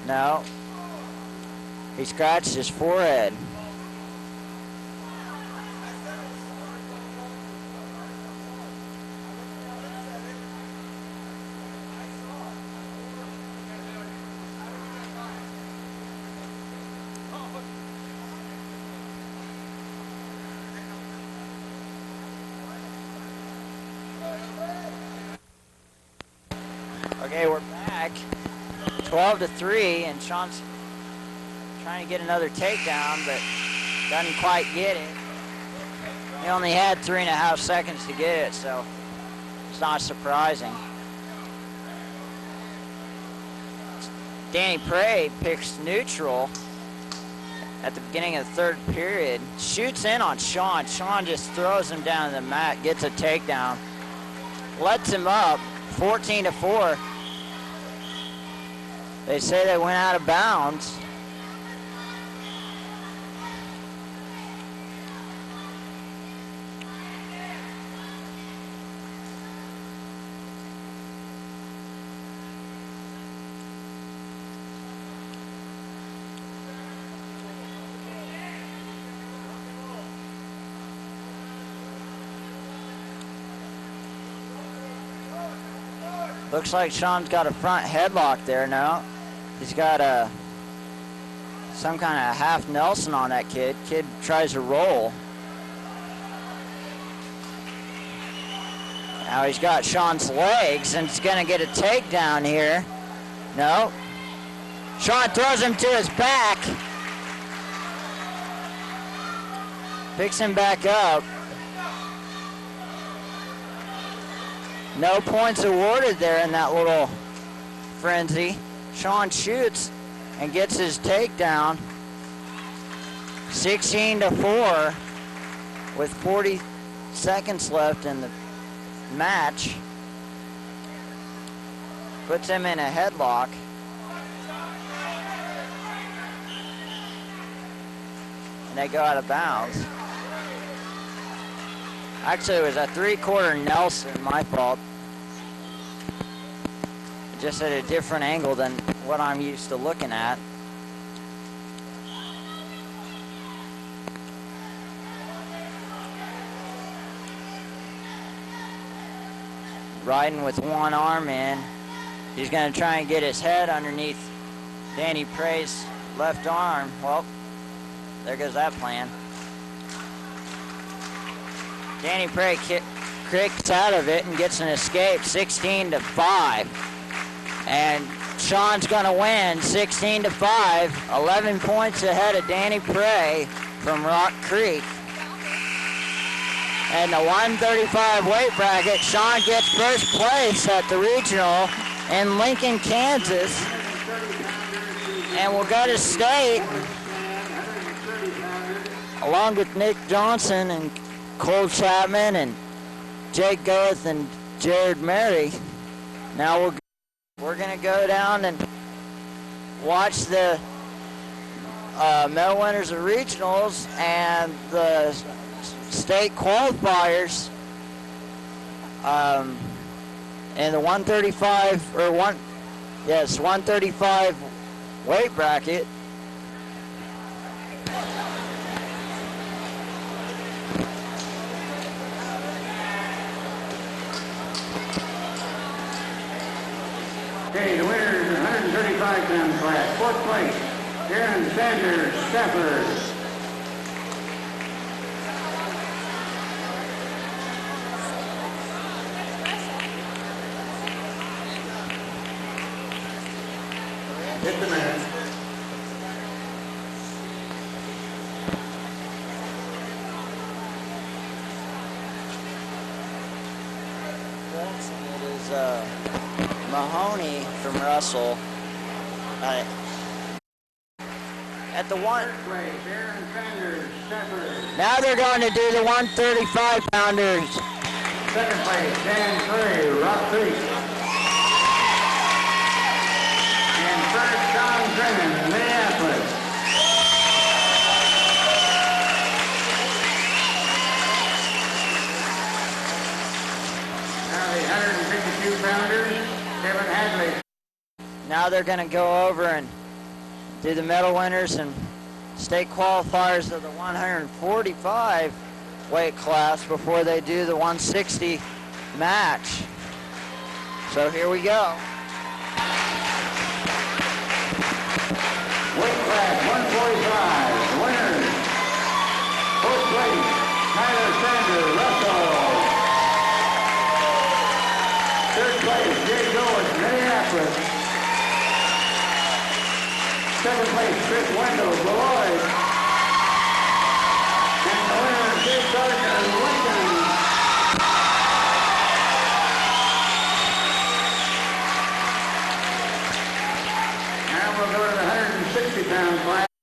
No. He scratched his forehead. Okay, we're back. 12-3, and Sean's trying to get another takedown, but doesn't quite get it. He only had 3.5 seconds to get it, so it's not surprising. Danny Prey picks neutral at the beginning of the third period. Shoots in on Sean. Sean just throws him down to the mat, gets a takedown. Lets him up, 14-4. They say they went out of bounds. Looks like Sean's got a front headlock there now. He's got some kind of half Nelson on that kid. Kid tries to roll. Now he's got Sean's legs and he's gonna get a takedown here. No. Sean throws him to his back. Picks him back up. No points awarded there in that little frenzy. Sean shoots and gets his takedown. 16-4 with 40 seconds left in the match. Puts him in a headlock. And they go out of bounds. Actually, it was a 3/4 Nelson, my fault. Just at a different angle than what I'm used to looking at. Riding with one arm in. He's going to try and get his head underneath Danny Prey's left arm. Well, there goes that plan. Danny Prey kicks out of it and gets an escape, 16-5. And Sean's gonna win, 16-5, 11 points ahead of Danny Prey from Rock Creek. And the 135 weight bracket, Sean gets first place at the regional in Lincoln, Kansas. And we'll go to state along with Nick Johnson and Cole Chapman and Jake Goeth and Jared Mary. Now we're going to go down and watch the medal winners of regionals and the state qualifiers in the 135 weight bracket. Okay, the winner is the 135-pound class. Fourth place, Aaron Sanders Stafford. Mahoney from Russell. At the one. Third place, Aaron Sanders, Shepherd. Now they're going to do the 135 pounders. Second place, Dan Curry, Rock Creek. And first, John Trny, Minneapolis. Now the 152 pounders, Kevin Hadley. Now they're going to go over and do the medal winners and state qualifiers of the 145 weight class before they do the 160 match. So here we go. Weight class 145, the winners. Fourth place, Tyler Sanders, Russell. Third place, Jay Goins, Minneapolis. Second place, Chris Wendell, Beloit. And the winner, Jake Gardner, Lincoln. Now we'll go to the 160-pound class.